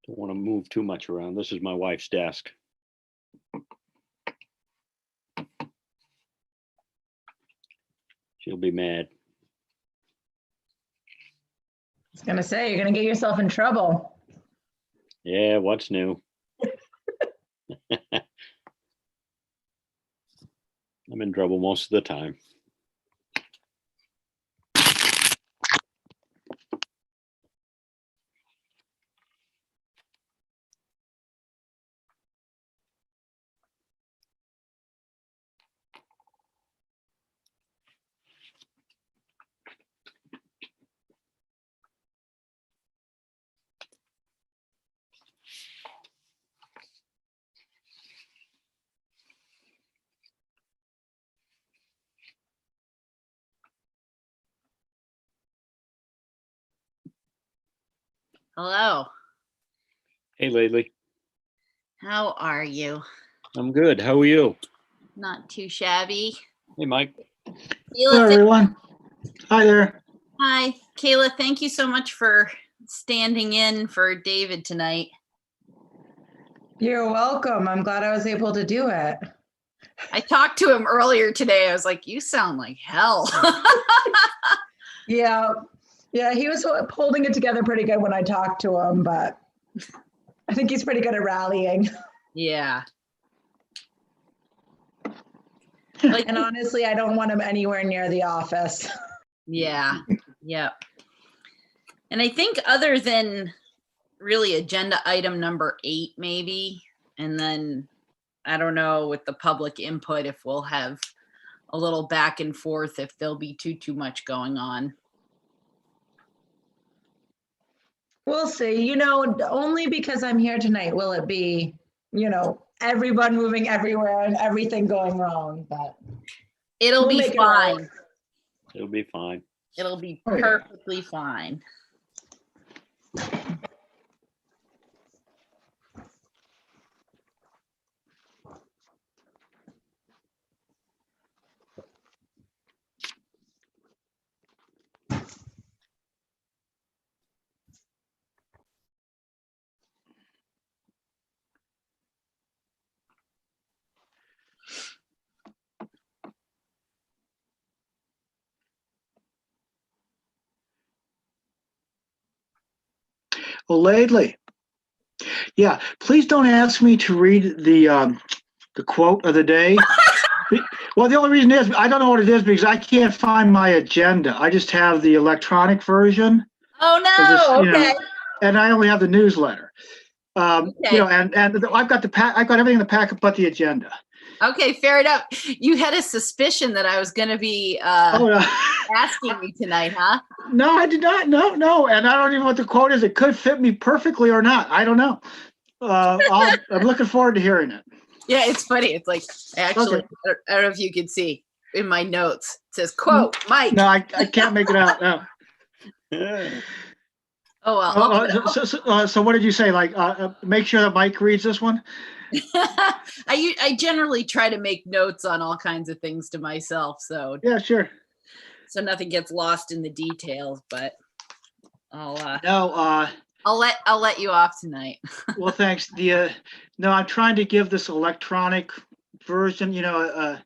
Don't want to move too much around. This is my wife's desk. She'll be mad. I was gonna say, you're gonna get yourself in trouble. Yeah, what's new? I'm in trouble most of the time. Hello. Hey, Lately. How are you? I'm good. How are you? Not too shabby. Hey, Mike. Hello, everyone. Hi there. Hi, Kayla. Thank you so much for standing in for David tonight. You're welcome. I'm glad I was able to do it. I talked to him earlier today. I was like, you sound like hell. Yeah, he was holding it together pretty good when I talked to him, but I think he's pretty good at rallying. Yeah. And honestly, I don't want him anywhere near the office. Yeah. Yep. And I think other than really agenda item number 8, maybe, and then I don't know with the public input if we'll have a little back and forth if there'll be too much going on. We'll see. Only because I'm here tonight will it be, everyone moving everywhere and everything going wrong. But It'll we'll be make it fine. work. It'll be fine. It'll be Oh, yeah. perfectly fine. Well, lately, yeah, please don't ask me to read the quote of the day. Well, the only reason is I don't know what it is because I can't find my agenda. I just have the electronic version. Oh of no! this, Okay. And I only have the newsletter. Okay. And I've got I've got everything in the packet but the agenda. Okay, fair enough. You had a suspicion that I was going to be Oh no. asking you tonight, huh? No, I did not. No. And I don't even know what the quote is. It could fit me perfectly or not. I don't know. I'm looking forward to hearing it. Yeah, it's funny. It's like, actually, Okay. I don't know if you can see in my notes. It says, quote, Mike. No, I can't make it out. No. Oh, well. So what did you say? Like, make sure that Mike reads this one? I generally try to make notes on all kinds of things to myself. So Yeah, sure. so nothing gets lost in the details, but I'll No, I'll let you off tonight. well, thanks. No, I'm trying to give this electronic version, a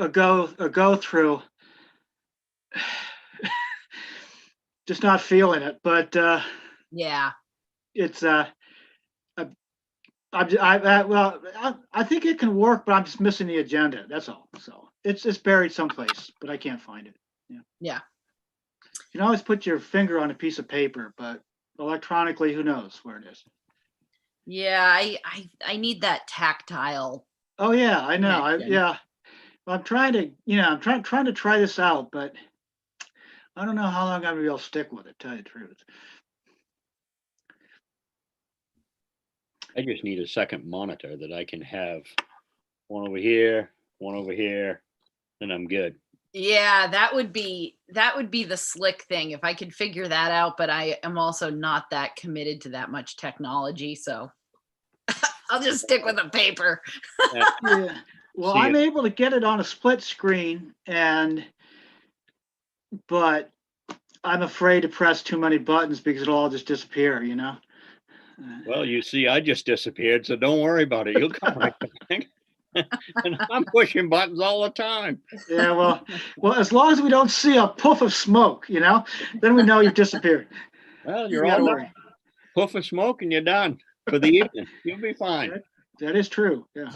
go through. Just not feeling it, but Yeah. it's I think it can work, but I'm just missing the agenda. That's all. So it's buried someplace, but I can't find it. Yeah. You can always put your finger on a piece of paper, but electronically, who knows where it is? Yeah, I need that tactile. Oh yeah, I know. connection. Well, I'm trying to, I'm trying to try this out, but I don't know how long I'm gonna be able to stick with it. Tell you the truth. I just need a second monitor that I can have one over here, and I'm good. Yeah, that would be the slick thing if I could figure that out, but I am also not that committed to that much technology, so I'll just stick with the paper. Yeah. Well, See I'm it. able to get it on a split screen, but I'm afraid to press too many buttons because it'll all just disappear. Well, you see, I just disappeared, so don't worry about it. You'll come right back. And I'm pushing buttons all the time. Yeah, well, as long as we don't see a puff of smoke, then we know you've disappeared. Well, You you're gotta all worry. done. Puff of smoke and you're done for the evening. You'll be fine. That is true, yeah.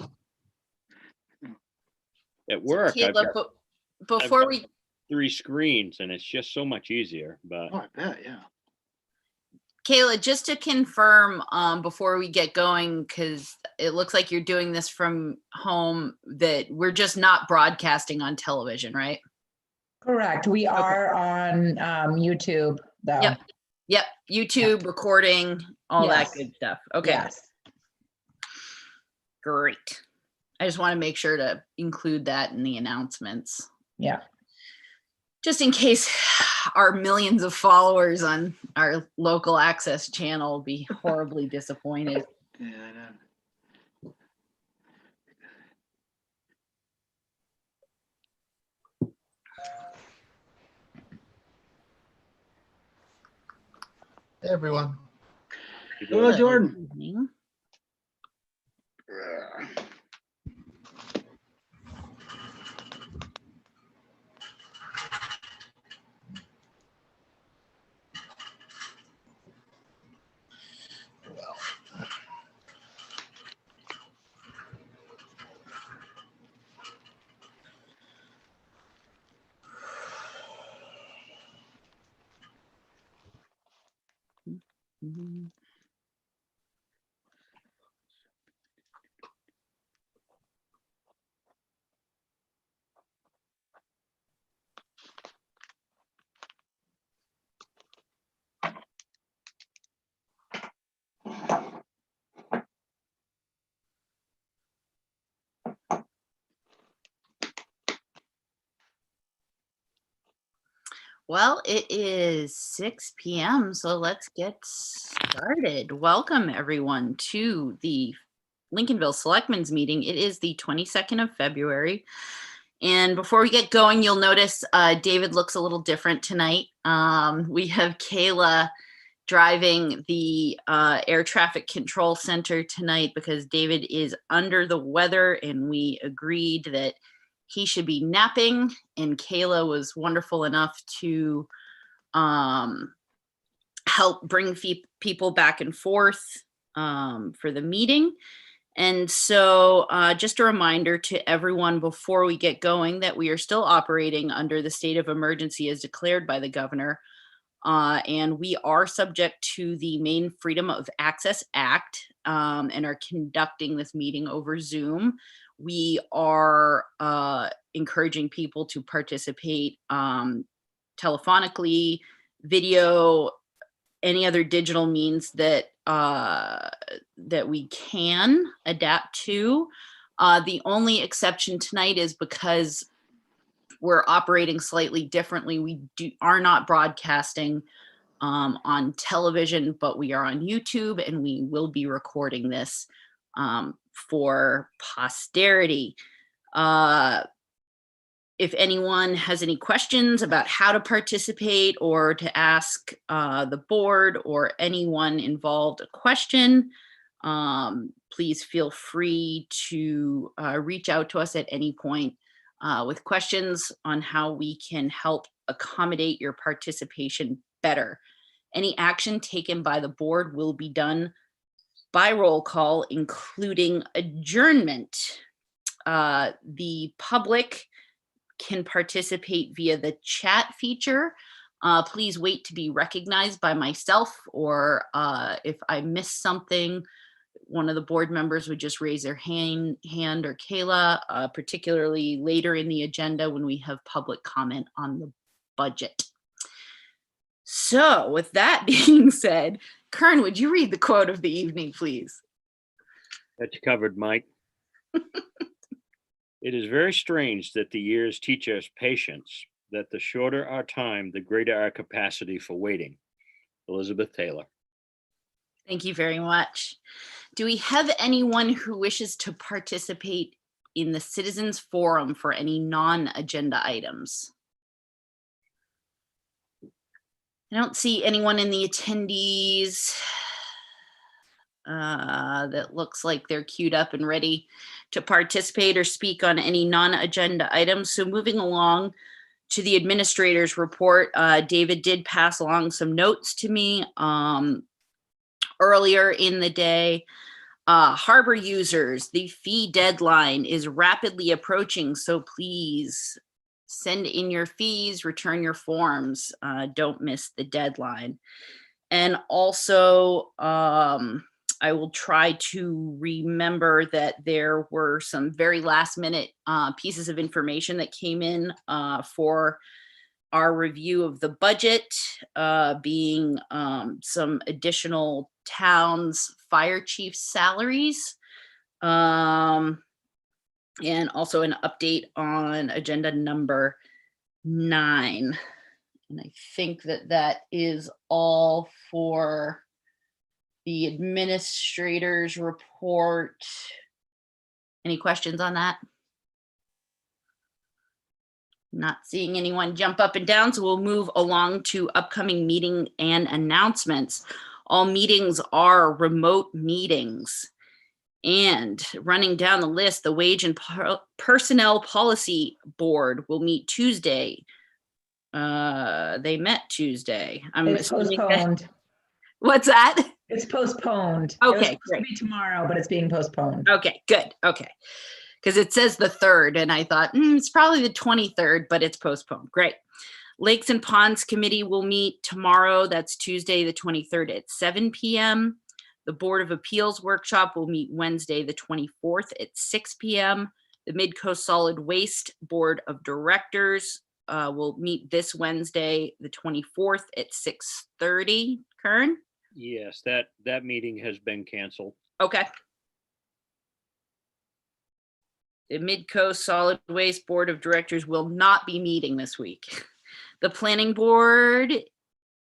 At work, I've Caleb, got before got- we 3 screens and it's just so much easier, but Oh, I bet, yeah. Kayla, just to confirm, before we get going, because it looks like you're doing this from home, that we're just not broadcasting on television, right? Correct. We are on YouTube though. Yep. Yep. YouTube, recording, all Yes. that good stuff. Okay, Yes. great. I just want to make sure to include that in the announcements. Yeah. Just in case our millions of followers on our local access channel will be horribly disappointed. Yeah, I know. Hey, everyone. Hello, Jordan. Good evening. Mhm. Well, it is 6 p.m., so let's get started. Welcome, everyone, to the Lincolnville Selectmen's meeting. It is the 22nd of February. And before we get going, you'll notice David looks a little different tonight. We have Kayla driving the air traffic control center tonight because David is under the weather, and we agreed that he should be napping, and Kayla was wonderful enough to help bring people back and forth for the meeting. And so just a reminder to everyone before we get going that we are still operating under the state of emergency as declared by the governor. And we are subject to the Maine Freedom of Access Act and are conducting this meeting over Zoom. We are encouraging people to participate telephonically, video, any other digital means that that we can adapt to. The only exception tonight is because we're operating slightly differently. We are not broadcasting on television, but we are on YouTube, and we will be recording this for posterity. If anyone has any questions about how to participate or to ask the board or anyone involved a question, please feel free to reach out to us at any point with questions on how we can help accommodate your participation better. Any action taken by the board will be done by roll call, including adjournment. The public can participate via the chat feature. Please wait to be recognized by myself, or if I miss something, one of the board members would just raise their hand, or Kayla, particularly later in the agenda when we have public comment on the budget. So with that being said, Kern, would you read the quote of the evening, please? that's covered, Mike. It is very strange that the years teach us patience, that the shorter our time, the greater our capacity for waiting. Elizabeth Taylor. Thank you very much. Do we have anyone who wishes to participate in the citizens forum for any non-agenda items? I don't see anyone in the attendees that looks like they're queued up and ready to participate or speak on any non-agenda items. So moving along to the administrator's report, David did pass along some notes to me earlier in the day. Harbor users, the fee deadline is rapidly approaching, so please send in your fees, return your forms. Don't miss the deadline. And also, I will try to remember that there were some very last minute pieces of information that came in for our review of the budget, being some additional towns fire chief salaries, and also an update on agenda number 9. And I think that that is all for the administrator's report. Any questions on that? Not seeing anyone jump up and down, so we'll move along to upcoming meeting and announcements. All meetings are remote meetings. And running down the list, the Wage and Personnel Policy Board will meet Tuesday. They met Tuesday. It's postponed. What's that? It's postponed. It was Okay, supposed to great. be tomorrow, but it's being postponed. Okay, good. Okay. Because it says the 3rd, and I thought it's probably the 23rd, but it's postponed. Great. Lakes and Ponds Committee will meet tomorrow. That's Tuesday, the 23rd at 7 p.m. The Board of Appeals Workshop will meet Wednesday, the 24th at 6 p.m. The Midcoast Solid Waste Board of Directors will meet this Wednesday, the 24th at 6:30. Kern? Yes, that meeting has been canceled. Okay. The Midcoast Solid Waste Board of Directors will not be meeting this week. The Planning Board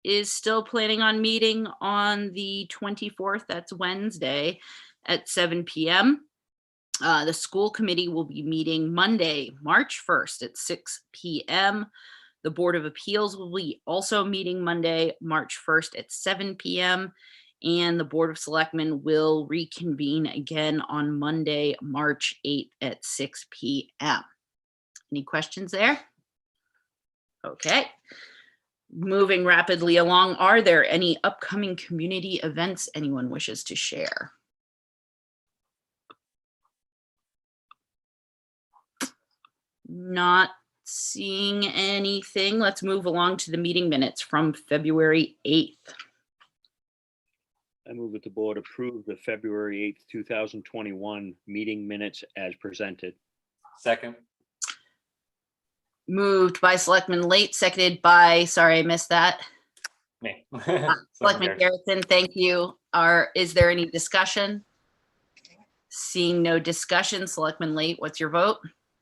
is still planning on meeting on the 24th, that's Wednesday, at 7 p.m. The School Committee will be meeting Monday, March 1st at 6 p.m. The Board of Appeals will be also meeting Monday, March 1st at 7 p.m. And the Board of Selectmen will reconvene again on Monday, March 8th at 6 p.m. Any questions there? Okay. Moving rapidly along, are there any upcoming community events anyone wishes to share? Not seeing anything. Let's move along to the meeting minutes from February 8th. I move that the board approve the February 8th, 2021 meeting minutes as presented. Second. Moved by Selectman Late, seconded by, sorry, I missed that. Me. Selectman Garrison, thank you. Is there any discussion? Seeing no discussion, Selectman Late, what's your vote?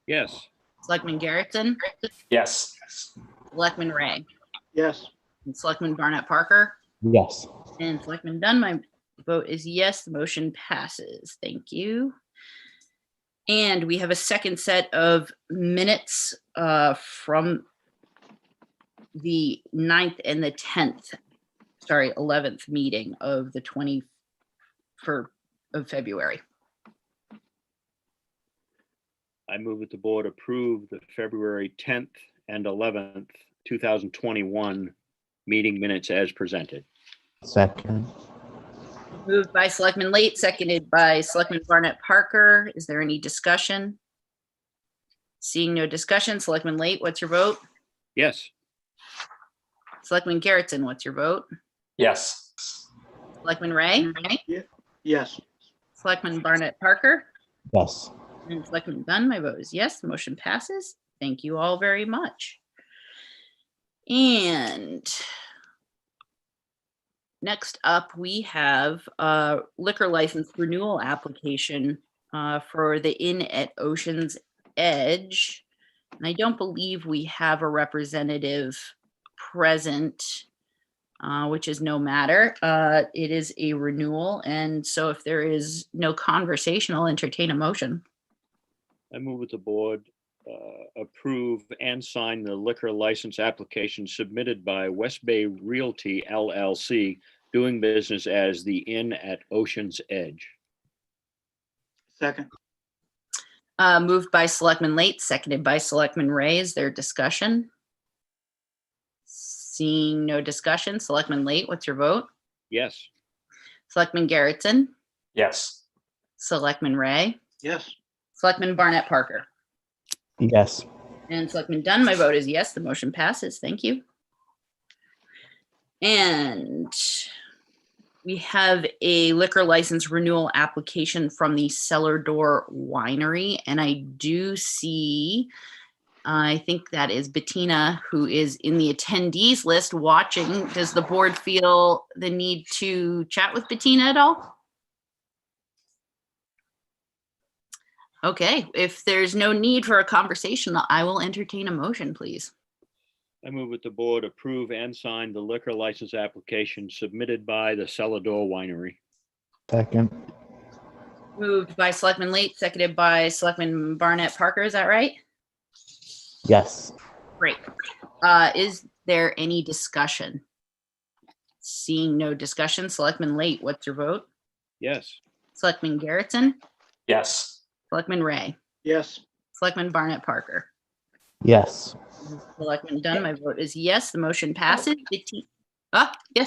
Yes. Selectman Garrison, Yes. Selectman Ray, Yes. and Selectman Barnett Parker, Yes. and Selectman Dunn. My vote is yes, the motion passes. Thank you. And we have a second set of minutes from the 9th and the 11th meeting of the 24th of February. I move that the board approve the February 10th and 11th, 2021 meeting minutes as presented. Second. Moved by Selectman Late, seconded by Selectman Barnett Parker. Is there any discussion? Seeing no discussion, Selectman Late, what's your vote? Yes. Selectman Garrison, what's your vote? Yes. Selectman Ray? Yes. Selectman Barnett Parker? Yes. And Selectman Dunn, my vote is yes, the motion passes. Thank you all very much. And next up, we have a liquor license renewal application for the Inn at Ocean's Edge. And I don't believe we have a representative present, which is no matter. It is a renewal. And so if there is no conversation, I'll entertain a motion. I move that the board approve and sign the liquor license application submitted by West Bay Realty LLC doing business as the Inn at Ocean's Edge. Second. Moved by Selectman Late, seconded by Selectman Ray. Is there discussion? Seeing no discussion, Selectman Late, what's your vote? Yes. Selectman Garrettson, Yes. Selectman Ray, Yes. Selectman Barnett Parker, Yes. and Selectman Dunn. My vote is yes, the motion passes. Thank you. And we have a liquor license renewal application from the Cellar Door Winery, and I do see, I think that is Bettina, who is in the attendees list watching. Does the board feel the need to chat with Bettina at all? Okay, if there's no need for a conversation, I will entertain a motion, please. I move that the board approve and sign the liquor license application submitted by the Cellar Door Winery. Second. Moved by Selectman Late, seconded by Selectman Barnett Parker. Is that right? Yes. Great. Is there any discussion? Seeing no discussion, Selectman Late, what's your vote? Yes. Selectman Garrettson, Yes. Selectman Ray, Yes. Selectman Barnett Parker, Yes. Selectman Dunn. My vote is yes, the motion passes. Yes,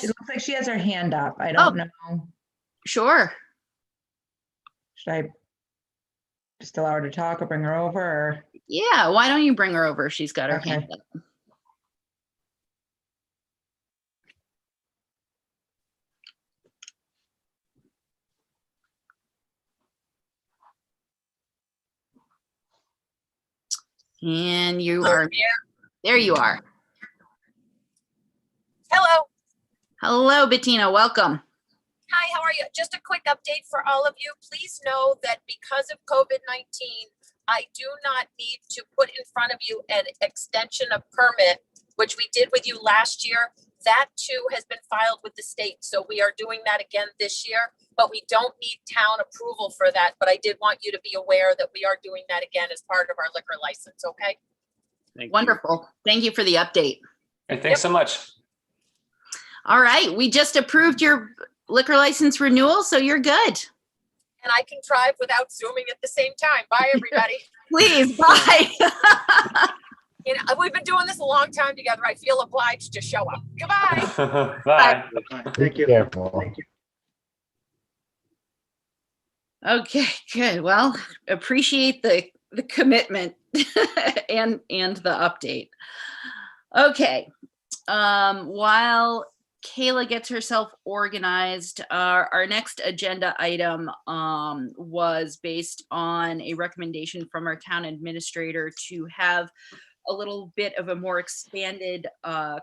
It looks like she has her hand up. I don't know. sure. Should I just allow her to talk or bring her over? Or? Yeah, why don't you bring her over? She's got her Okay. hand up. And you are, there you are. Hello. Hello, Bettina, welcome. Hi, how are you? Just a quick update for all of you. Please know that because of COVID-19, I do not need to put in front of you an extension of permit, which we did with you last year. That too has been filed with the state. So we are doing that again this year, but we don't need town approval for that. But I did want you to be aware that we are doing that again as part of our liquor license, okay? Thank you. Wonderful. Thank you for the update. And thanks so much. All right, we just approved your liquor license renewal, so you're good. And I can drive without zooming at the same time. Bye, everybody. Please, bye. You know, we've been doing this a long time together. I feel obliged to show up. Goodbye. Bye. Thank you. Careful. Thank you. Okay, good. Well, appreciate the commitment and the update. Okay, while Kayla gets herself organized, our next agenda item was based on a recommendation from our town administrator to have a little bit of a more expanded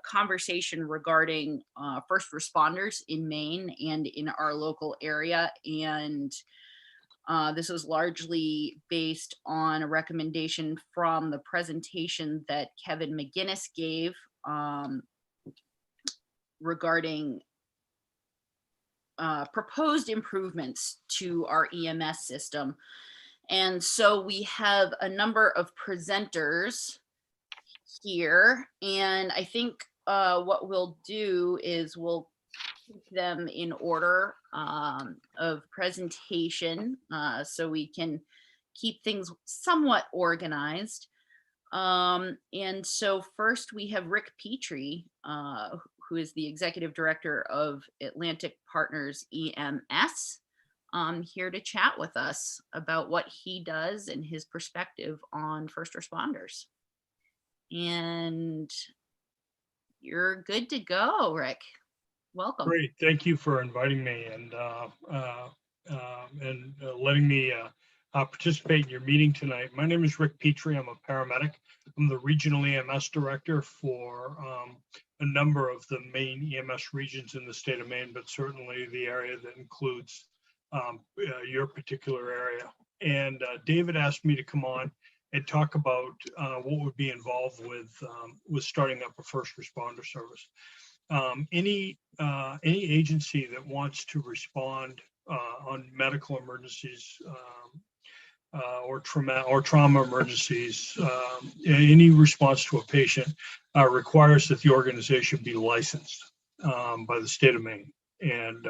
conversation regarding first responders in Maine and in our local area. And this was largely based on a recommendation from the presentation that Kevin McGinnis gave regarding proposed improvements to our EMS system. And so we have a number of presenters here, and I think what we'll do is we'll keep them in order of presentation so we can keep things somewhat organized. And so first we have Rick Petrie, who is the executive director of Atlantic Partners EMS, here to chat with us about what he does and his perspective on first responders. And you're good to go, Rick. Welcome. Great, thank you for inviting me and letting me participate in your meeting tonight. My name is Rick Petrie. I'm a paramedic. I'm the regional EMS director for a number of the main EMS regions in the state of Maine, but certainly the area that includes your particular area. And David asked me to come on and talk about what would be involved with starting up a first responder service. Any agency that wants to respond on medical emergencies or trauma emergencies, any response to a patient requires that the organization be licensed by the state of Maine. And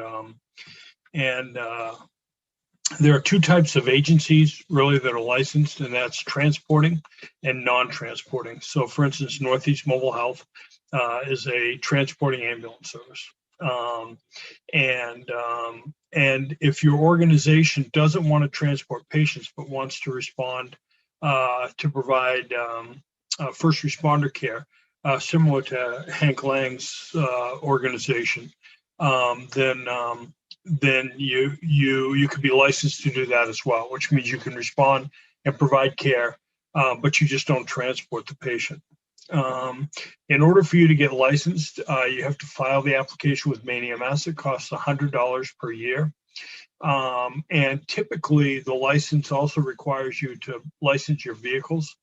there are two types of agencies really that are licensed, and that's transporting and non-transporting. So for instance, Northeast Mobile Health is a transporting ambulance service. And if your organization doesn't want to transport patients but wants to respond to provide first responder care, similar to Hank Lang's organization, then you could be licensed to do that as well, which means you can respond and provide care, but you just don't transport the patient. In order for you to get licensed, you have to file the application with Maine EMS. It costs $100 per year. And typically the license also requires you to license your vehicles,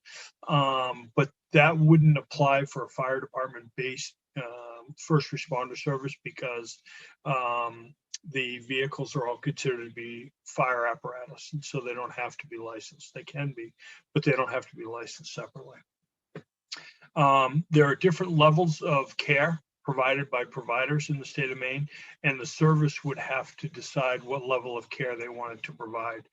but that wouldn't apply for a fire department based first responder service because the vehicles are all considered to be fire apparatus, and so they don't have to be licensed. They can be, but they don't have to be licensed separately. There are different levels of care provided by providers in the state of Maine, and the service would have to decide what level of care they wanted to provide.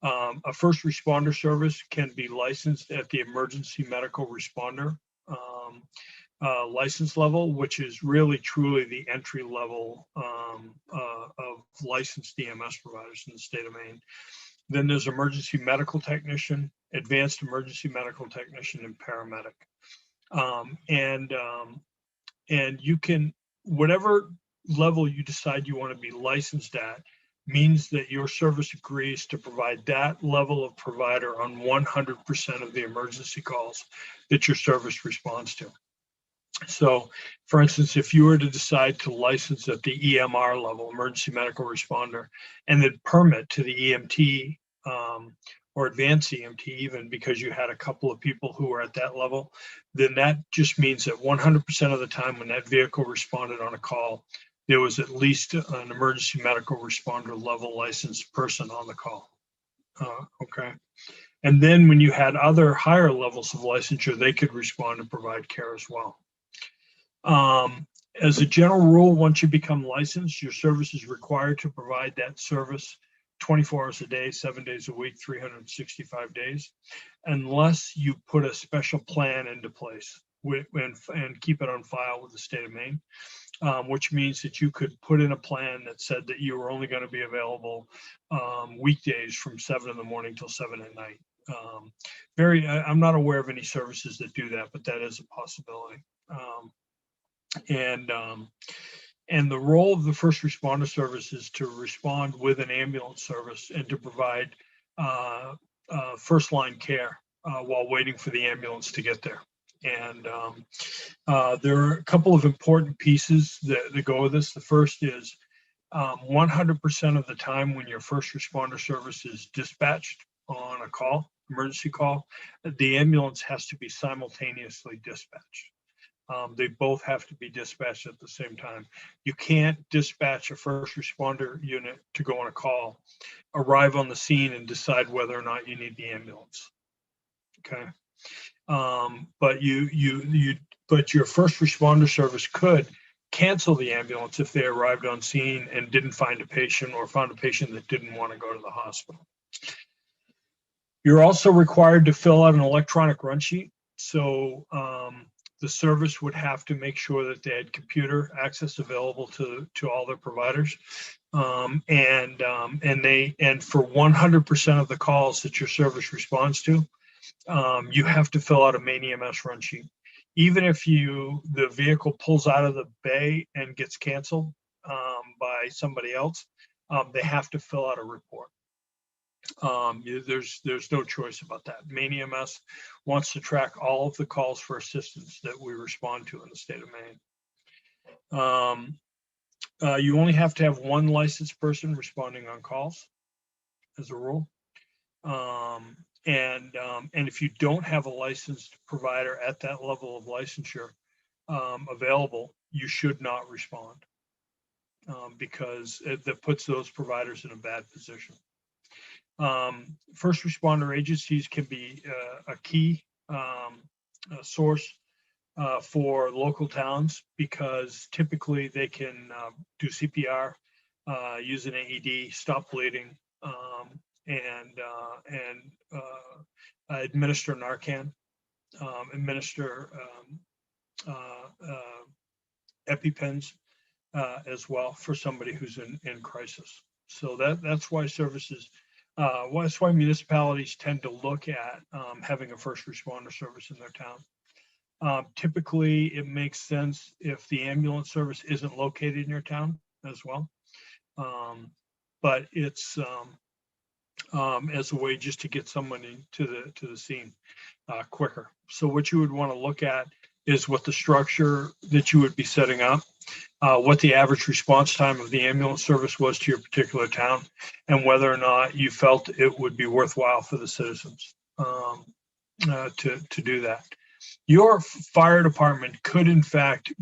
A first responder service can be licensed at the emergency medical responder license level, which is really truly the entry level of licensed EMS providers in the state of Maine. Then there's emergency medical technician, advanced emergency medical technician, and paramedic. And you can, whatever level you decide you want to be licensed at, means that your service agrees to provide that level of provider on 100% of the emergency calls that your service responds to. So, for instance, if you were to decide to license at the EMR level, emergency medical responder, and then permit to the EMT or advanced EMT even because you had a couple of people who were at that level, then that just means that 100% of the time when that vehicle responded on a call, there was at least an emergency medical responder level licensed person on the call. Okay. And then when you had other higher levels of licensure, they could respond and provide care as well. As a general rule, once you become licensed, your service is required to provide that service 24 hours a day, 7 days a week, 365 days, unless you put a special plan into place and keep it on file with the state of Maine, which means that you could put in a plan that said that you were only going to be available weekdays from 7 in the morning till 7 at night. I'm not aware of any services that do that, but that is a possibility. And the role of the first responder service is to respond with an ambulance service and to provide first line care while waiting for the ambulance to get there. And there are a couple of important pieces that go with this. The first is 100% of the time when your first responder service is dispatched on a call, emergency call, the ambulance has to be simultaneously dispatched. They both have to be dispatched at the same time. You can't dispatch a first responder unit to go on a call, arrive on the scene, and decide whether or not you need the ambulance. Okay, but your first responder service could cancel the ambulance if they arrived on scene and didn't find a patient or found a patient that didn't want to go to the hospital. You're also required to fill out an electronic run sheet. So the service would have to make sure that they had computer access available to all their providers. And for 100% of the calls that your service responds to, you have to fill out a Maine EMS run sheet. Even if the vehicle pulls out of the bay and gets canceled by somebody else, they have to fill out a report. There's no choice about that. Maine EMS wants to track all of the calls for assistance that we respond to in the state of Maine. You only have to have one licensed person responding on calls as a rule. And if you don't have a licensed provider at that level of licensure available, you should not respond because that puts those providers in a bad position. First responder agencies can be a key source for local towns because typically they can do CPR, use an AED, stop bleeding, and administer Narcan, administer EpiPens as well for somebody who's in crisis. So that's why services, that's why municipalities tend to look at having a first responder service in their town. Typically, it makes sense if the ambulance service isn't located in your town as well. But it's as a way just to get somebody to the scene quicker. So what you would want to look at is what the structure that you would be setting up, what the average response time of the ambulance service was to your particular town, and whether or not you felt it would be worthwhile for the citizens to do that. Your fire department could in fact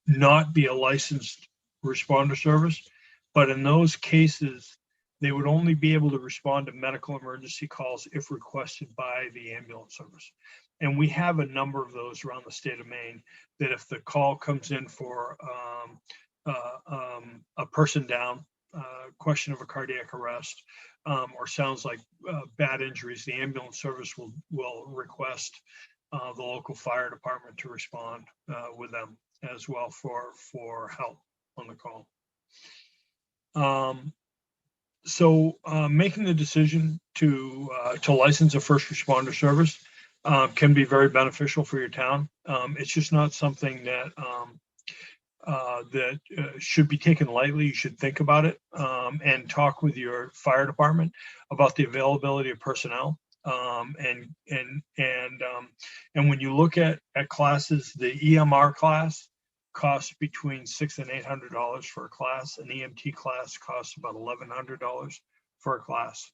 not be a licensed responder service, but in those cases, they would only be able to respond to medical emergency calls if requested by the ambulance service. And we have a number of those around the state of Maine that if the call comes in for a person down, question of a cardiac arrest, or sounds like bad injuries, the ambulance service will request the local fire department to respond with them as well for help on the call. So making the decision to license a first responder service can be very beneficial for your town. It's just not something that should be taken lightly. You should think about it and talk with your fire department about the availability of personnel. And when you look at classes, the EMR class costs between $600 and $800 for a class. An EMT class costs about $1,100 for a class.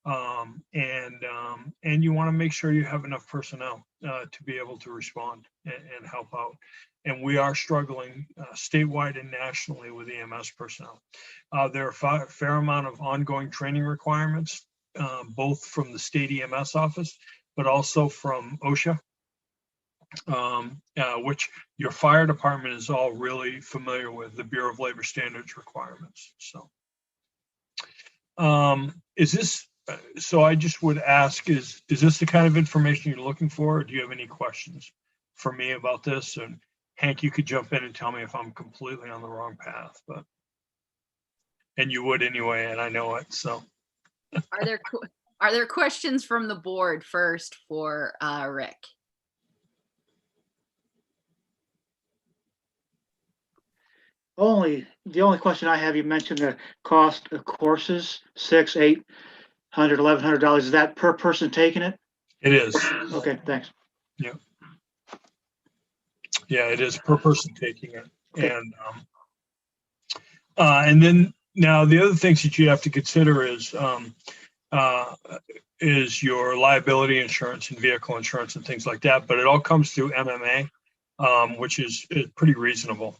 And you want to make sure you have enough personnel to be able to respond and help out. And we are struggling statewide and nationally with EMS personnel. There are a fair amount of ongoing training requirements, both from the state EMS office, but also from OSHA, which your fire department is all really familiar with, the Bureau of Labor Standards requirements. So is this, so I just would ask, is this the kind of information you're looking for? Or do you have any questions for me about this? And Hank, you could jump in and tell me if I'm completely on the wrong path, and you would anyway, and I know it, so. Are there questions from the board first for Rick? The only question I have, you mentioned the cost of courses, $600, $800, $1,100. Is that per person taking it? It is. Okay, thanks. Yeah. Yeah, it is per person taking it. Okay. And then now the other things that you have to consider is your liability insurance and vehicle insurance and things like that. But it all comes through MMA, which is pretty reasonable.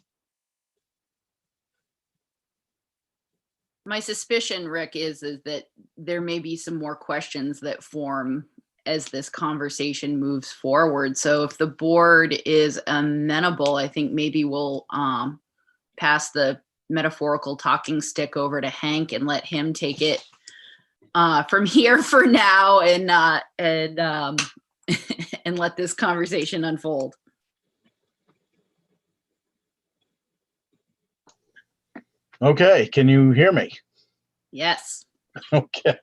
My suspicion, Rick, is that there may be some more questions that form as this conversation moves forward. So if the board is amenable, I think maybe we'll pass the metaphorical talking stick over to Hank and let him take it from here for now and and let this conversation unfold. Okay, can you hear me? Yes. Okay.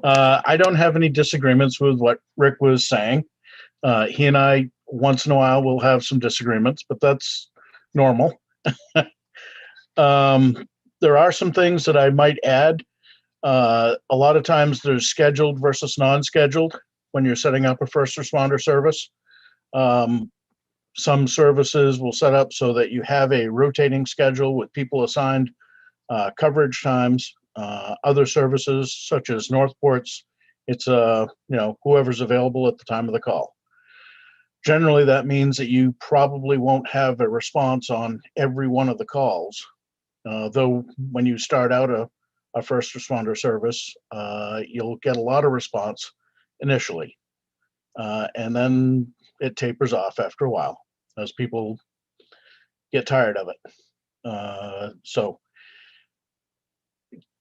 I don't have any disagreements with what Rick was saying. He and I, once in a while, will have some disagreements, but that's normal. There are some things that I might add. A lot of times there's scheduled versus non-scheduled when you're setting up a first responder service. Some services will set up so that you have a rotating schedule with people assigned coverage times. Other services, such as Northport's, it's whoever's available at the time of the call. Generally, that means that you probably won't have a response on every one of the calls. Though when you start out a first responder service, you'll get a lot of response initially. And then it tapers off after a while as people get tired of it. So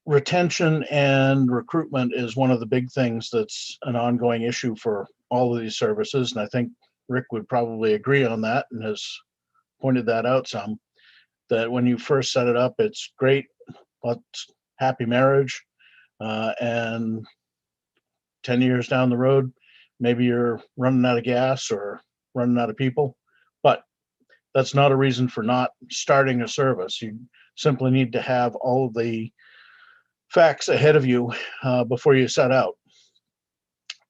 retention and recruitment is one of the big things that's an ongoing issue for all of these services. And I think Rick would probably agree on that and has pointed that out some, that when you first set it up, it's great, let's happy marriage. And 10 years down the road, maybe you're running out of gas or running out of people, but that's not a reason for not starting a service. You simply need to have all of the facts ahead of you before you set out.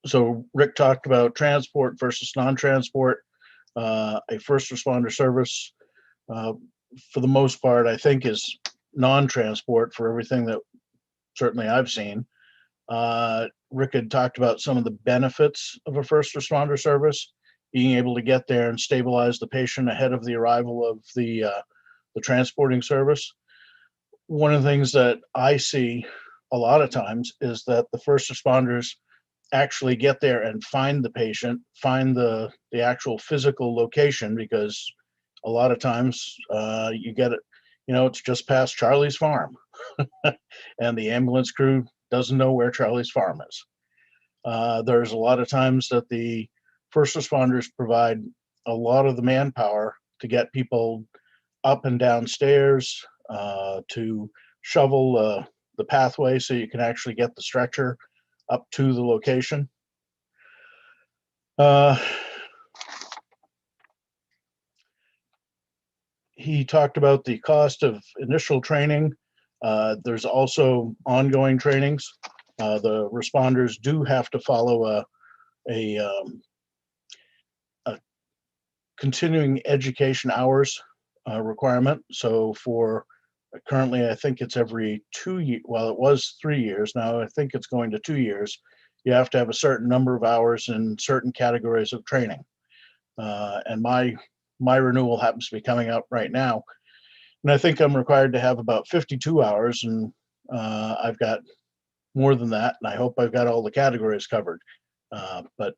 So Rick talked about transport versus non-transport. A first responder service, for the most part, I think is non-transport for everything that certainly I've seen. Rick had talked about some of the benefits of a first responder service, being able to get there and stabilize the patient ahead of the arrival of the transporting service. One of the things that I see a lot of times is that the first responders actually get there and find the patient, find the actual physical location, because a lot of times you get it, it's just past Charlie's farm and the ambulance crew doesn't know where Charlie's farm is. There's a lot of times that the first responders provide a lot of the manpower to get people up and down stairs, to shovel the pathway so you can actually get the stretcher up to the location. He talked about the cost of initial training. There's also ongoing trainings. The responders do have to follow a continuing education hours requirement. So for currently, I think it's every 2 years. Well, it was 3 years. Now I think it's going to 2 years. You have to have a certain number of hours in certain categories of training. And my renewal happens to be coming up right now. And I think I'm required to have about 52 hours, and I've got more than that. And I hope I've got all the categories covered. But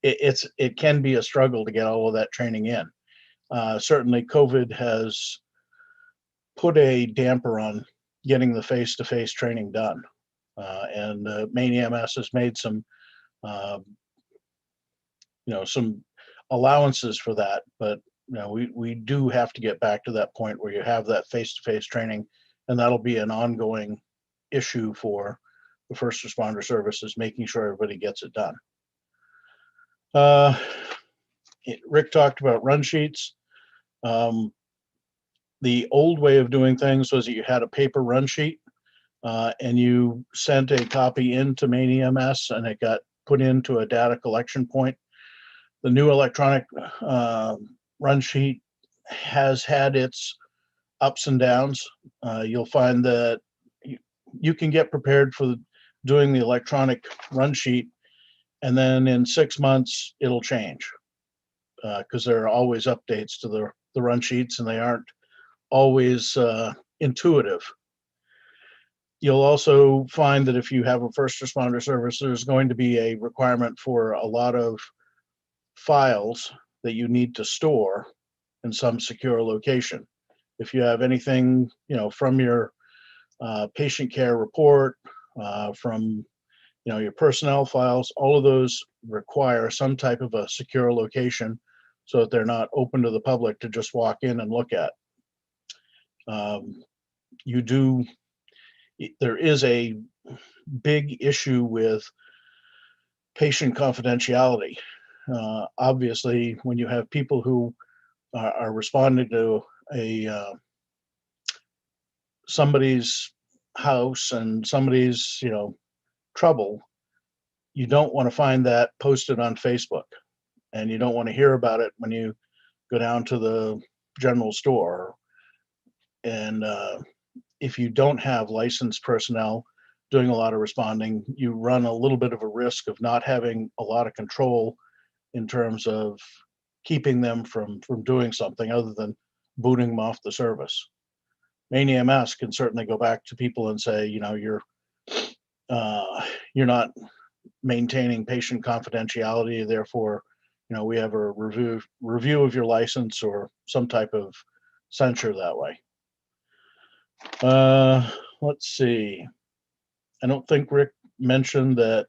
it can be a struggle to get all of that training in. Certainly COVID has put a damper on getting the face-to-face training done. And Maine EMS has made some allowances for that, but we do have to get back to that point where you have that face-to-face training, and that'll be an ongoing issue for the first responder services, making sure everybody gets it done. Rick talked about run sheets. The old way of doing things was that you had a paper run sheet, and you sent a copy into Maine EMS, and it got put into a data collection point. The new electronic run sheet has had its ups and downs. You'll find that you can get prepared for doing the electronic run sheet, and then in 6 months it'll change, because there are always updates to the run sheets, and they aren't always intuitive. You'll also find that if you have a first responder service, there's going to be a requirement for a lot of files that you need to store in some secure location. If you have anything, from your patient care report, from your personnel files, all of those require some type of a secure location so that they're not open to the public to just walk in and look at. There is a big issue with patient confidentiality. Obviously, when you have people who are responding to somebody's house and somebody's trouble, you don't want to find that posted on Facebook, and you don't want to hear about it when you go down to the general store. And if you don't have licensed personnel doing a lot of responding, you run a little bit of a risk of not having a lot of control in terms of keeping them from doing something other than booting them off the service. Maine EMS can certainly go back to people and say, you're not maintaining patient confidentiality, therefore we have a review of your license or some type of censure that way. Let's see. I don't think Rick mentioned that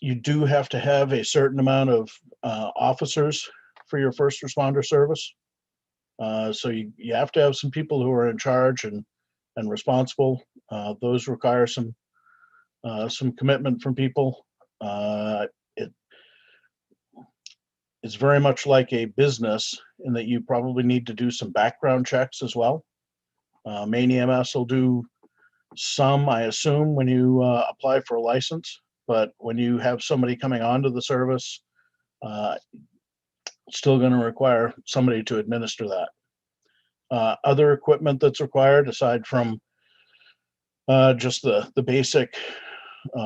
you do have to have a certain amount of officers for your first responder service. So you have to have some people who are in charge and responsible. Those require some commitment from people. It's very much like a business in that you probably need to do some background checks as well. Maine EMS will do some, I assume, when you apply for a license, but when you have somebody coming onto the service, it's still going to require somebody to administer that. Other equipment that's required, aside from just the basic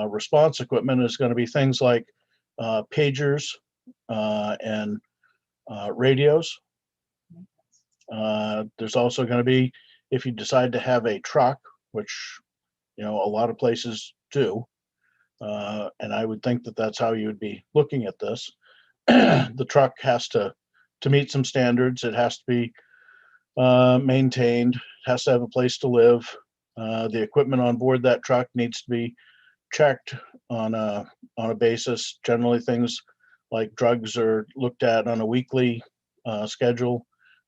response equipment, is going to be things like pagers and radios. There's also going to be, if you decide to have a truck, which a lot of places do, and I would think that that's how you would be looking at this. The truck has to meet some standards. It has to be maintained. It has to have a place to live. The equipment on board that truck needs to be checked on a basis. Generally, things like drugs are looked at on a weekly schedule.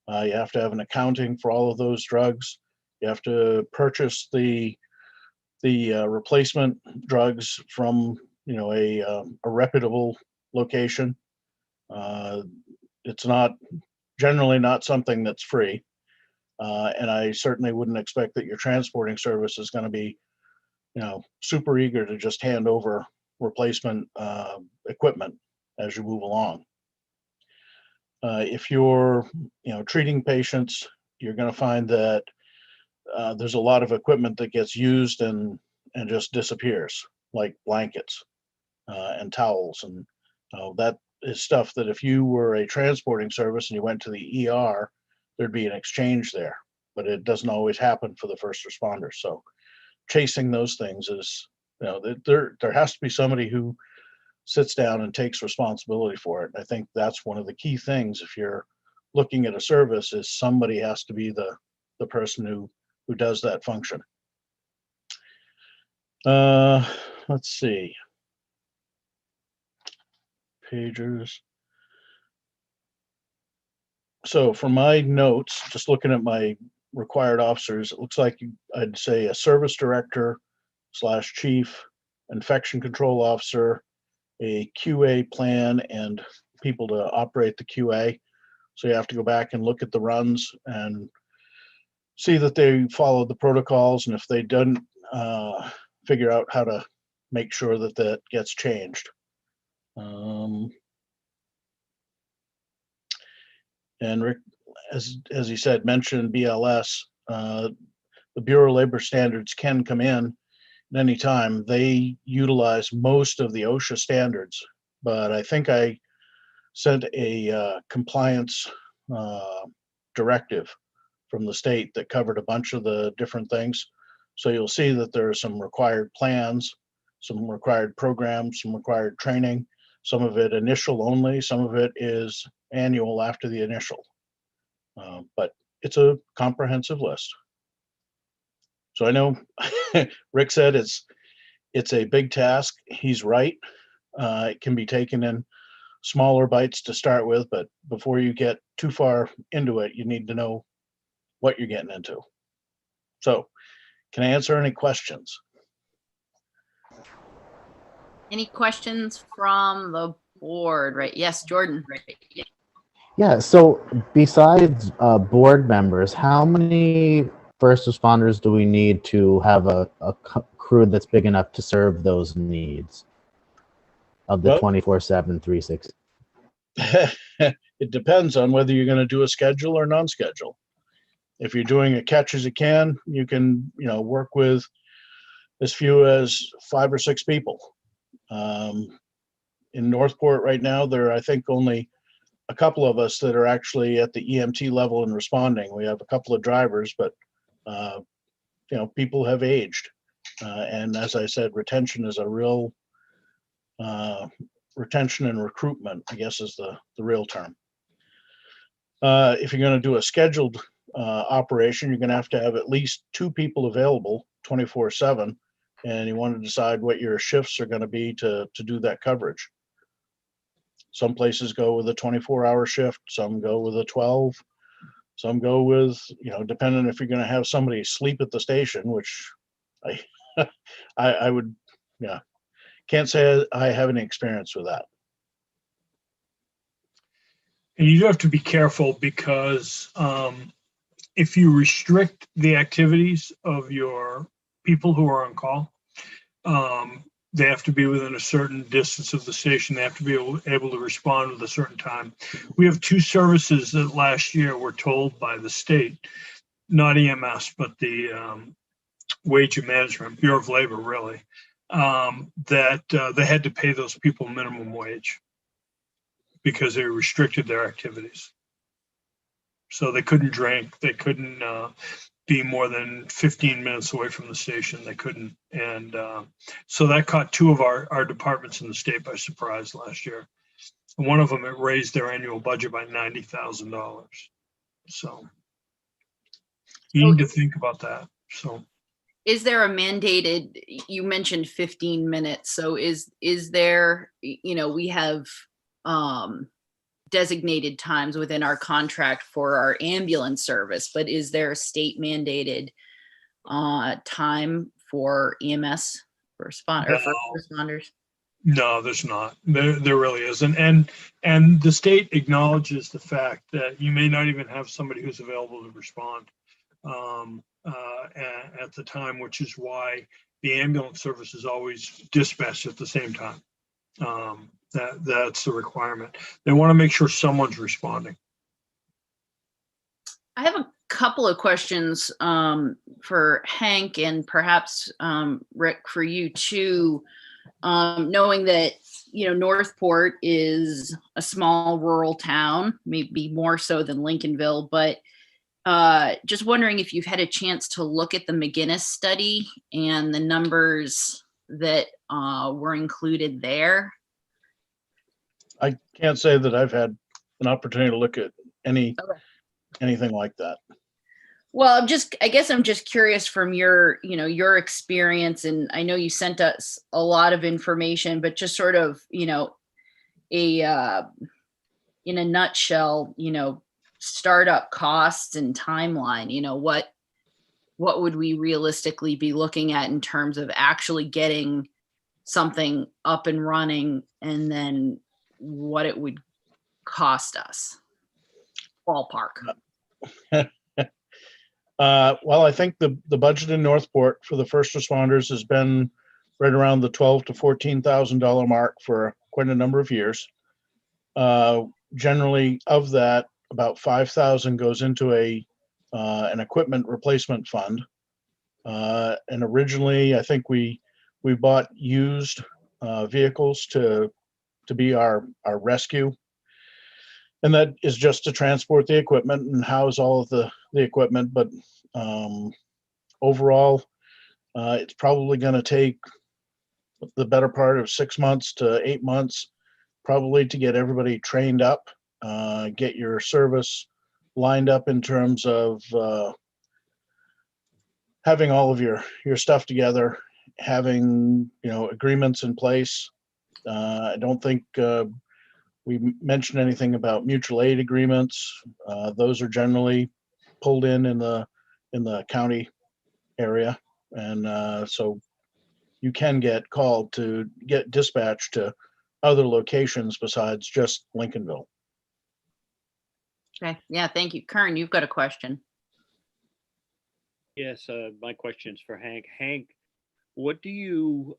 You have to have an accounting for all of those drugs. You have to purchase the replacement drugs from a reputable location. It's not generally not something that's free, and I certainly wouldn't expect that your transporting service is going to be super eager to just hand over replacement equipment as you move along. If you're treating patients, you're going to find that there's a lot of equipment that gets used and just disappears, like blankets and towels, and that is stuff that if you were a transporting service and you went to the ER, there'd be an exchange there, but it doesn't always happen for the first responders. So chasing those things is, there has to be somebody who sits down and takes responsibility for it. I think that's one of the key things if you're looking at a service, is somebody has to be the person who does that function. Let's see. Pagers. So for my notes, just looking at my required officers, it looks like I'd say a service director / chief, infection control officer, a QA plan, and people to operate the QA. So you have to go back and look at the runs and see that they follow the protocols, and if they don't, figure out how to make sure that that gets changed. And Rick, as he said, mentioned BLS. The Bureau of Labor Standards can come in at any time. They utilize most of the OSHA standards, but I think I sent a compliance directive from the state that covered a bunch of the different things. So you'll see that there are some required plans, some required programs, some required training, some of it initial only, some of it is annual after the initial. But it's a comprehensive list. So I know Rick said it's a big task. He's right. It can be taken in smaller bites to start with, but before you get too far into it, you need to know what you're getting into. So can I answer any questions? Any questions from the board? Right. Yes, Jordan. Yeah, so besides board members, how many first responders do we need to have a crew that's big enough to serve those needs of the Well, 24/7, 360? It depends on whether you're going to do a schedule or non-schedule. If you're doing a catch as you can work with as few as 5 or 6 people. In Northport right now, there are, I think, only a couple of us that are actually at the EMT level and responding. We have a couple of drivers, but people have aged, and as I said, retention is a real retention and recruitment, I guess is the real term. If you're going to do a scheduled operation, you're going to have at least 2 people available 24/7, and you want to decide what your shifts are going to be to do that coverage. Some places go with a 24-hour shift, some go with a 12, some go with, depending if you're going to have somebody sleep at the station, which I would, can't say I have any experience with that. And you do have to be careful because if you restrict the activities of your people who are on call, they have to be within a certain distance of the station. They have to be able to respond with a certain time. We have 2 services that last year were told by the state, not EMS, but the Wage and Management, Bureau of Labor, really, that they had to pay those people minimum wage because they restricted their activities. So they couldn't drink, they couldn't be more than 15 minutes away from the station. They couldn't. And so that caught 2 of our departments in the state by surprise last year. And one of them, it raised their annual budget by $90,000. So you need to think about that. So Is there a mandated, you mentioned 15 minutes. So is there, we have designated times within our contract for our ambulance service, but is there a state mandated time for EMS or first responders? no, there's not. There really isn't. And the state acknowledges the fact that you may not even have somebody who's available to respond at the time, which is why the ambulance service is always dispatched at the same time. That's the requirement. They want to make sure someone's responding. I have a couple of questions for Hank and perhaps Rick for you too. Knowing that, Northport is a small rural town, maybe more so than Lincolnville, but just wondering if you've had a chance to look at the McGinnis study and the numbers that were included there. I can't say that I've had an opportunity to look at anything like that. Well, I guess I'm just curious from your experience, and I know you sent us a lot of information, but just sort of, in a nutshell, startup costs and timeline, what would we realistically be looking at in terms of actually getting something up and running, and then what it would cost us, ballpark? Well, I think the budget in Northport for the first responders has been right around the $12,000 to $14,000 mark for quite a number of years. Generally, of that, about $5,000 goes into an equipment replacement fund. And originally, I think we bought used vehicles to be our rescue. And that is just to transport the equipment and house all of the equipment. But overall, it's probably going to take the better part of 6 months to 8 months, probably to get everybody trained up, get your service lined up in terms of having all of your stuff together, having agreements in place. I don't think we mentioned anything about mutual aid agreements. Those are generally pulled in the county area, and so you can get called to get dispatched to other locations besides just Lincolnville. Okay, yeah, thank you. Kern, you've got a question. Yes, my question's for Hank. Hank, what do you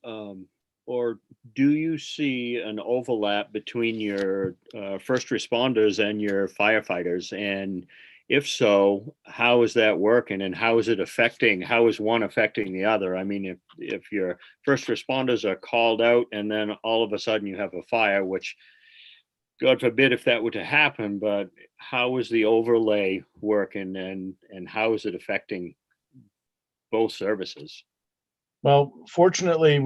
or do you see an overlap between your first responders and your firefighters? And if so, how is that working, and how is one affecting the other? I mean, if your first responders are called out and then all of a sudden you have a fire, which God forbid if that were to happen, but how is the overlay working, and how is it affecting both services? Well, fortunately,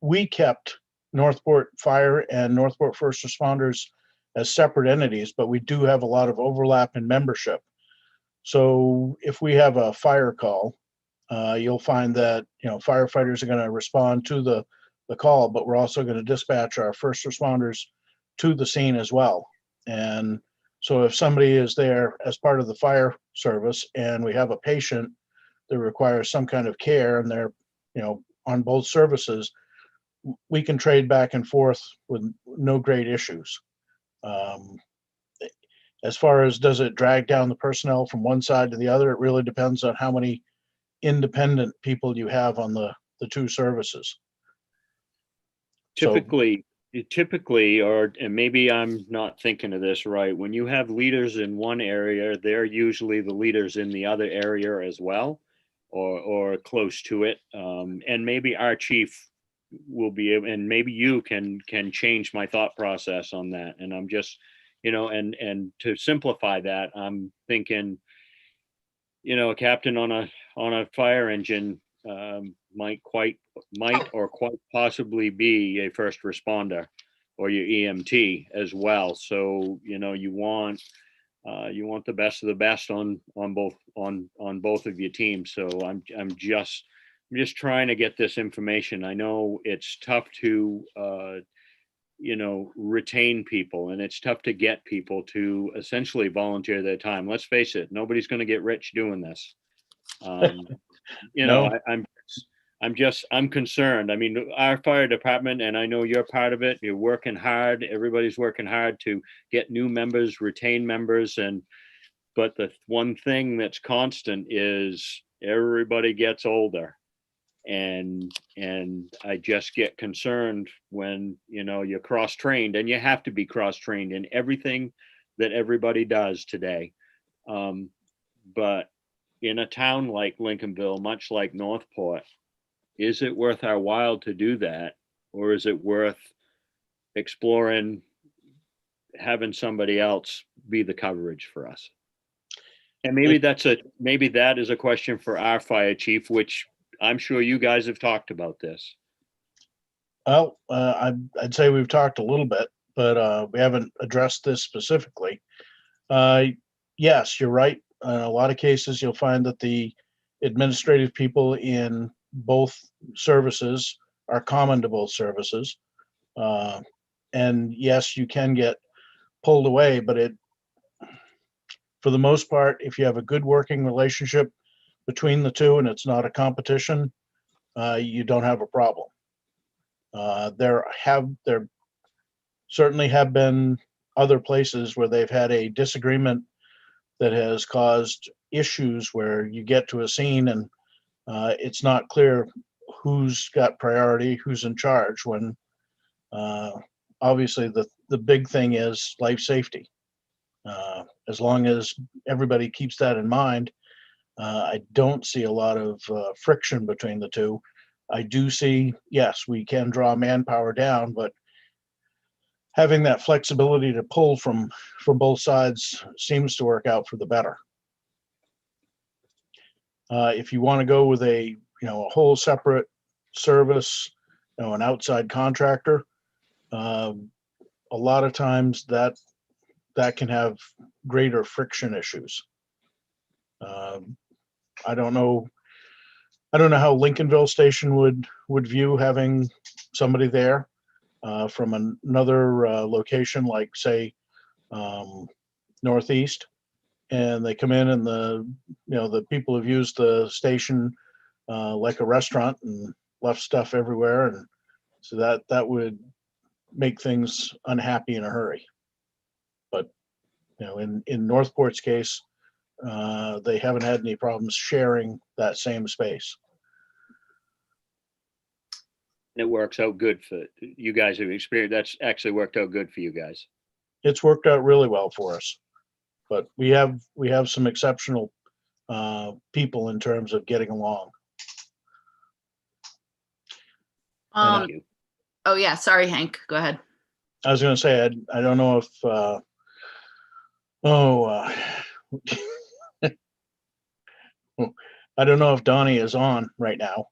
we kept Northport Fire and Northport First Responders as separate entities, but we do have a lot of overlap in membership. So if we have a fire call, you'll find that, firefighters are going to respond to the call, but we're also going to dispatch our first responders to the scene as well. And so if somebody is there as part of the fire service and we have a patient that requires some kind of care and they're, on both services, we can trade back and forth with no great issues. As far as does it drag down the personnel from one side to the other, it really depends on how many independent people you have on the two services. So, Typically, and maybe I'm not thinking of this right, when you have leaders in one area, they're usually the leaders in the other area as well, or close to it. And maybe our chief will be able, and maybe you can change my thought process on that. And I'm just, and to simplify that, I'm thinking, a captain on a fire engine might or quite possibly be a first responder or your EMT as well. So, you want the best of the best on both of your teams. So I'm just trying to get this information. I know it's tough to retain people, and it's tough to get people to essentially volunteer their time. Let's face it, nobody's going to get rich doing this. No. I'm concerned. I mean, our fire department, and I know you're part of it, you're working hard. Everybody's working hard to get new members, retain members. But the one thing that's constant is everybody gets older. And I just get concerned when, you're cross-trained, and you have to be cross-trained in everything that everybody does today. But in a town like Lincolnville, much like Northport, is it worth our while to do that? Or is it worth exploring having somebody else be the coverage for us? And maybe that is a question for our fire chief, which I'm sure you guys have talked about this. Well, I'd say we've talked a little bit, but we haven't addressed this specifically. Yes, you're right. In a lot of cases, you'll find that the administrative people in both services are common to both services. And yes, you can get pulled away, but for the most part, if you have a good working relationship between the two and it's not a competition, you don't have a problem. There certainly have been other places where they've had a disagreement that has caused issues where you get to a scene and it's not clear who's got priority, who's in charge, when obviously the big thing is life safety. As long as everybody keeps that in mind, I don't see a lot of friction between the two. I do see, yes, we can draw manpower down, but having that flexibility to pull from both sides seems to work out for the better. If you want to go with a whole separate service, an outside contractor, a lot of times that can have greater friction issues. I don't know how Lincolnville Station would view having somebody there from another location, like say Northeast, and they come in and the people have used the station like a restaurant and left stuff everywhere, and so that would make things unhappy in a hurry. But in Northport's case, they haven't had any problems sharing that same space. It works out good for you guys who've experienced. That's actually worked out good for you guys. It's worked out really well for us, but we have some exceptional people in terms of getting along. Thank you. Oh yeah, sorry, Hank. Go ahead. I was going to say I don't know if I don't know if Donnie is on right now.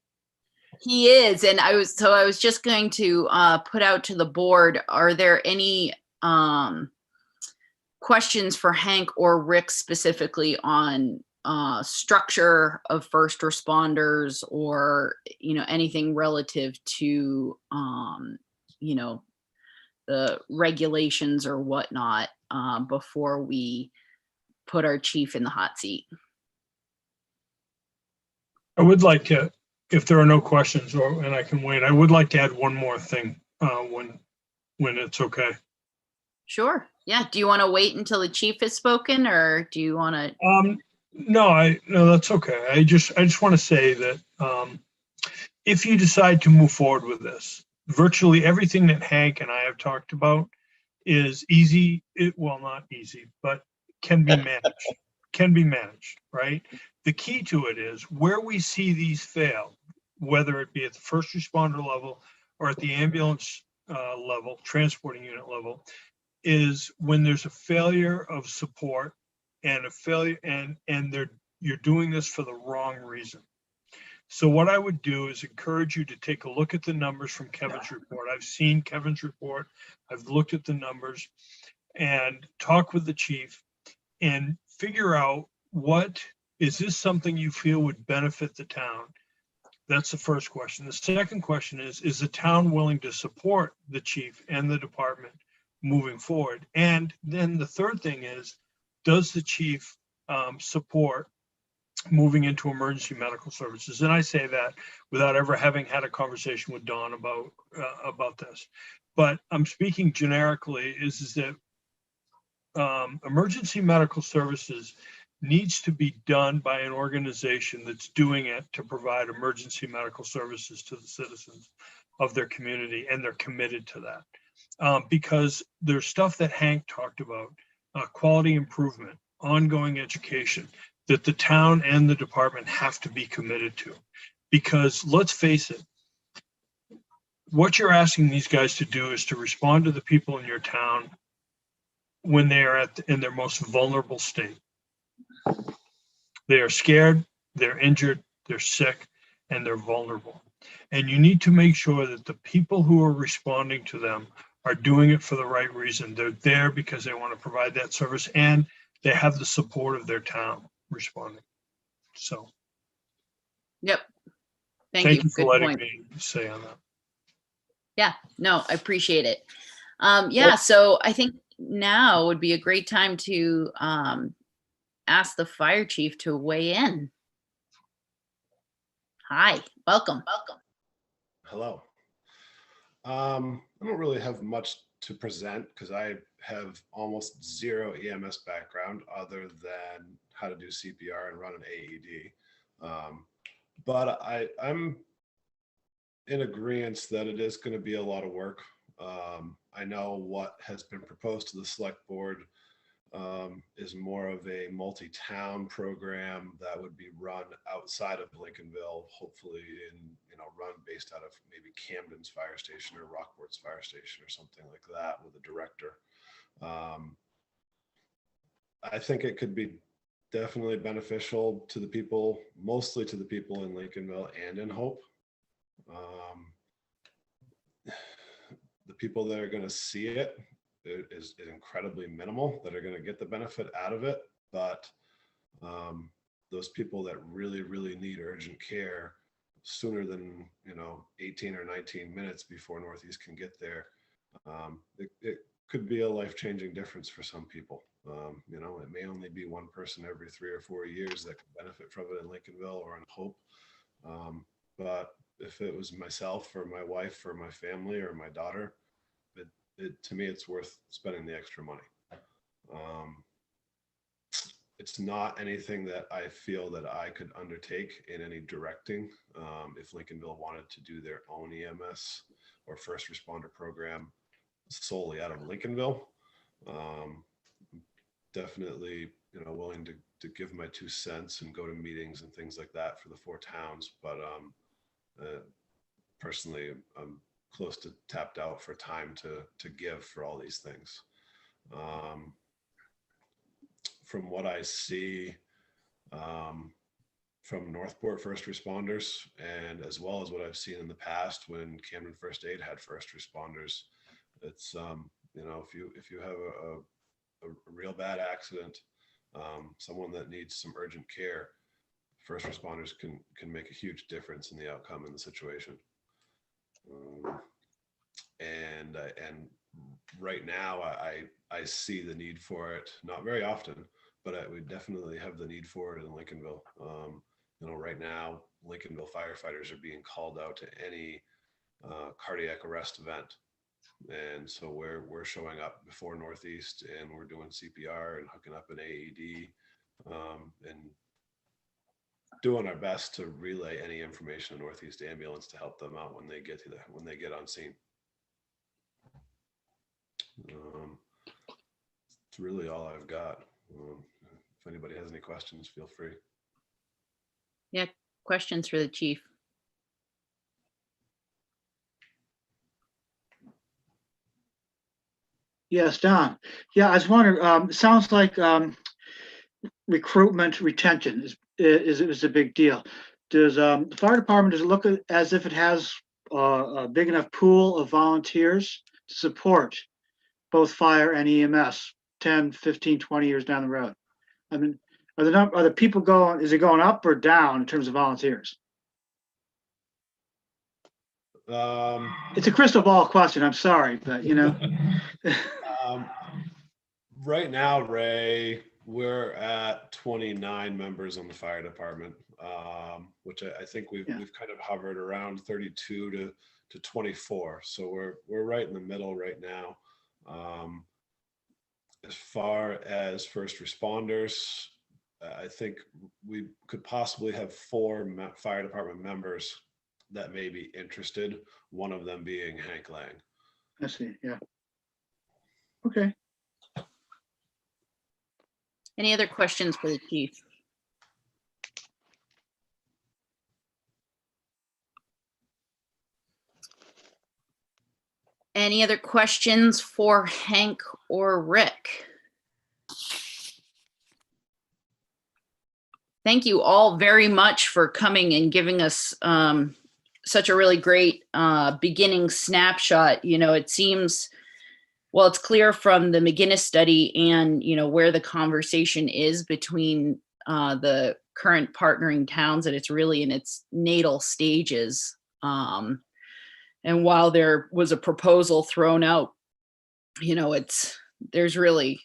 He is, and I was just going to put out to the board, are there any questions for Hank or Rick specifically on structure of first responders, or anything relative to the regulations or whatnot, before we put our chief in the hot seat? I would like to, if there are no questions, and I can wait, I would like to add one more thing when it's okay. Sure. Yeah. Do you want to wait until the chief has spoken, or do you want to? No, that's okay. I just want to say that if you decide to move forward with this, virtually everything that Hank and I have talked about is easy. Well, not easy, but can be managed, right? The key to it is where we see these fail, whether it be at the first responder level or at the ambulance level, transporting unit level, is when there's a failure of support and a failure, and you're doing this for the wrong reason. So what I would do is encourage you to take a look at the numbers from Kevin's report. I've seen Kevin's report. I've looked at the numbers, and talk with the chief and figure out, is this something you feel would benefit the town? That's the first question. The second question is the town willing to support the chief and the department moving forward? And then the third thing is, does the chief support moving into emergency medical services? And I say that without ever having had a conversation with Dawn about this. But I'm speaking generically, is that emergency medical services needs to be done by an organization that's doing it to provide emergency medical services to the citizens of their community, and they're committed to that. Because there's stuff that Hank talked about, quality improvement, ongoing education, that the town and the department have to be committed to. Because let's face it, what you're asking these guys to do is to respond to the people in your town when they are in their most vulnerable state. They are scared, they're injured, they're sick, and they're vulnerable. And you need to make sure that the people who are responding to them are doing it for the right reason. They're there because they want to provide that service, and they have the support of their town responding. So. Yep. Thank you. For Good letting point. me say on that. Yeah, no, I appreciate it. Yeah, so I think now would be a great time to ask the fire chief to weigh in. Hi, welcome. Hello. I don't really have much to present because I have almost zero EMS background other than how to do CPR and run an AED. But I'm in agreement that it is going to be a lot of work. I know what has been proposed to the select board is more of a multi-town program that would be run outside of Lincolnville, hopefully run based out of maybe Camden's fire station or Rockport's fire station or something like that with a director. I think it could be definitely beneficial to the people, mostly to the people in Lincolnville and in Hope. The people that are going to see it is incredibly minimal, that are going to get the benefit out of it. But those people that really, really need urgent care sooner than 18 or 19 minutes before Northeast can get there, it could be a life-changing difference for some people. It may only be one person every 3 or 4 years that could benefit from it in Lincolnville or in Hope. But if it was myself or my wife or my family or my daughter, to me, it's worth spending the extra money. It's not anything that I feel that I could undertake in any directing. If Lincolnville wanted to do their own EMS or first responder program solely out of Lincolnville, definitely willing to give my 2 cents and go to meetings and things like that for the 4 towns. But personally, I'm close to tapped out for time to give for all these things. From what I see, from Northport first responders, and as well as what I've seen in the past when Camden First Aid had first responders. It's you know, if you have a real bad accident, someone that needs some urgent care, first responders can make a huge difference in the outcome in the situation. And right now I see the need for it, not very often, but we definitely have the need for it in Lincolnville. You know, right now Lincolnville firefighters are being called out to any cardiac arrest event, and so we're showing up before Northeast, and we're doing CPR and hooking up an AED, and doing our best to relay any information to Northeast Ambulance to help them out when they get on scene. It's really all I've got. If anybody has any questions, feel free. Yeah, questions for the chief. Yes, Don. Yeah, I was wondering, it sounds like recruitment retention is a big deal. Does the fire department, does it look as if it has a big enough pool of volunteers to support both fire and EMS 10, 15, 20 years down the road? I mean, are the people going, is it going up or down in terms of volunteers? It's a crystal ball question, I'm sorry, but you know. Right now, Ray, we're at 29 members on the fire department, which I think we've kind of hovered around 32 to 24. So we're right in the middle right now. As far as first responders, I think we could possibly have 4 fire department members that may be interested, one of them being Hank Lang. I see, yeah. Okay. Any other questions for the chief? Any other questions for Hank or Rick? Thank you all very much for coming and giving us such a really great beginning snapshot. You know, it seems, well, it's clear from the McGinnis study and, you know, where the conversation is between the current partnering towns, that it's really in its natal stages. And while there was a proposal thrown out, you know, there's really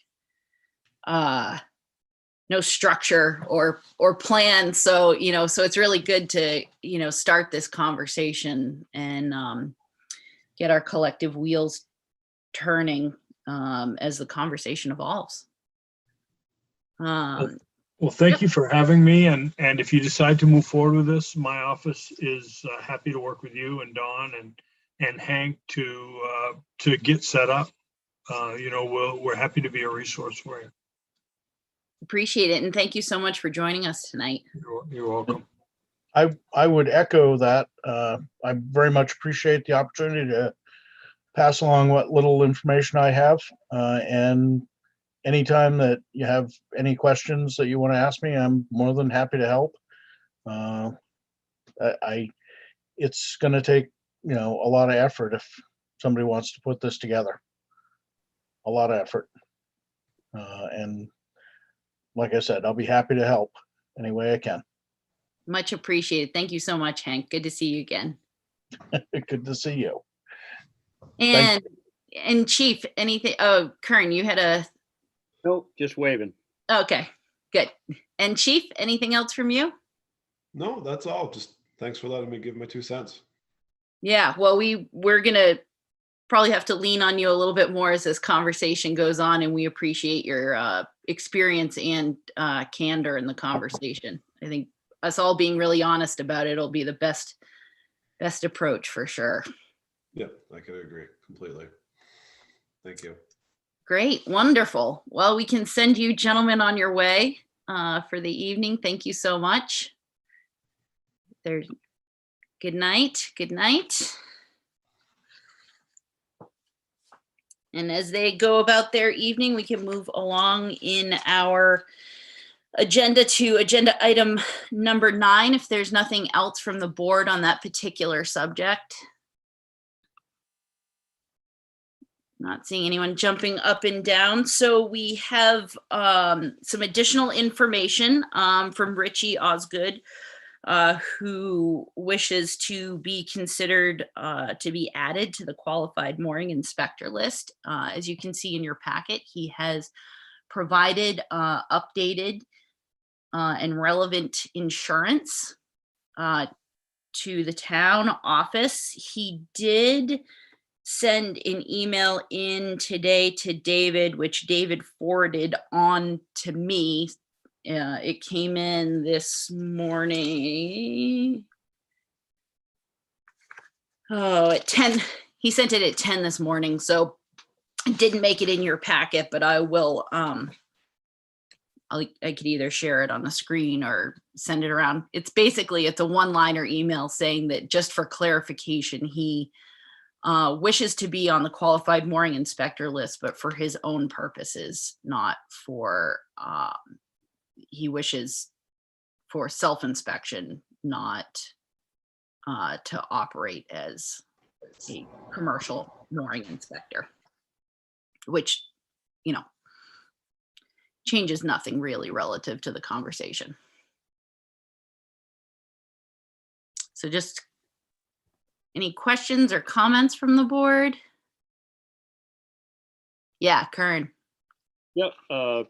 no structure or plan. So, you know, so it's really good to, you know, start this conversation and get our collective wheels turning as the conversation evolves. Well, thank you for having me. And if you decide to move forward with this, my office is happy to work with you and Don and Hank to get set up. You know, we're happy to be a resource for you. Appreciate it. And thank you so much for joining us tonight. You're welcome. I would echo that. I very much appreciate the opportunity to pass along what little information I have. And anytime that you have any questions that you want to ask me, I'm more than happy to help. It's going to take, you know, a lot of effort if somebody wants to put this together. A lot of effort. And like I said, I'll be happy to help any way I can. Much appreciated. Thank you so much, Hank. Good to see you again. Good to see you. And Chief, anything? Oh, Kern, you had a. Nope, just waving. Okay, good. And Chief, anything else from you? No, that's all. Just thanks for letting me give my 2 cents. Yeah, well, we're gonna probably have to lean on you a little bit more as this conversation goes on, and we appreciate your experience and candor in the conversation. I think us all being really honest about it will be the best approach for sure. Yeah, I can agree completely. Thank you. Great, wonderful. Well, we can send you gentlemen on your way for the evening. Thank you so much. Good night. Good night. And as they go about their evening, we can move along in our agenda item number 9, if there's nothing else from the board on that particular subject. Not seeing anyone jumping up and down. So we have some additional information from Richie Osgood, who wishes to be considered to be added to the qualified mooring inspector list. As you can see in your packet, he has provided updated and relevant insurance to the town office. He did send an email in today to David, which David forwarded on to me. It came in this morning. Oh, at 10. He sent it at 10 this morning, so it didn't make it in your packet, but I will, I could either share it on the screen or send it around. It's a one-liner email saying that just for clarification, he wishes to be on the qualified mooring inspector list, but for his own purposes, not for, he wishes for self-inspection, not to operate as a commercial mooring inspector, which, changes nothing really relative to the conversation. So just any questions or comments from the board? Yeah, Kern. Yep. I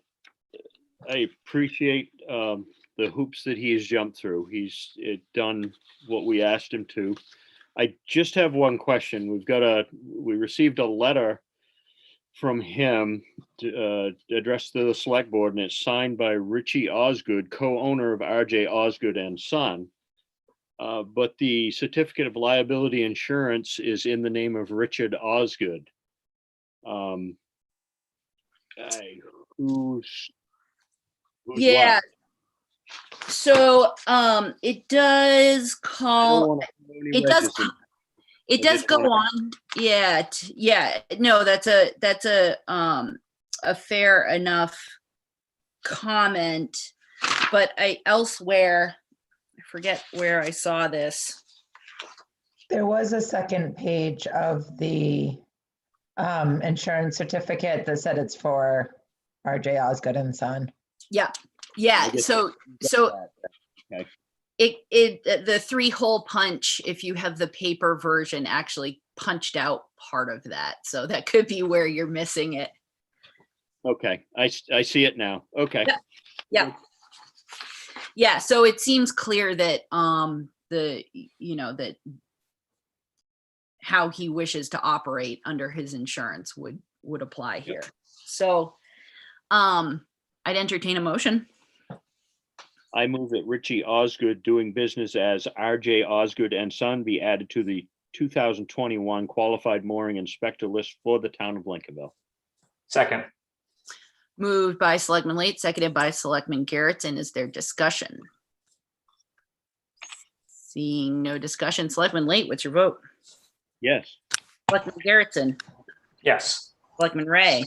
appreciate the hoops that he has jumped through. He's done what we asked him to. I just have one question. We received a letter from him addressed to the select board, and it's signed by Richie Osgood, co-owner of RJ Osgood and Son. But the certificate of liability insurance is in the name of Richard Osgood. Who's Yeah. what? So it does call. It does go on. Yeah. No, that's a fair enough comment. But elsewhere, I forget where I saw this. There was a second page of the insurance certificate that said it's for RJ Osgood and Son. Yeah. So Okay. the 3-hole punch, if you have the paper version, actually punched out part of that. So that could be where you're missing it. Okay, I see it now. Okay. Yeah. So it seems clear that that how he wishes to operate under his insurance would apply here. So I'd entertain a motion. I move that Richie Osgood, doing business as RJ Osgood and Son, be added to the 2021 qualified mooring inspector list for the town of Lincolnville. Second. Moved by Selectman Late, seconded by Selectman Garrettson. Is there discussion? Seeing no discussion. Selectman Late, what's your vote? Yes. Selectman Garrettson. Yes. Selectman Ray.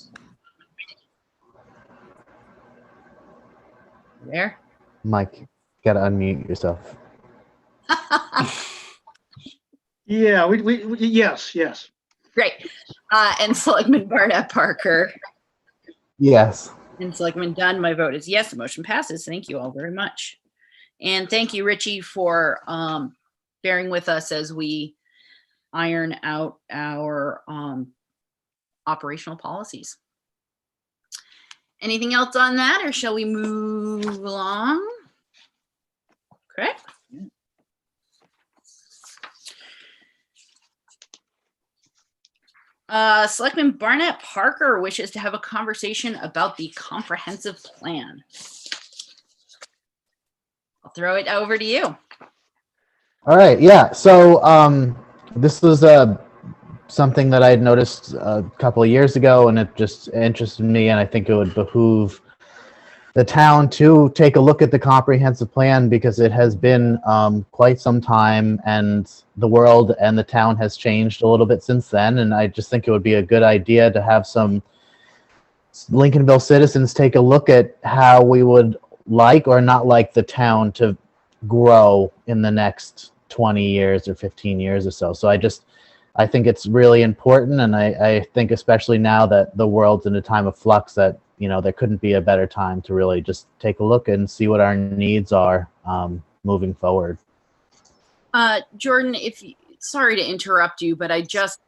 There? Mike, gotta unmute yourself. Yeah, we yes. Great. And Selectman Barnett Parker. Yes. And Selectman Dunn, my vote is yes. The motion passes. Thank you all very much. And thank you, Richie, for bearing with us as we iron out our operational policies. Anything else on that, or shall we move along? Okay. Selectman Barnett Parker wishes to have a conversation about the comprehensive plan. I'll throw it over to you. All right. Yeah. So this was something that I had noticed a couple of years ago, and it just interested me, and I think it would behoove the town to take a look at the comprehensive plan, because it has been quite some time, and the world and the town has changed a little bit since then, and I just think it would be a good idea to have some Lincolnville citizens take a look at how we would like or not like the town to grow in the next 20 years or 15 years or so. So I think it's really important, and I think especially now that the world's in a time of flux, that there couldn't be a better time to really just take a look and see what our needs are moving forward. Jordan, sorry to interrupt you, but I just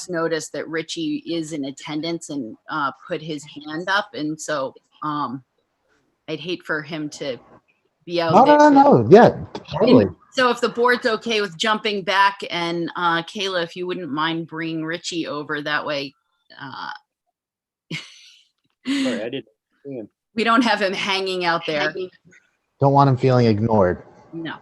noticed that Richie is in attendance and put his hand up, and so I'd hate for him to be out there. No, yeah, totally. And so if the board's okay with jumping back, and Kayla, if you wouldn't mind bringing Richie over, that way Sorry, I didn't see him. we don't have him hanging out there. Don't want him feeling ignored. No.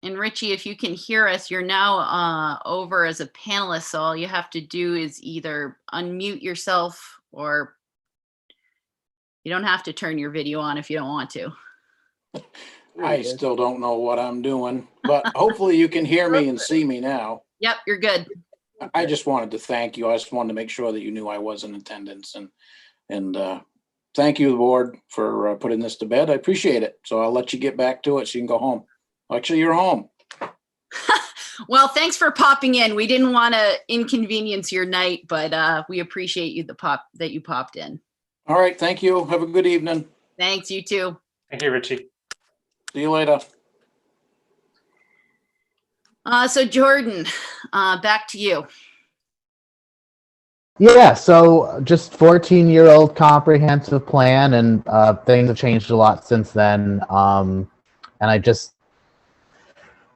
And Richie, if you can hear us, you're now over as a panelist, so all you have to do is either unmute yourself, or you don't have to turn your video on if you don't want to. I still don't know what I'm doing, but hopefully you can hear me and see me now. Yep, you're good. I just wanted to thank you. I just wanted to make sure that you knew I was in attendance, and thank you, the board, for putting this to bed. I appreciate it. So I'll let you get back to it so you can go home. Actually, you're home. Well, thanks for popping in. We didn't want to inconvenience your night, but we appreciate you that you popped in. All right. Thank you. Have a good evening. Thanks, you too. Thank you, Richie. See you later. So Jordan, back to you. Yeah, so just 14-year-old comprehensive plan, and things have changed a lot since then. And I just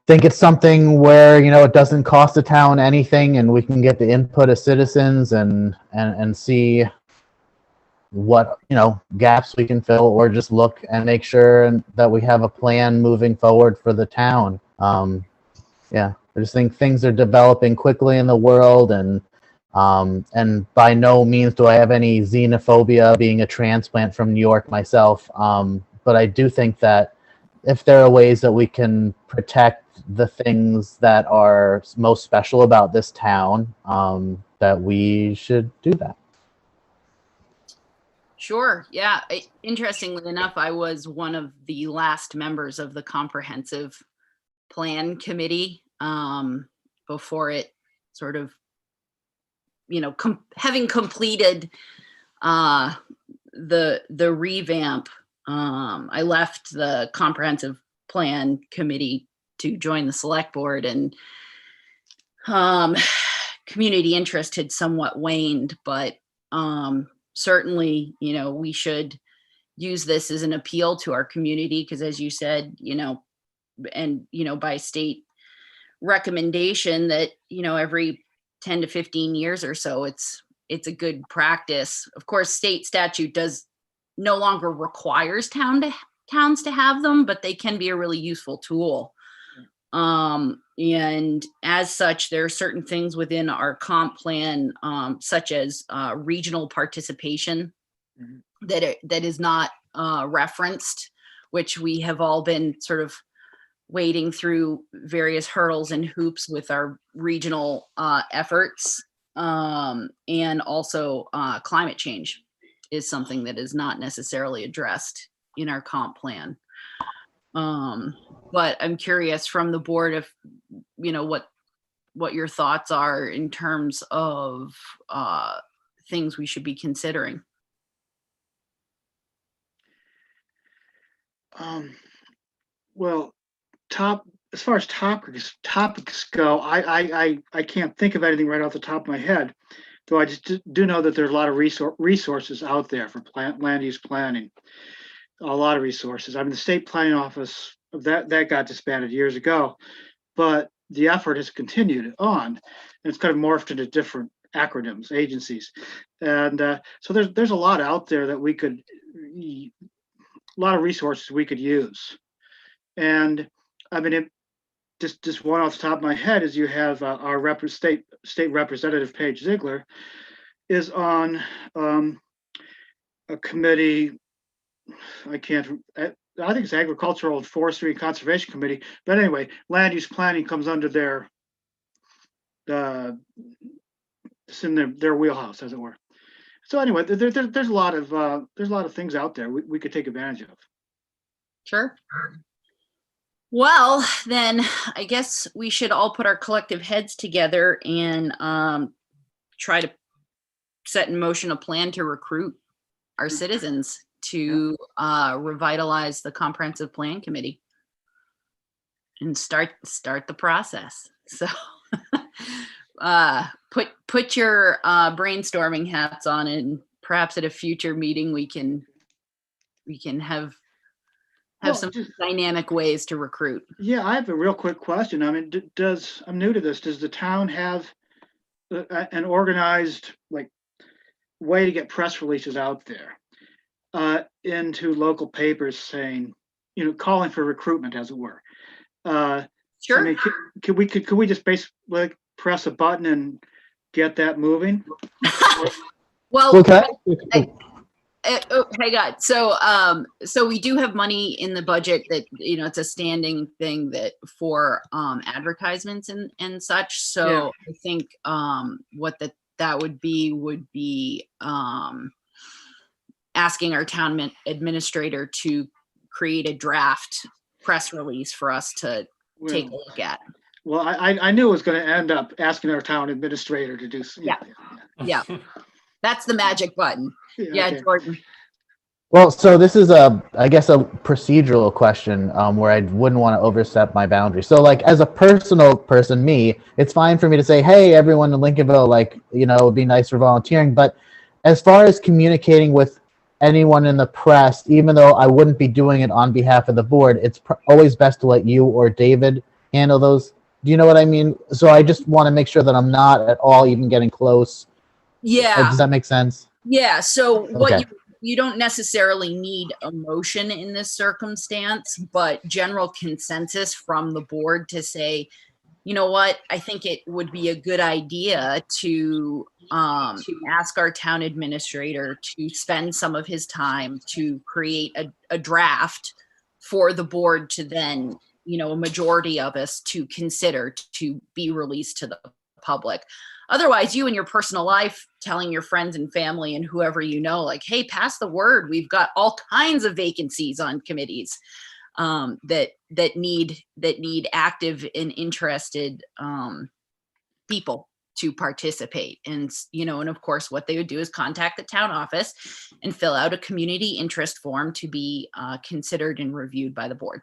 think it's something where, it doesn't cost the town anything, and we can get the input of citizens and see what, gaps we can fill, or just look and make sure that we have a plan moving forward for the town. Yeah, I just think things are developing quickly in the world, and by no means do I have any xenophobia, being a transplant from New York myself. But I do think that if there are ways that we can protect the things that are most special about this town, that we should do that. Sure. Yeah. Interestingly enough, I was one of the last members of the comprehensive plan committee before it sort of, having completed the revamp. I left the comprehensive plan committee to join the select board, and community interest had somewhat waned, but certainly, we should use this as an appeal to our community, because as you said, and by state recommendation that, every 10 to 15 years or so, it's a good practice. Of course, state statute no longer requires towns to have them, but they can be a really useful tool. And as such, there are certain things within our comp plan, such as regional participation, that is not referenced, which we have all been sort of wading through various hurdles and hoops with our regional efforts. And also climate change is something that is not necessarily addressed in our comp plan. But I'm curious from the board if, what your thoughts are in terms of things we should be considering. Well, as far as topics go, I can't think of anything right off the top of my head, though I just do know that there's a lot of resources out there for land use planning. A lot of resources. I mean, the state planning office, that got disbanded years ago, but the effort has continued on, and it's kind of morphed into different acronyms, agencies, and so there's a lot out there that a lot of resources we could use. And I mean, just one off the top of my head is you have our state representative Paige Ziegler is on a committee. I think it's Agricultural and Forestry and Conservation Committee, but anyway, land use planning comes under it's in their wheelhouse, as it were. So anyway, there's a lot of things out there we could take advantage of. Sure. Well, then I guess we should all put our collective heads together and try to set in motion a plan to recruit our citizens to revitalize the comprehensive plan committee and start the process. So put your brainstorming hats on, and perhaps at a future meeting we can have some dynamic ways to recruit. Yeah, I have a real quick question. I mean, I'm new to this. Does the town have an organized way to get press releases out there into local papers saying, calling for recruitment, as it were? Sure. I mean, could we just basically press a button and get that moving? Well, okay. Hey God. So we do have money in the budget that, it's a standing thing that for advertisements and such. So I think what that would be asking our town administrator to create a draft press release for us to take a look at. Well, I knew it was going to end up asking our town administrator to do. Yeah. That's the magic button. Yeah, okay. Jordan. Well, so this is I guess a procedural question where I wouldn't want to overstep my boundary. So like as a personal person, it's fine for me to say, hey, everyone in Lincolnville, it would be nice for volunteering. But as far as communicating with anyone in the press, even though I wouldn't be doing it on behalf of the board, it's always best to let you or David handle those. Do you know what I mean? So I just want to make sure that I'm not at all even getting close. Yeah. Does that make sense? Yeah. So what Okay. you don't necessarily need a motion in this circumstance, but general consensus from the board to say, you know what, I think it would be a good idea to ask our town administrator to spend some of his time to create a draft for the board to then, a majority of us to consider to be released to the public. Otherwise, you in your personal life telling your friends and family and whoever hey, pass the word. We've got all kinds of vacancies on committees that need active and interested people to participate. And and of course, what they would do is contact the town office and fill out a community interest form to be considered and reviewed by the board.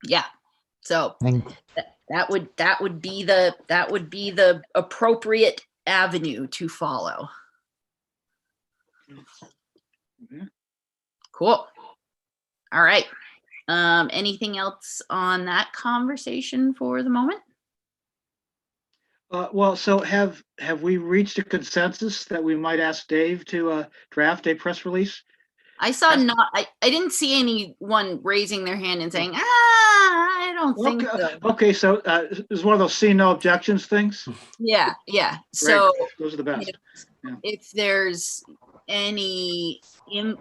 Yeah. So that would be the appropriate avenue to follow. Cool. All right. Anything else on that conversation for the moment? Well, so have we reached a consensus that we might ask Dave to draft a press release? I saw I didn't see anyone raising their hand and saying, I don't think so. Okay, so it's one of those see no objections things? Yeah. So those are the best. If there's any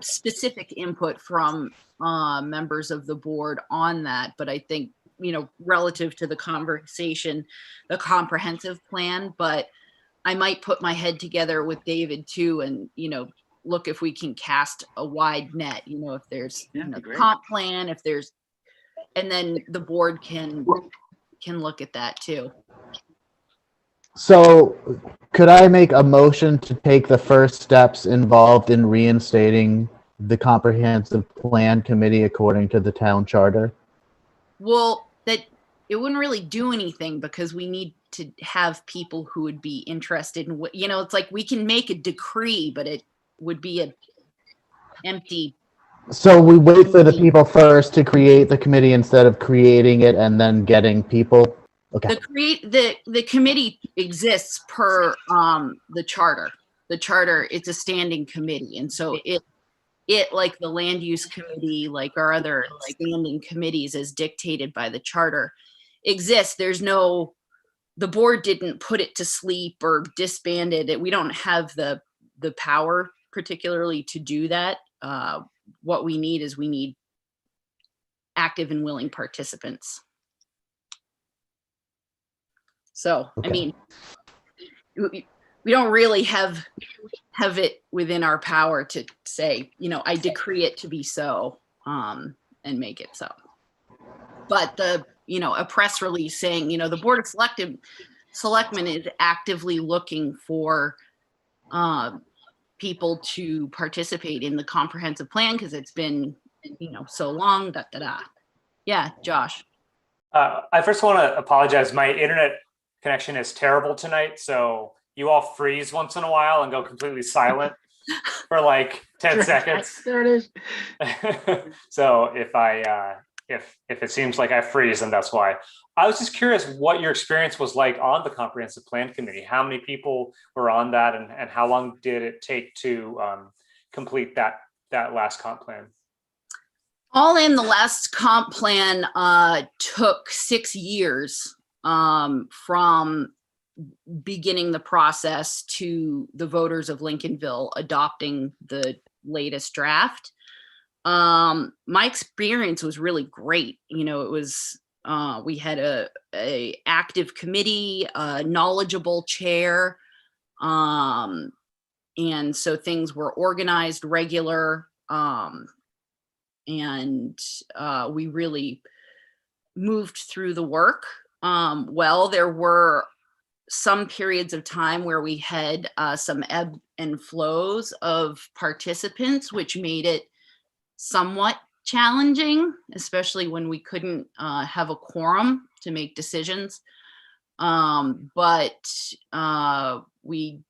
specific input from members of the board on that, but I think, relative to the conversation, the comprehensive plan, but I might put my head together with David too and, look if we can cast a wide net, if there's comp plan, and then the board can look at that too. So could I make a motion to take the first steps involved in reinstating the comprehensive plan committee according to the town charter? Well, that it wouldn't really do anything because we need to have people who would be interested in what, it's like we can make a decree, but it would be an empty. So we wait for the people first to create the committee instead of creating it and then getting people. Okay. The committee exists per the charter. The charter, it's a standing committee, and so it like the land use committee, like our other standing committees as dictated by the charter, exists. The board didn't put it to sleep or disbanded it. We don't have the power particularly to do that. What we need is active and willing participants. So, okay. I mean, we don't really have it within our power to say, I decree it to be so, and make it so. But a press release saying, the Board of Selectmen is actively looking for people to participate in the comprehensive plan because it's been, so long, da, da, da. Yeah, Josh. I first want to apologize. My internet connection is terrible tonight, so you all freeze once in a while and go completely silent for like 10 seconds. There it is. So if it seems like I freeze, then that's why. I was just curious what your experience was like on the comprehensive plan committee. How many people were on that, and how long did it take to complete that last comp plan? All in, the last comp plan took 6 years from beginning the process to the voters of Lincolnville adopting the latest draft. My experience was really great. It was we had a active committee, a knowledgeable chair, and so things were organized, regular. And we really moved through the work. There were some periods of time where we had some ebb and flows of participants, which made it somewhat challenging, especially when we couldn't have a quorum to make decisions. But we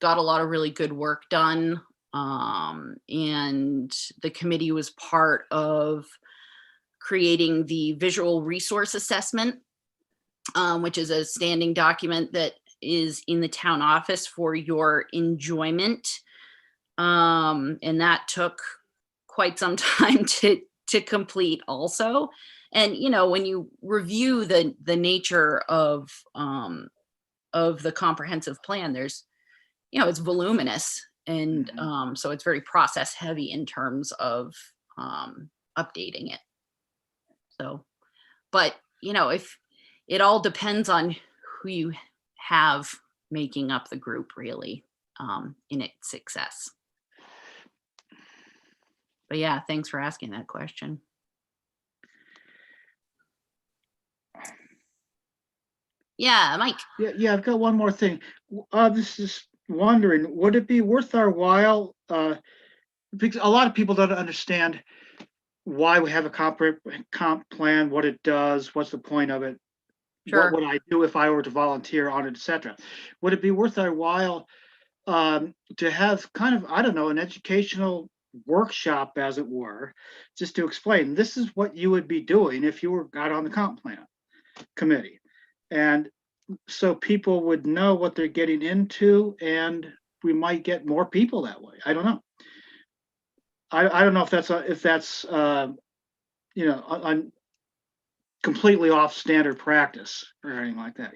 got a lot of really good work done. And the committee was part of creating the visual resource assessment, which is a standing document that is in the town office for your enjoyment. And that took quite some time to complete also. And, when you review the nature of the comprehensive plan, there's, it's voluminous. And so it's very process heavy in terms of updating it. So, but, if it all depends on who you have making up the group really in its success. But yeah, thanks for asking that question. Yeah, Mike. Yeah, I've got one more thing. This is wondering, would it be worth our while? Because a lot of people don't understand why we have a comp plan, what it does, what's the point of it, Sure. what would I do if I were to volunteer on it, etc. Would it be worth our while to have kind of, I don't know, an educational workshop, as it were, just to explain this is what you would be doing if you got on the comp plan committee, and so people would know what they're getting into, and we might get more people that way. I don't know. I don't know if that's on completely off standard practice or anything like that.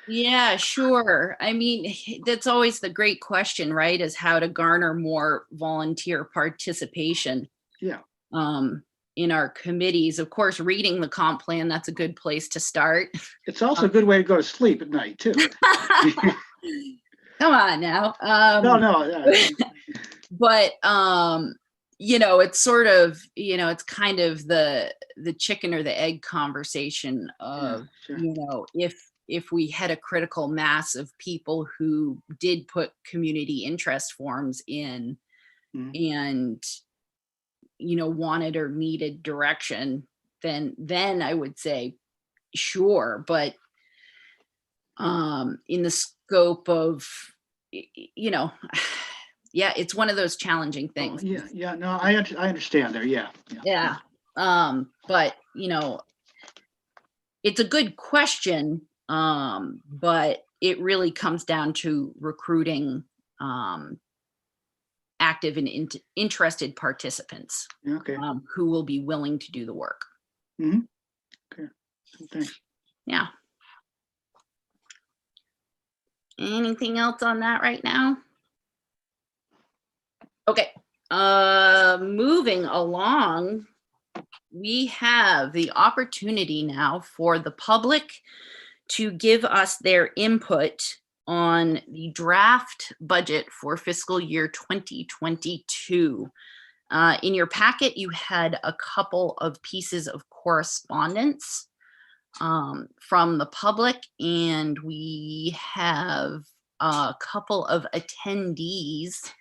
Yeah, sure. I mean, that's always the great question, right? Is how to garner more volunteer participation. Yeah. In our committees. Of course, reading the comp plan, that's a good place to start. It's also a good way to go to sleep at night too. Come on now. No. But it's sort of, it's kind of the chicken or the egg conversation of, yeah, sure. If we had a critical mass of people who did put community interest forms in and wanted or needed direction, then I would say sure. But in the scope of yeah, it's one of those challenging things. Yeah, no, I understand there. Yeah. But it's a good question, but it really comes down to recruiting active and interested participants. Okay. Who will be willing to do the work. Okay, thanks. Yeah. Anything else on that right now? Okay, moving along, we have the opportunity now for the public to give us their input on the draft budget for fiscal year 2022. In your packet, you had a couple of pieces of correspondence from the public, and we have a couple of attendees.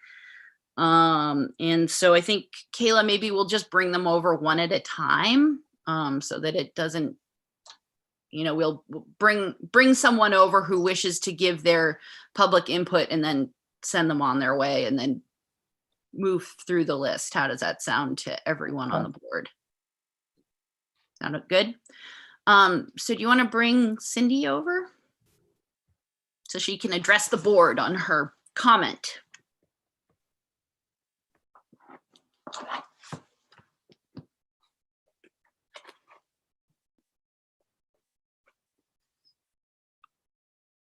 And so I think, Kayla, maybe we'll just bring them over one at a time, so that it doesn't, we'll bring someone over who wishes to give their public input and then send them on their way and then move through the list. How does that sound to everyone on the board? Sound good? So do you want to bring Cindy over so she can address the board on her comment?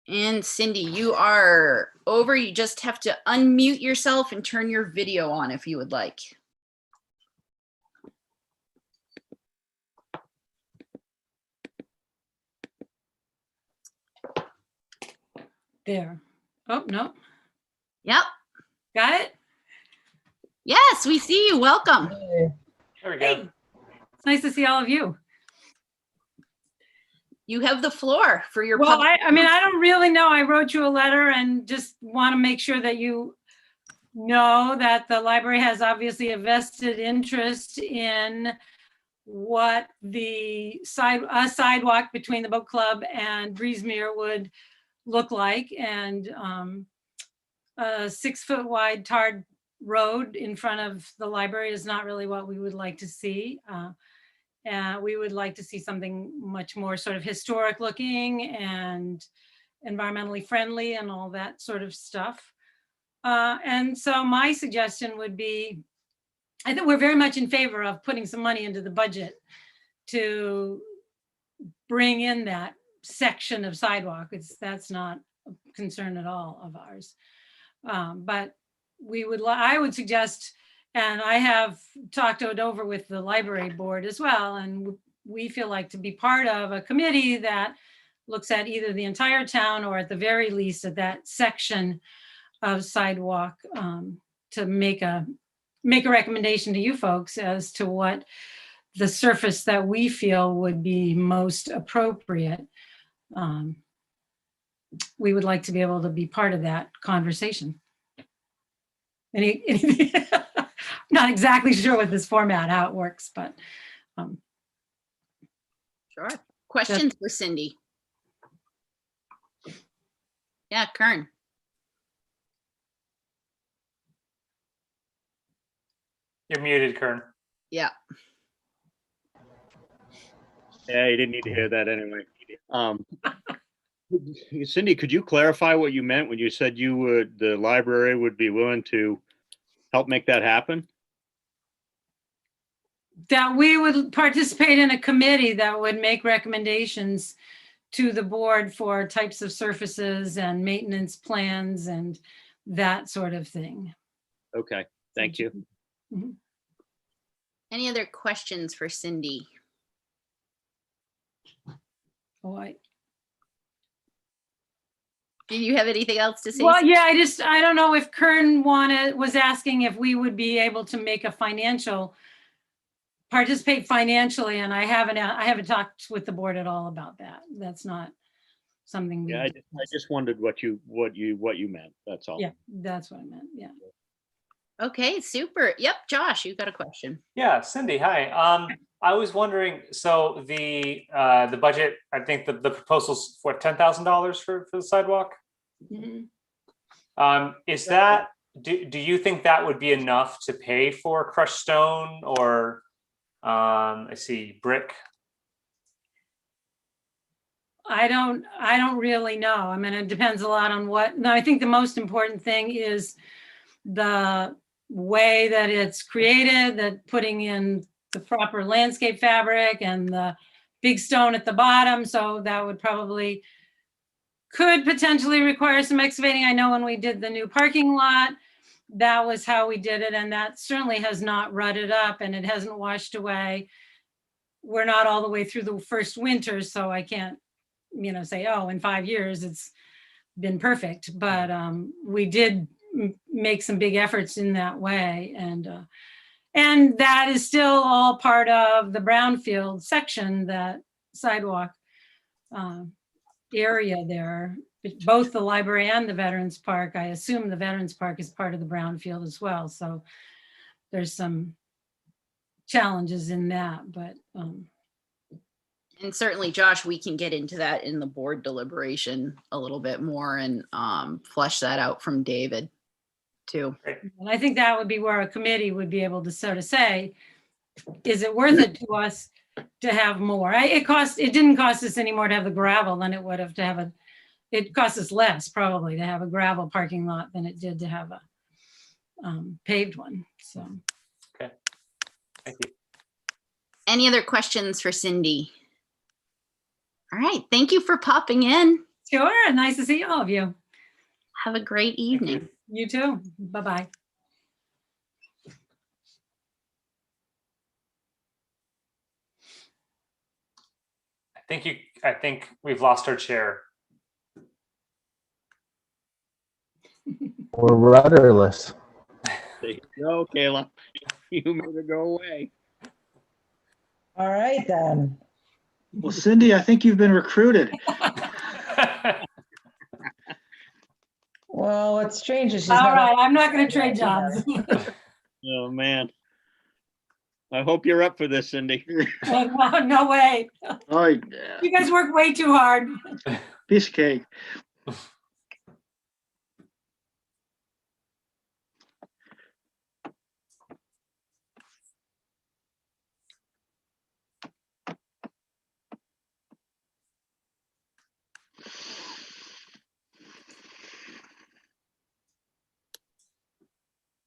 And Cindy, you are over. You just have to unmute yourself and turn your video on if you would like. There. Oh, no. Yep. Got it? Yes, we see you. Welcome. There we go. Hey, it's nice to see all of you. You have the floor for your Well, public. I mean, I don't really know. I wrote you a letter and just want to make sure that you know that the library has obviously a vested interest in what the sidewalk between the boat club and Breezemere would look like. And a 6-foot wide tarred road in front of the library is not really what we would like to see. We would like to see something much more sort of historic looking and environmentally friendly and all that sort of stuff. And so my suggestion would be, I think we're very much in favor of putting some money into the budget to bring in that section of sidewalk. That's not a concern at all of ours. But I would suggest, and I have talked it over with the library board as well, and we feel like to be part of a committee that looks at either the entire town or at the very least at that section of sidewalk, to make a recommendation to you folks as to what the surface that we feel would be most appropriate. We would like to be able to be part of that conversation. Not exactly sure with this format, how it works, but. Sure. Questions for Cindy? Yeah, Kern. You're muted, Kern. Yeah. Yeah, you didn't need to hear that anyway. Cindy, could you clarify what you meant when you said the library would be willing to help make that happen? That we would participate in a committee that would make recommendations to the board for types of surfaces and maintenance plans and that sort of thing. Okay, thank you. Mm-hmm. Any other questions for Cindy? Oh, Do you have anything else to say? well, yeah, I don't know if Kern was asking if we would be able to make participate financially, and I haven't talked with the board at all about that. That's not something we. Yeah, I just wondered what you meant. That's all. Yeah, that's what I meant. Yeah. Okay, super. Yep, Josh, you've got a question. Yeah, Cindy, hi. I was wondering, so the budget, I think the proposal's what, $10,000 for the sidewalk? Mm-hmm. Is that, do you think that would be enough to pay for crushed stone or I see brick? I don't really know. I mean, it depends a lot on no, I think the most important thing is the way that it's created, that putting in the proper landscape fabric and the big stone at the bottom. So that would could potentially require some excavating. I know when we did the new parking lot, that was how we did it. And that certainly has not rutted up and it hasn't washed away. We're not all the way through the first winter, so I can't, say, oh, in 5 years it's been perfect, but we did make some big efforts in that way. And that is still all part of the brownfield section, that sidewalk area there, both the library and the Veterans Park. I assume the Veterans Park is part of the brownfield as well. So there's some challenges in that, but And certainly, Josh, we can get into that in the board deliberation a little bit more and flesh that out from David too. and I think that would be where a committee would be able to sort of say, is it worth it to us to have more? It didn't cost us any more to have the gravel than it would have to have it cost us less probably to have a gravel parking lot than it did to have a paved one, so. Okay, thank you. Any other questions for Cindy? All right, thank you for popping in. Sure, nice to see all of you. Have a great evening. You too, bye-bye. I think we've lost our chair. We're rudderless. There you go, Kayla. You made her go away. All right, then. Well, Cindy, I think you've been recruited. Well, what's strange is she's All not. right, I'm not gonna trade jobs. Oh, man. I hope you're up for this, Cindy. No way. Oh, yeah. You guys work way too hard. Piece of cake.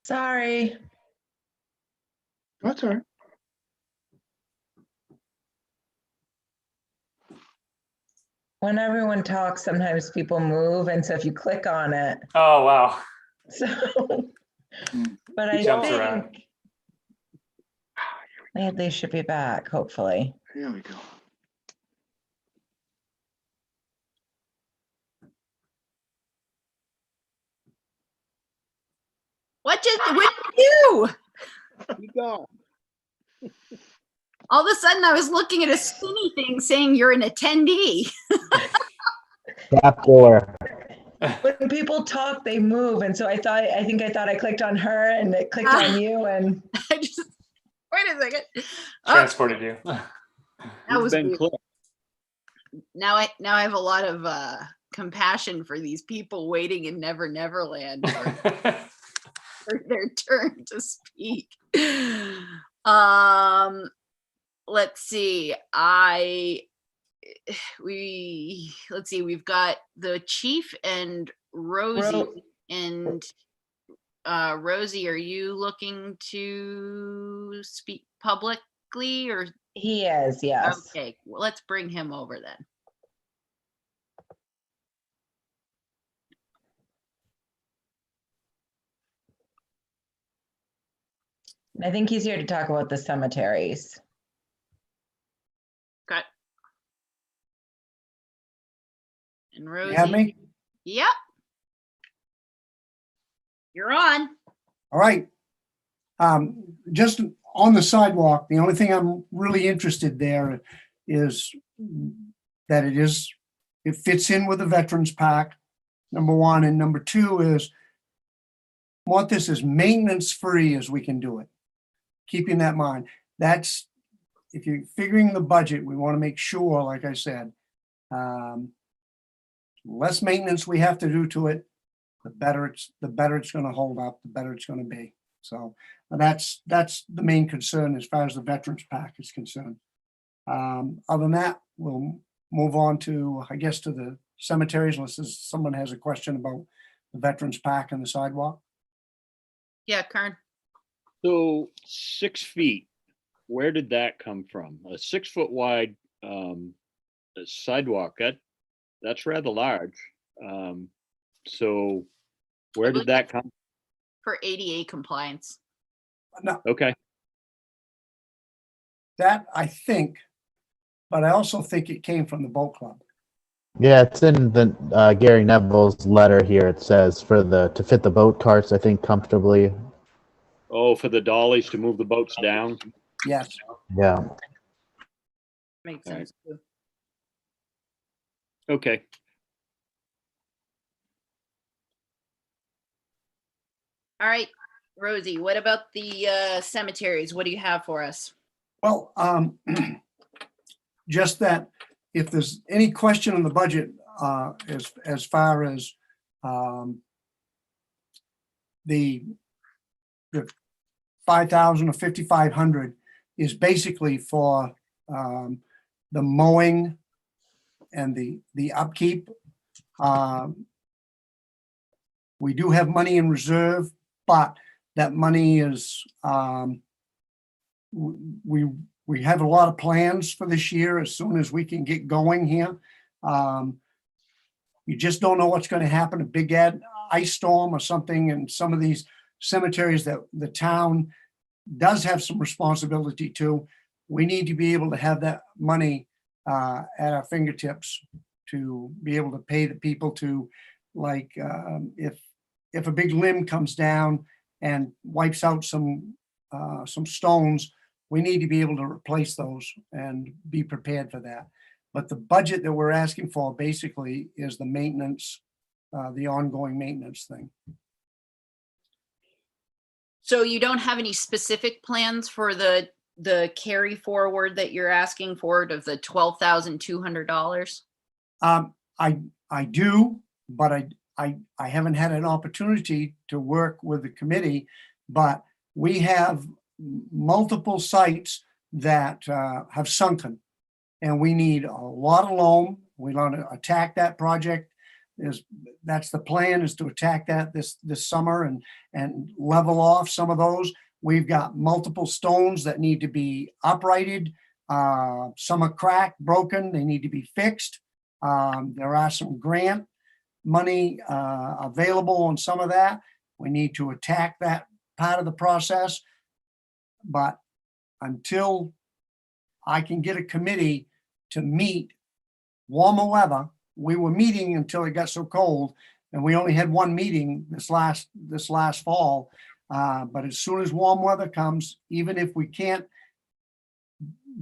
Sorry. That's all right. When everyone talks, sometimes people move, and so if you click on it, Oh, wow. so. But He I jumps around. think they should be back, hopefully. Here we go. What did you do? You go. All of a sudden, I was looking at a spinny thing saying you're an attendee. Trap door. When people talk, they move, and so I think I thought I clicked on her, and it clicked on you, and I just, wait a second. Oh, Transported you. that You've was been weird. clipped. Now I have a lot of compassion for these people waiting in Never Never Land for their turn to speak. Let's see. We've got the chief and Rosie. And Rosie, are you looking to speak publicly or? he is, yes. Okay, well, let's bring him over then. I think he's here to talk about the cemeteries. Okay. And Rosie. You have me? Yep. You're on. All right. Just on the sidewalk, the only thing I'm really interested there is that it fits in with the Veterans Pack, number one. And number two is want this as maintenance free as we can do it. Keeping that in mind. That's, if you're figuring the budget, we want to make sure, like I said, less maintenance we have to do to it, the better it's going to hold up, the better it's going to be. So that's the main concern as far as the Veterans Pack is concerned. Other than that, we'll move on to, I guess, to the cemeteries, unless someone has a question about the Veterans Pack and the sidewalk. Yeah, Kern. So 6 feet, where did that come from? A 6 foot wide sidewalk, that's rather large. So where did that come? For ADA compliance. No, Okay, that I think, but I also think it came from the boat club. Yeah, it's in the Gary Neville's letter here. It says to fit the boat carts, I think, comfortably. Oh, for the dollies to move the boats down? Yes. Yeah. Makes All right. sense too. Okay. All right, Rosie, what about the cemeteries? What do you have for us? Well, just that if there's any question on the budget, as far as the 5,000 or 5,500 is basically for the mowing and the upkeep. We do have money in reserve, but that money is, we have a lot of plans for this year as soon as we can get going here. You just don't know what's going to happen, a big ice storm or something, and some of these cemeteries that the town does have some responsibility to. We need to be able to have that money at our fingertips to be able to pay the people to, like, if a big limb comes down and wipes out some stones, we need to be able to replace those and be prepared for that. But the budget that we're asking for basically is the maintenance, the ongoing maintenance thing. So you don't have any specific plans for the carry forward that you're asking for of the $12,200? I do, but I haven't had an opportunity to work with the committee, but we have multiple sites that have sunken, and we need a lot of loam. We want to attack that project. That's the plan, is to attack that this summer and level off some of those. We've got multiple stones that need to be uprighted. Some are cracked, broken. They need to be fixed. There are some grant money available on some of that. We need to attack that part of the process. But until I can get a committee to meet, warmer weather, we were meeting until it got so cold, and we only had one meeting this last fall. But as soon as warm weather comes, even if we can't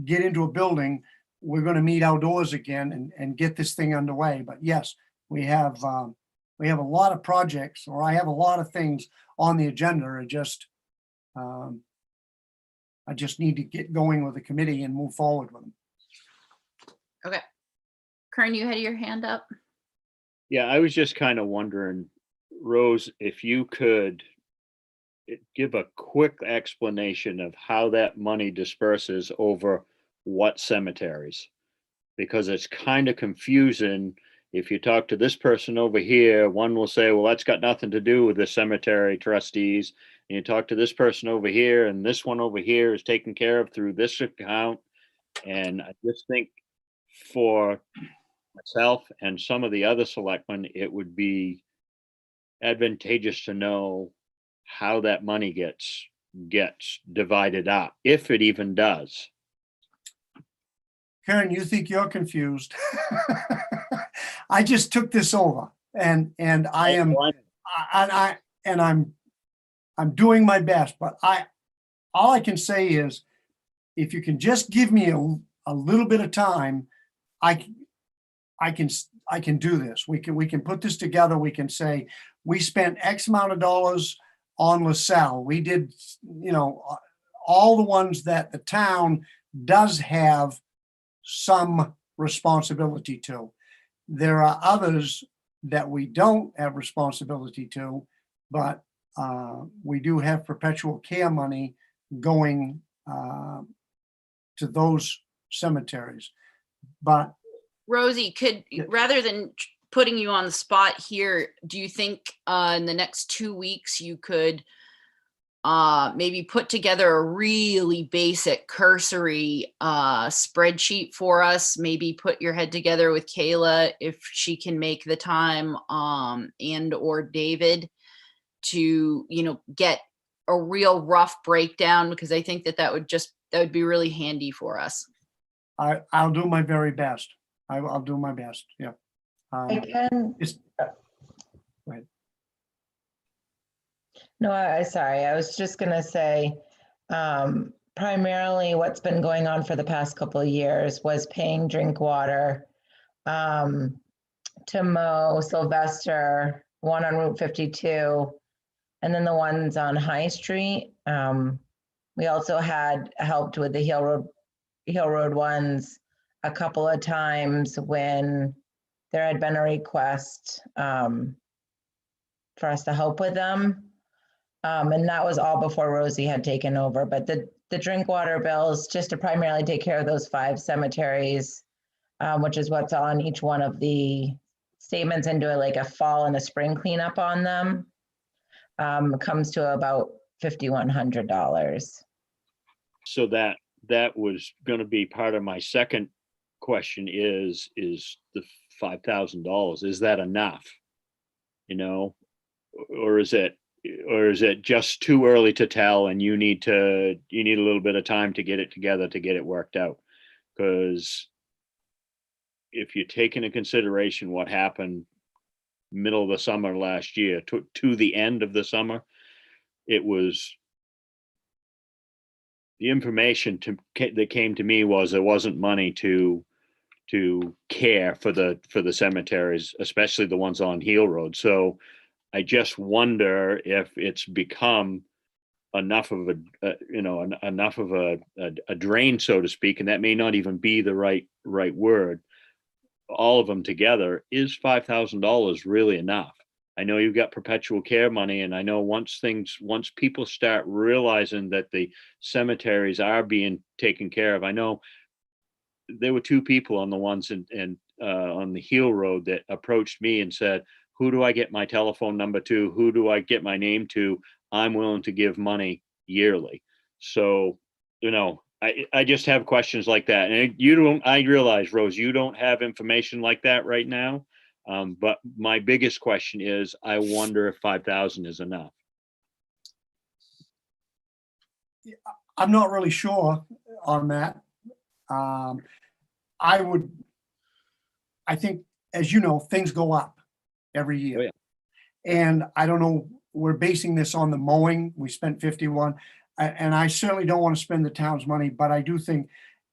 get into a building, we're going to meet outdoors again and get this thing underway. But yes, we have a lot of projects, or I have a lot of things on the agenda. I just need to get going with the committee and move forward with them. Okay. Kern, you had your hand up. Yeah, I was just kind of wondering, Rose, if you could give a quick explanation of how that money disperses over what cemeteries, because it's kind of confusing. If you talk to this person over here, one will say, well, that's got nothing to do with the cemetery trustees. And you talk to this person over here, and this one over here is taken care of through this account. And I just think for myself and some of the other selectmen, it would be advantageous to know how that money gets divided up, if it even does. Karen, you think you're confused? I just took this over, and I'm doing my best. But all I can say is, if you can just give me a little bit of time, I can do this. We can put this together. We can say we spent X amount of dollars on LaSalle. We did, all the ones that the town does have some responsibility to. There are others that we don't have responsibility to, but we do have perpetual care money going to those cemeteries. But Rosie, rather than putting you on the spot here, do you think in the next 2 weeks you could maybe put together a really basic cursory spreadsheet for us? Maybe put your head together with Kayla if she can make the time, and or David, to get a real rough breakdown, because I think that would be really handy for us. I'll do my very best. I'll do my best. Yeah. I can, It's, go ahead. no, sorry, I was just gonna say, primarily what's been going on for the past couple of years was paying drink water to mow Sylvester, one on Route 52, and then the ones on High Street. We also had helped with the Hill Road ones a couple of times when there had been a request for us to help with them. And that was all before Rosie had taken over. But the drink water bills, just to primarily take care of those 5 cemeteries, which is what's on each one of the statements, and do like a fall and a spring cleanup on them, comes to about $5,100. So that was going to be part of my second question is the $5,000. Is that enough? You know, or is it just too early to tell and you need a little bit of time to get it together, to get it worked out? Because if you take into consideration what happened middle of the summer last year to the end of the summer, it was, the information that came to me was there wasn't money to care for the cemeteries, especially the ones on Heel Road. So I just wonder if it's become enough of a drain, so to speak, and that may not even be the right word. All of them together, is $5,000 really enough? I know you've got perpetual care money, and I know once people start realizing that the cemeteries are being taken care of. I know there were 2 people on the ones on the Heel Road that approached me and said, who do I get my telephone number to? Who do I get my name to? I'm willing to give money yearly. So, I just have questions like that. And I realize, Rose, you don't have information like that right now. But my biggest question is, I wonder if 5,000 is enough. I'm not really sure on that. I think, as you know, things go up every year. Oh, yeah. And I don't know, we're basing this on the mowing. We spent 51, and I certainly don't want to spend the town's money, but I do think,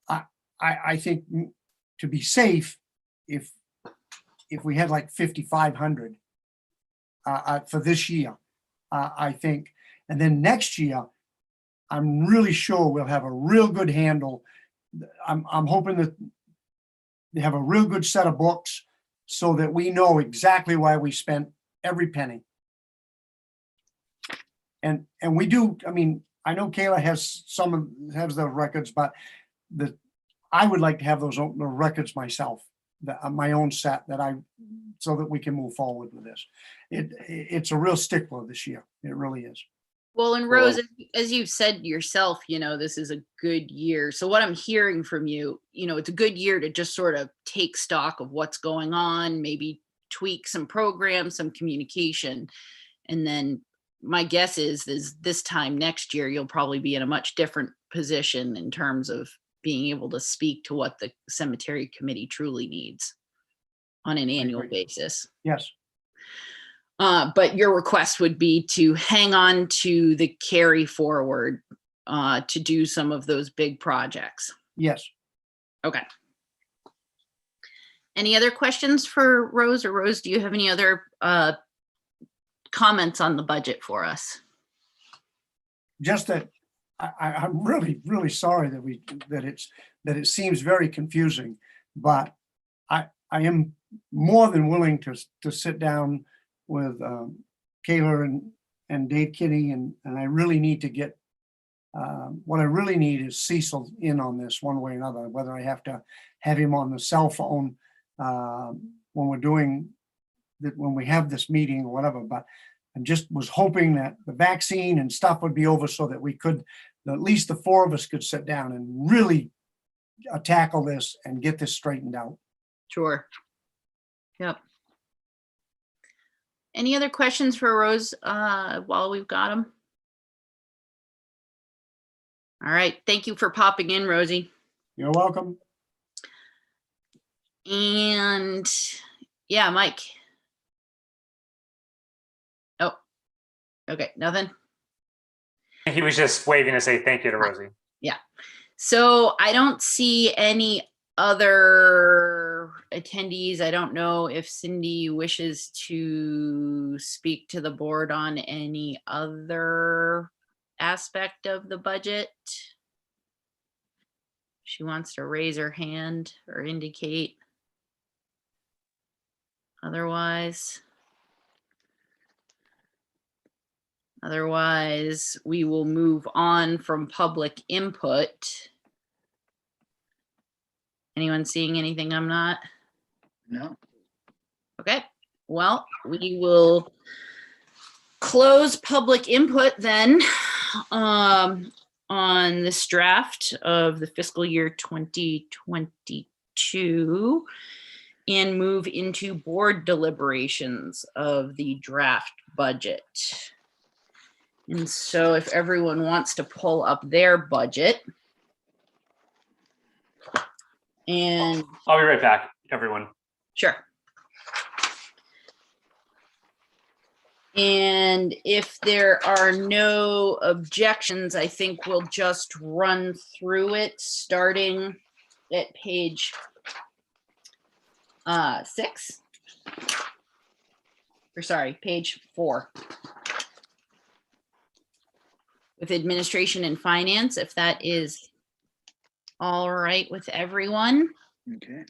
I think to be safe, if we had like 5,500 for this year, I think, and then next year, I'm really sure we'll have a real good handle. I'm hoping that they have a real good set of books so that we know exactly why we spent every penny. And we do, I mean, I know Kayla has the records, but I would like to have the records myself, my own set, so that we can move forward with this. It's a real stickler this year. It really is. Well, and Rose, as you said yourself, this is a good year. So what I'm hearing from you, it's a good year to just sort of take stock of what's going on, maybe tweak some programs, some communication. And then my guess is this time next year, you'll probably be in a much different position in terms of being able to speak to what the cemetery committee truly needs on an annual basis. Yes. But your request would be to hang on to the carry forward to do some of those big projects. Yes. Okay. Any other questions for Rose? Or Rose, do you have any other comments on the budget for us? Just that I'm really, really sorry that it seems very confusing, but I am more than willing to sit down with Kayla and Dave Kinney, and I really need to get, what I really need is Cecil in on this one way or another, whether I have to have him on the cell phone when we're doing that, when we have this meeting or whatever. But I just was hoping that the vaccine and stuff would be over so that we could, at least the 4 of us could sit down and really tackle this and get this straightened out. Sure. Yep. Any other questions for Rose while we've got them? All right. Thank you for popping in, Rosie. You're welcome. And Yeah, Mike. Oh, okay, nothing. He was just waving to say thank you to Rosie. Yeah. So I don't see any other attendees. I don't know if Cindy wishes to speak to the board on any other aspect of the budget. She wants to raise her hand or indicate. Otherwise, we will move on from public input. Anyone seeing anything I'm not? No. Okay, well, we will close public input then on this draft of the fiscal year 2022 and move into board deliberations of the draft budget. And so if everyone wants to pull up their budget. And I'll be right back, everyone. sure. And if there are no objections, I think we'll just run through it starting at page 6. Or sorry, page 4. With administration and finance, if that is all right with everyone. Okay.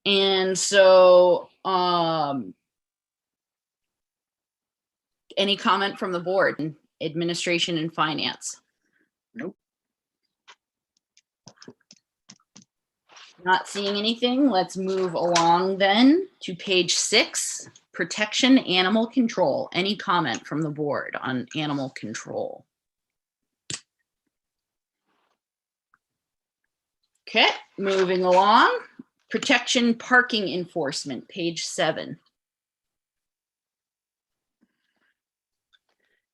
And so, any comment from the board, administration and finance? Nope. Not seeing anything. Let's move along then to page 6, protection animal control. Any comment from the board on animal control? Okay, moving along. Protection parking enforcement, page 7.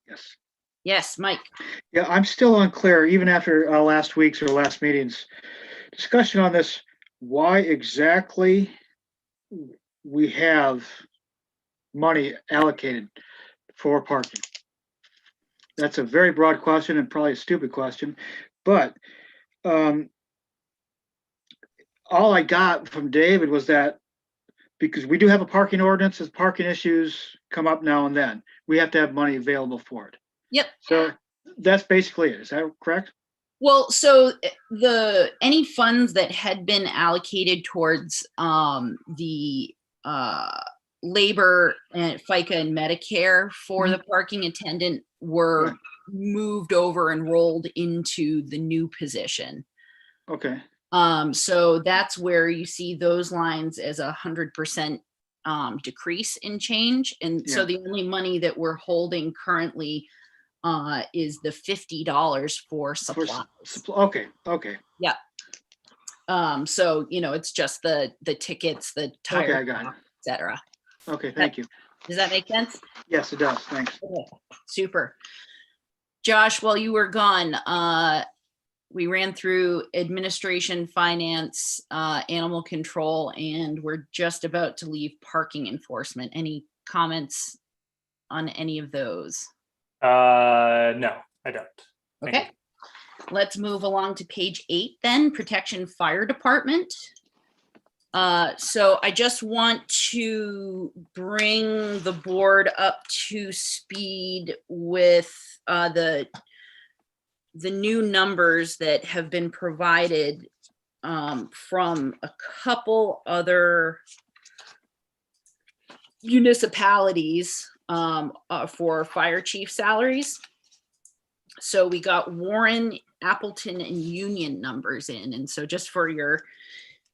Yes. Yes, Mike. Yeah, I'm still unclear, even after last week's or last meeting's discussion on this, why exactly we have money allocated for parking. That's a very broad question and probably a stupid question, but all I got from David was that because we do have a parking ordinance, as parking issues come up now and then, we have to have money available for it. Yep. So that's basically it. Is that correct? Well, so any funds that had been allocated towards the labor and FICA and Medicare for the parking attendant were Right. moved over and rolled into the new position. Okay. So that's where you see those lines as 100% decrease in change. And so Yeah. the only money that we're holding currently is the $50 for supplies. Okay. Okay. Yeah. So, you know, it's just the tickets, the Okay, tire, I got it. et cetera. Okay, thank you. Does that make sense? Yes, it does. Thanks. Okay, super. Josh, while you were gone, we ran through administration, finance, animal control, and we're just about to leave parking enforcement. Any comments on any of those? No, I don't. Thank Okay. Let's move along to page 8 then, protection fire department. So I just want to bring the board up to speed with the new numbers that have been provided from a couple other municipalities for fire chief salaries. So we got Warren, Appleton, and Union numbers in. And so just for your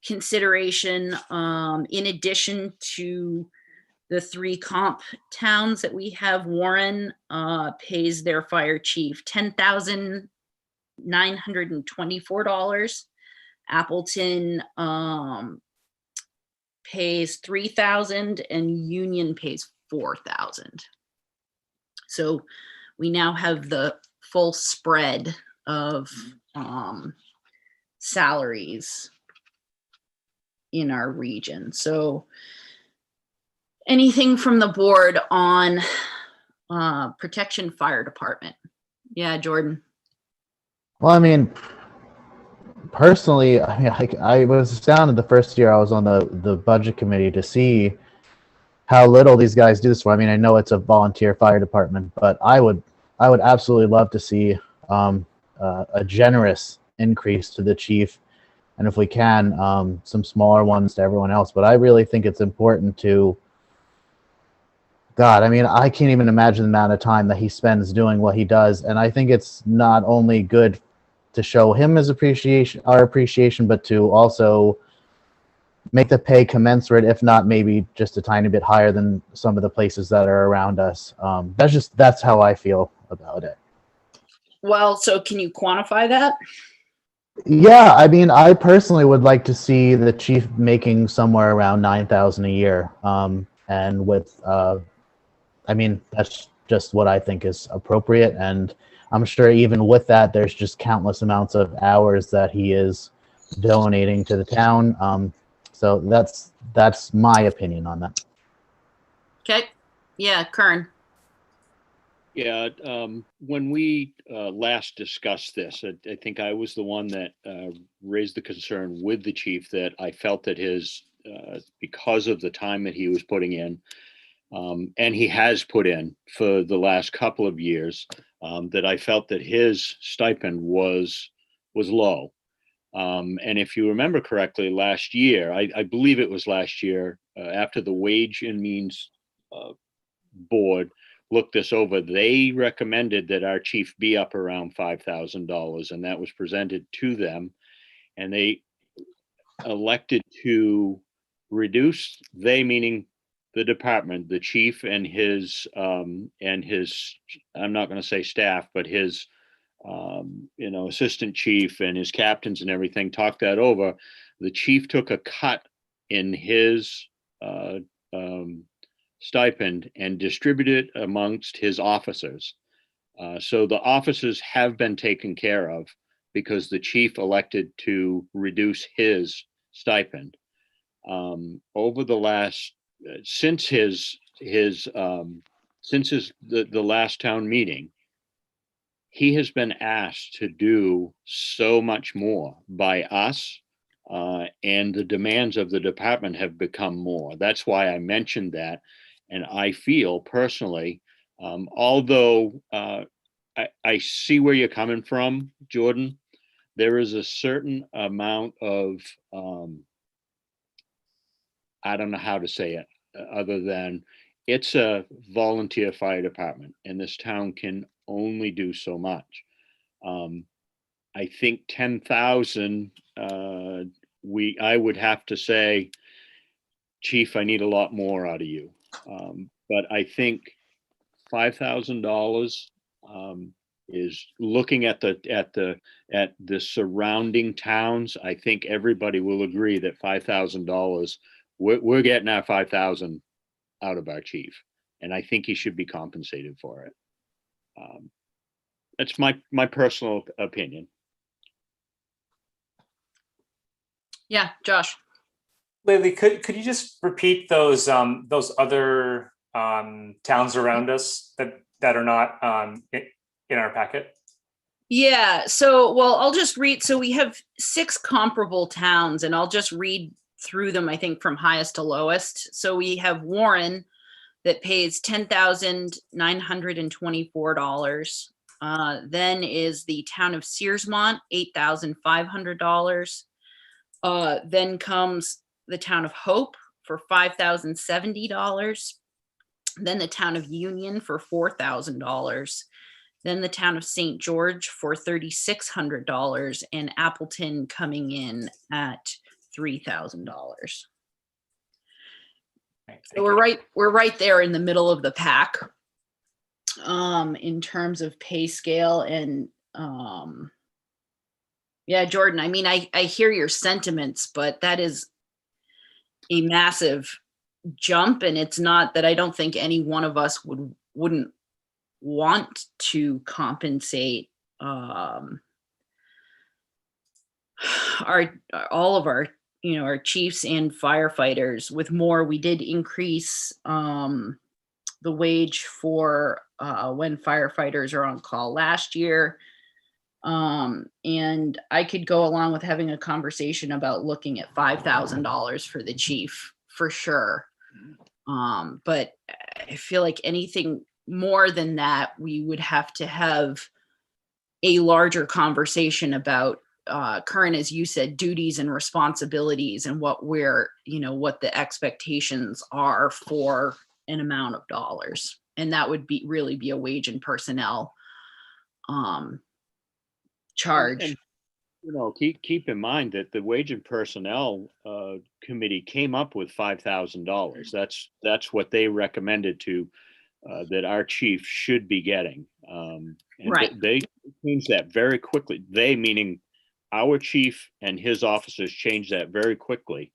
consideration, in addition to the 3 comp towns that we have, Warren pays their fire chief $10,924. Appleton pays $3,000 and Union pays $4,000. So we now have the full spread of salaries. in our region. So anything from the board on protection fire department? Yeah, Jordan. Well, I mean, personally, I was astounded the first year I was on the budget committee to see how little these guys do this for. I mean, I know it's a volunteer fire department, but I would absolutely love to see a generous increase to the chief, and if we can, some smaller ones to everyone else. But I really think it's important to, God, I mean, I can't even imagine the amount of time that he spends doing what he does, and I think it's not only good to show him his appreciation, our appreciation, but to also make the pay commensurate, if not maybe just a tiny bit higher than some of the places that are around us. That's how I feel about it. Well, so can you quantify that? Yeah, I mean, I personally would like to see the chief making somewhere around 9,000 a year, and with, I mean, that's just what I think is appropriate, and I'm sure even with that, there's just countless amounts of hours that he is donating to the town. So that's my opinion on that. Okay. Yeah, Kern. Yeah, when we last discussed this, I think I was the one that raised the concern with the chief that I felt that his, because of the time that he was putting in, and he has put in for the last couple of years, that I felt that his stipend was low. And if you remember correctly, last year, I believe it was last year, after the Wage and Means board looked this over, they recommended that our chief be up around $5,000, and that was presented to them, and they elected to reduce, they meaning the department, the chief and his, I'm not going to say staff, but his assistant chief and his captains and everything, talked that over. The chief took a cut in his stipend and distributed it amongst his officers. So the officers have been taken care of because the chief elected to reduce his stipend. Over the last, since the last town meeting, he has been asked to do so much more by us, and the demands of the department have become more. That's why I mentioned that. And I feel personally, although I see where you're coming from, Jordan, there is a certain amount of, I don't know how to say it other than it's a volunteer fire department and this town can only do so much. I think 10,000, I would have to say, Chief, I need a lot more out of you. But I think $5,000 is looking at the surrounding towns. I think everybody will agree that $5,000, we're getting our 5,000 out of our chief, and I think he should be compensated for it. That's my personal opinion. Yeah, Josh. Lately, could you just repeat those other towns around us that are not in our packet? Yeah, so, well, I'll just read. So we have 6 comparable towns, and I'll just read through them, I think, from highest to lowest. So we have Warren that pays $10,924. Then is the town of Searsmont, $8,500. Then comes the town of Hope for $5,070. Then the town of Union for $4,000. Then the town of St. George for $3,600, and Appleton coming in at $3,000. So we're right there in the middle of the pack in terms of pay scale. And yeah, Jordan, I mean, I hear your sentiments, but that is a massive jump, and it's not that I don't think any one of us wouldn't want to compensate all of our our chiefs and firefighters. With more, we did increase the wage for when firefighters are on call last year. And I could go along with having a conversation about looking at $5,000 for the chief for sure. But I feel like anything more than that, we would have to have a larger conversation about current, as you said, duties and responsibilities and what what the expectations are for an amount of dollars. And that would really be a wage and personnel charge. And, keep in mind that the Wage and Personnel Committee came up with $5,000. That's what they recommended to that our chief should be getting. And Right. They changed that very quickly. They, meaning our chief and his officers, changed that very quickly.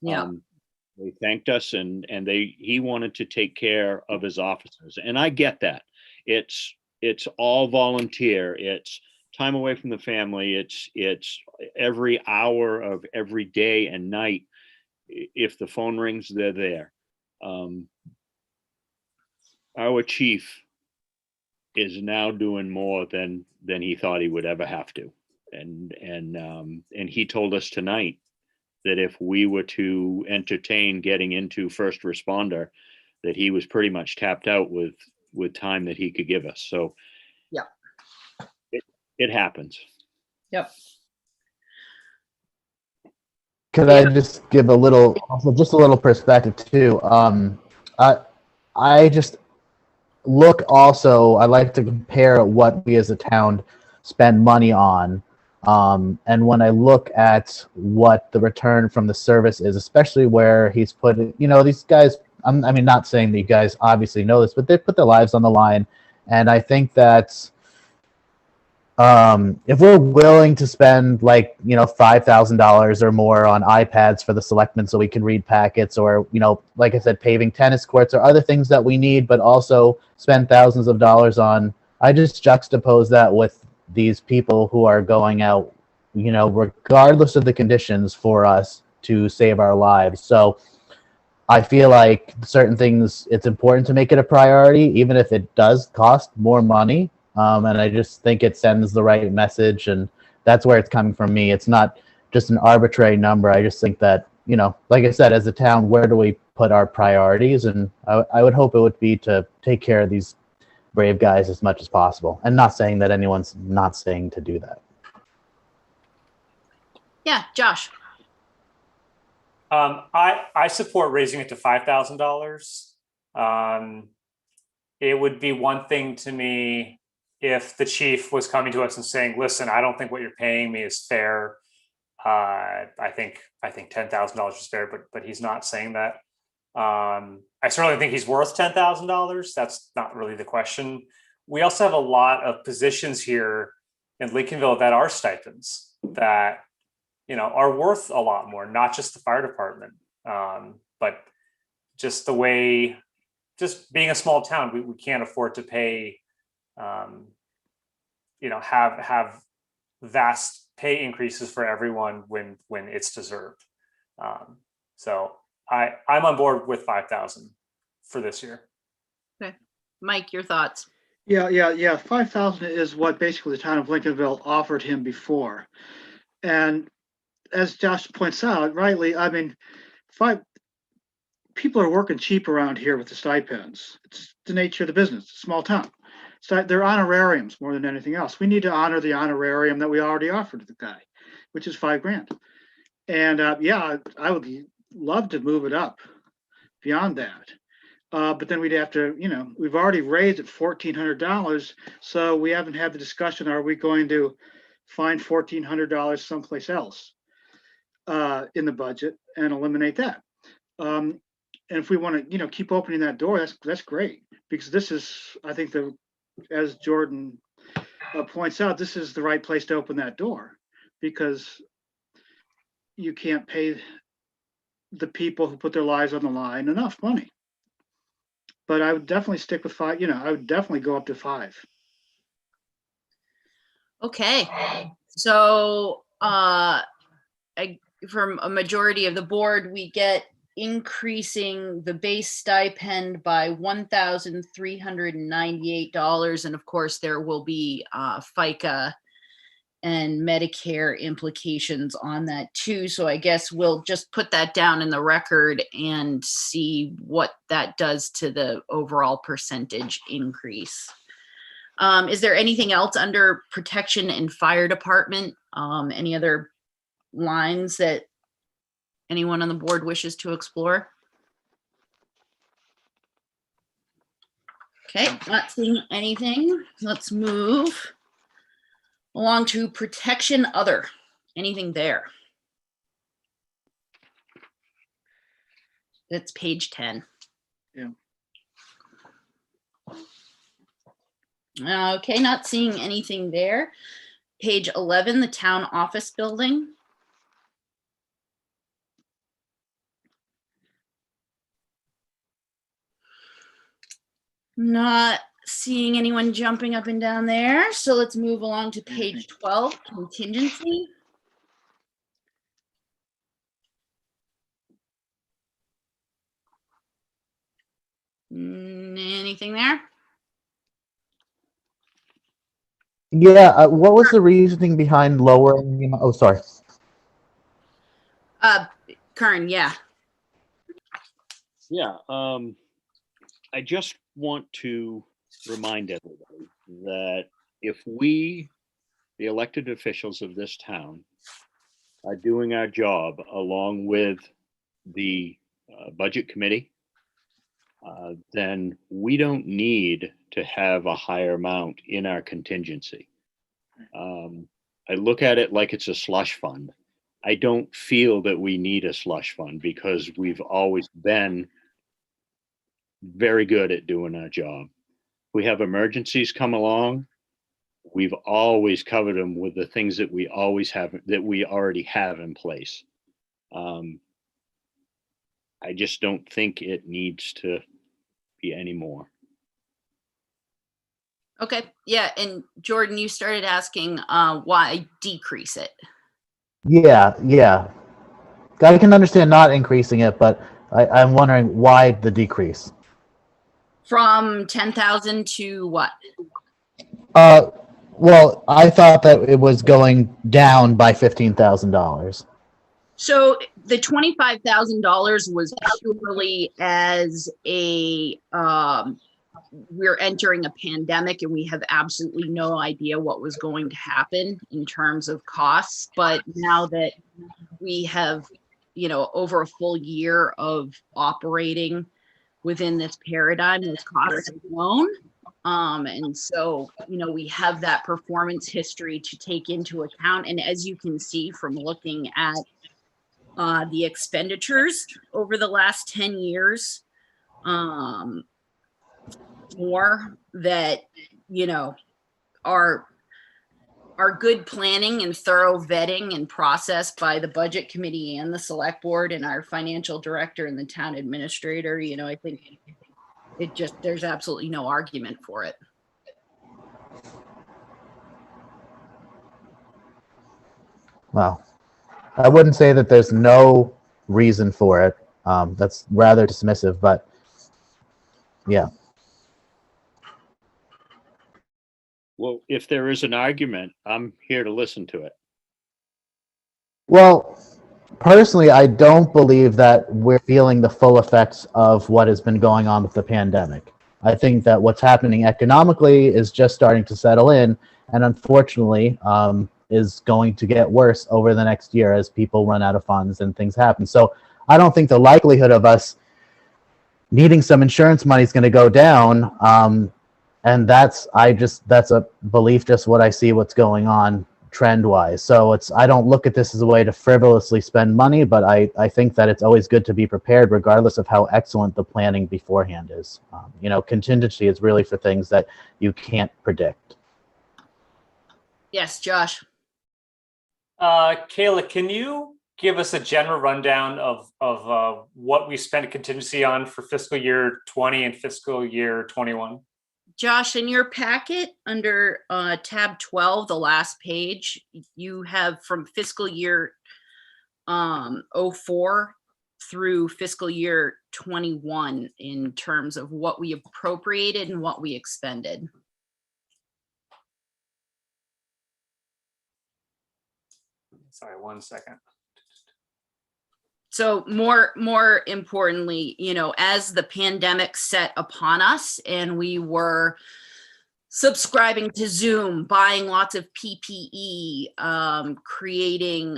Yeah. They thanked us, and he wanted to take care of his officers, and I get that. It's all volunteer. It's time away from the family. It's every hour of every day and night. If the phone rings, they're there. Our chief is now doing more than he thought he would ever have to, and he told us tonight that if we were to entertain getting into first responder, that he was pretty much tapped out with time that he could give us. So yeah, it happens. Yep. Could I just give just a little perspective too? I just look also, I like to compare what we as a town spend money on. And when I look at what the return from the service is, especially where he's put, these guys, I mean, not saying that you guys obviously know this, but they put their lives on the line. And I think that if we're willing to spend $5,000 or more on iPads for the selectmen so we can read packets, or, like I said, paving tennis courts or other things that we need, but also spend thousands of dollars on, I just juxtapose that with these people who are going out, regardless of the conditions, for us to save our lives. So I feel like certain things, it's important to make it a priority, even if it does cost more money. And I just think it sends the right message, and that's where it's coming from me. It's not just an arbitrary number. I just think that, like I said, as a town, where do we put our priorities? And I would hope it would be to take care of these brave guys as much as possible, and not saying that anyone's not saying to do that. Yeah, Josh. I support raising it to $5,000. It would be one thing to me if the chief was coming to us and saying, listen, I don't think what you're paying me is fair. I think $10,000 is fair, but he's not saying that. I certainly think he's worth $10,000. That's not really the question. We also have a lot of positions here in Lincolnville that are stipends that, are worth a lot more, not just the fire department, but just the way, just being a small town, we can't afford to pay, have vast pay increases for everyone when it's deserved. So I'm on board with 5,000 for this year. Okay, Mike, your thoughts? Yeah. 5,000 is what basically the town of Lincolnville offered him before. And as Josh points out, rightly, I mean, people are working cheap around here with the stipends. It's the nature of the business. It's a small town. So they're honorariums more than anything else. We need to honor the honorarium that we already offered to the guy, which is $5,000. And I would love to move it up beyond that. But then we'd have to, we've already raised it $1,400. So we haven't had the discussion, are we going to find $1,400 someplace else in the budget and eliminate that? And if we want to, keep opening that door, that's great, because this is, I think, as Jordan points out, this is the right place to open that door, because you can't pay the people who put their lives on the line enough money. But I would definitely stick with 5. I would definitely go up to 5. Okay, so from a majority of the board, we get increasing the base stipend by $1,398. And of course, there will be FICA and Medicare implications on that too. So I guess we'll just put that down in the record and see what that does to the overall percentage increase. Is there anything else under protection and fire department? Any other lines that anyone on the board wishes to explore? Okay, not seeing anything. Let's move along to protection other. Anything there? That's page 10. Yeah. Okay, not seeing anything there. Page 11, the town office building. Not seeing anyone jumping up and down there. So let's move along to page 12, contingency. Anything there? Yeah, what was the reasoning behind lowering the amount? Oh, sorry. Kern, yeah. Yeah, I just want to remind everybody that if we, the elected officials of this town, are doing our job along with the budget committee, then we don't need to have a higher amount in our contingency. I look at it like it's a slush fund. I don't feel that we need a slush fund because we've always been very good at doing our job. We have emergencies come along. We've always covered them with the things that we always have, that we already have in place. I just don't think it needs to be any more. Okay, yeah, and Jordan, you started asking why decrease it. Yeah. I can understand not increasing it, but I'm wondering why the decrease. From 10,000 to what? Well, I thought that it was going down by $15,000. So the $25,000 was purely as a we're entering a pandemic and we have absolutely no idea what was going to happen in terms of costs. But now that we have, over a full year of operating within this paradigm, those costs are known. And so, we have that performance history to take into account. And as you can see from looking at the expenditures over the last 10 years, more that, are good planning and thorough vetting and process by the budget committee and the select board and our financial director and the town administrator. I think there's absolutely no argument for it. Well, I wouldn't say that there's no reason for it. That's rather dismissive, but yeah. Well, if there is an argument, I'm here to listen to it. Well, personally, I don't believe that we're feeling the full effects of what has been going on with the pandemic. I think that what's happening economically is just starting to settle in, and unfortunately, is going to get worse over the next year as people run out of funds and things happen. So I don't think the likelihood of us needing some insurance money is going to go down. And that's a belief, just what I see what's going on trend wise. So I don't look at this as a way to frivolously spend money, but I think that it's always good to be prepared regardless of how excellent the planning beforehand is. Contingency is really for things that you can't predict. Yes, Josh. Kayla, can you give us a general rundown of what we spent contingency on for fiscal year 20 and fiscal year 21? Josh, in your packet under tab 12, the last page, you have from fiscal year '04 through fiscal year 21 in terms of what we appropriated and what we expended. Sorry, 1 second. So more importantly, you know, as the pandemic set upon us and we were subscribing to Zoom, buying lots of PPE, creating,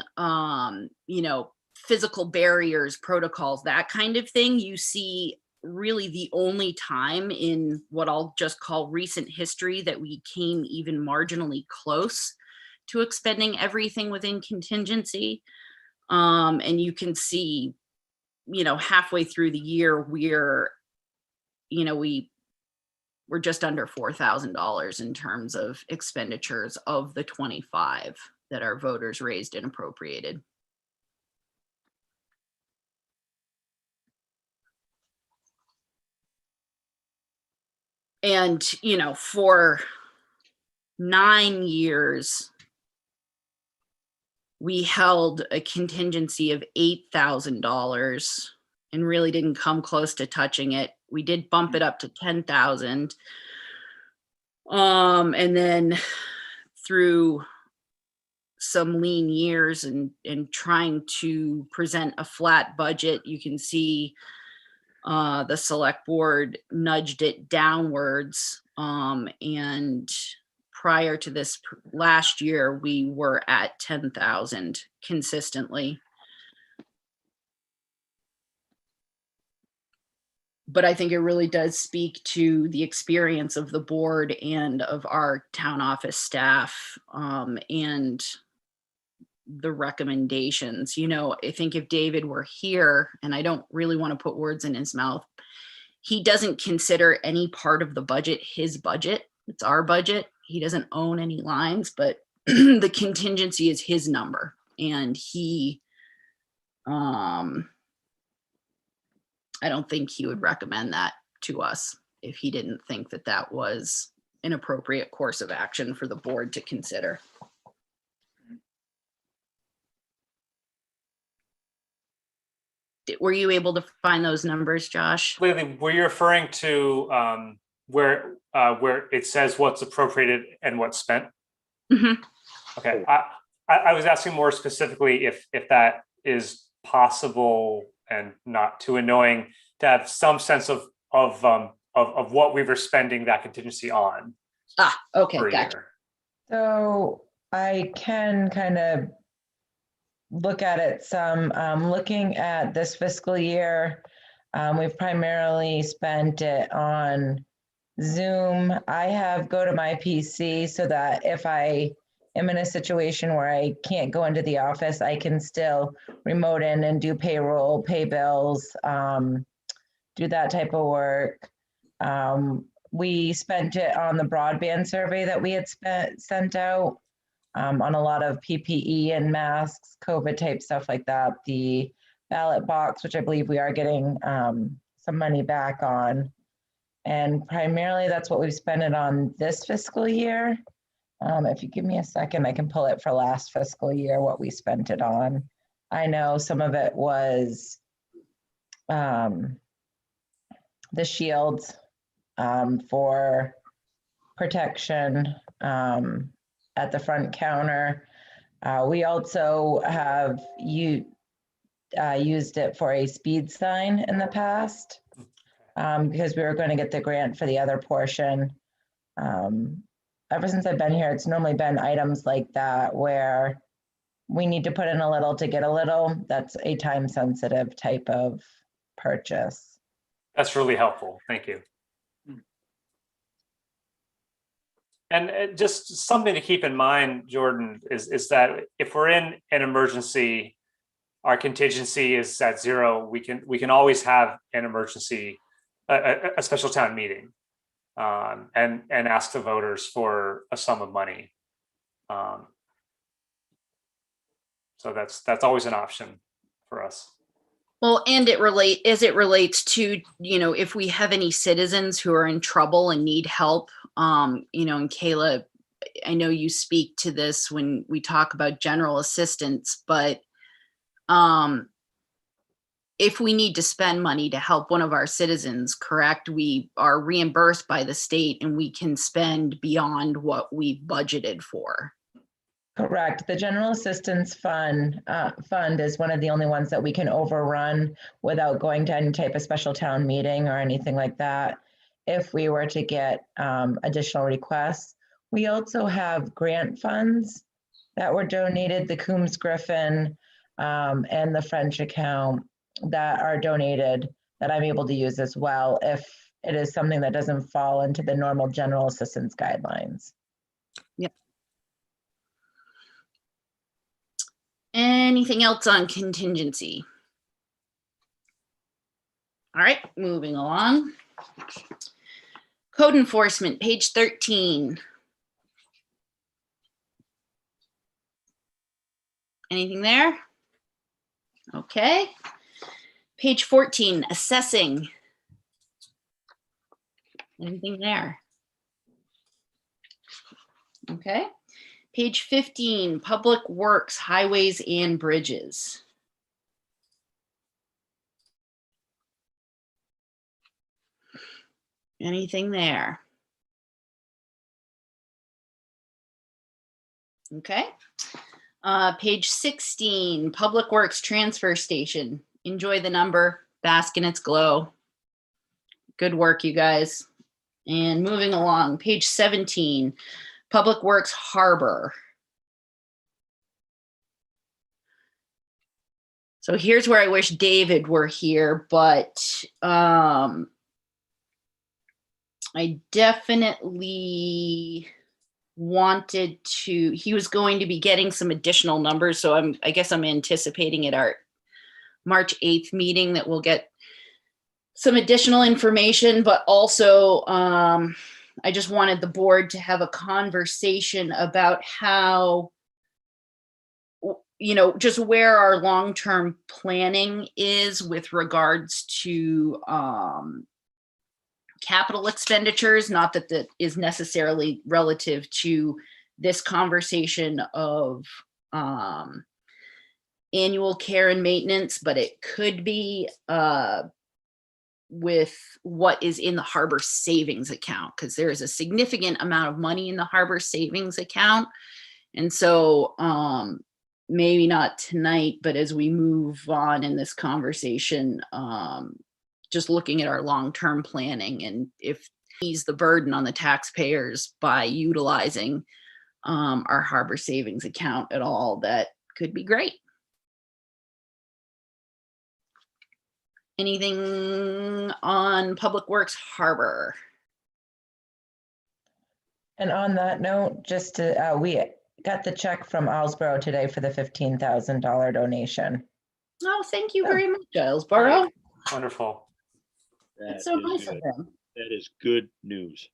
you know, physical barriers, protocols, that kind of thing, you see really the only time in what I'll just call recent history that we came even marginally close to expending everything within contingency. And you can see, you know, halfway through the year, we're just under $4,000 in terms of expenditures of the 25 that our voters raised and appropriated. And, you know, for 9 years, we held a contingency of $8,000 and really didn't come close to touching it. We did bump it up to 10,000. And then through some lean years and trying to present a flat budget, you can see the select board nudged it downwards. And prior to this last year, we were at 10,000 consistently. But I think it really does speak to the experience of the board and of our town office staff, and the recommendations. You know, I think if David were here, and I don't really want to put words in his mouth, he doesn't consider any part of the budget his budget. It's our budget. He doesn't own any lines, but the contingency is his number. And he, I don't think he would recommend that to us if he didn't think that that was an appropriate course of action for the board to consider. Were you able to find those numbers, Josh? Lily, were you referring to where it says what's appropriated and what's spent? Mm-hmm. Okay, I was asking more specifically if that is possible and not too annoying to have some sense of what we were spending that contingency on. Ah, okay, gotcha. Year. So I can kind of look at it some. Looking at this fiscal year, we've primarily spent it on Zoom. I have go to my PC so that if I am in a situation where I can't go into the office, I can still remote in and do payroll, pay bills, do that type of work. We spent it on the broadband survey that we had sent out, on a lot of PPE and masks, COVID type stuff like that. The ballot box, which I believe we are getting some money back on. And primarily that's what we've spent it on this fiscal year. If you give me a second, I can pull it for last fiscal year, what we spent it on. I know some of it was the shields for protection at the front counter. We also have used it for a speed sign in the past because we were going to get the grant for the other portion. Ever since I've been here, it's normally been items like that where we need to put in a little to get a little. That's a time sensitive type of purchase. That's really helpful. Thank you. And just something to keep in mind, Jordan, is that if we're in an emergency, our contingency is at 0. We can always have an emergency, a special town meeting, and ask the voters for a sum of money. So that's always an option for us. Well, and as it relates to, you know, if we have any citizens who are in trouble and need help, you know, and Kayla, I know you speak to this when we talk about general assistance, but if we need to spend money to help one of our citizens, correct, we are reimbursed by the state and we can spend beyond what we budgeted for. Correct. The General Assistance Fund is one of the only ones that we can overrun without going to any type of special town meeting or anything like that. If we were to get additional requests, we also have grant funds that were donated, the Coombs Griffin and the French account that are donated that I'm able to use as well if it is something that doesn't fall into the normal general assistance guidelines. Yep. Anything else on contingency? All right, moving along. Code enforcement, page 13. Anything there? Okay. Page 14, assessing. Anything there? Okay. Page 15, public works, highways and bridges. Anything there? Okay. Page 16, public works transfer station. Enjoy the number, bask in its glow. Good work, you guys. And moving along, page 17, public works harbor. So here's where I wish David were here, but I definitely wanted to, he was going to be getting some additional numbers. So I guess I'm anticipating at our March 8th meeting that we'll get some additional information, but also I just wanted the board to have a conversation about how, you know, just where our long-term planning is with regards to capital expenditures, not that that is necessarily relative to this conversation of annual care and maintenance, but it could be with what is in the harbor savings account, because there is a significant amount of money in the harbor savings account. And so maybe not tonight, but as we move on in this conversation, just looking at our long-term planning and if ease the burden on the taxpayers by utilizing our harbor savings account at all, that could be great. Anything on Public Works Harbor? And on that note, just to, we got the check from Islesboro today for the $15,000 donation. Oh, thank you very much, Islesboro. Wonderful. That's so nice of them. That is good news.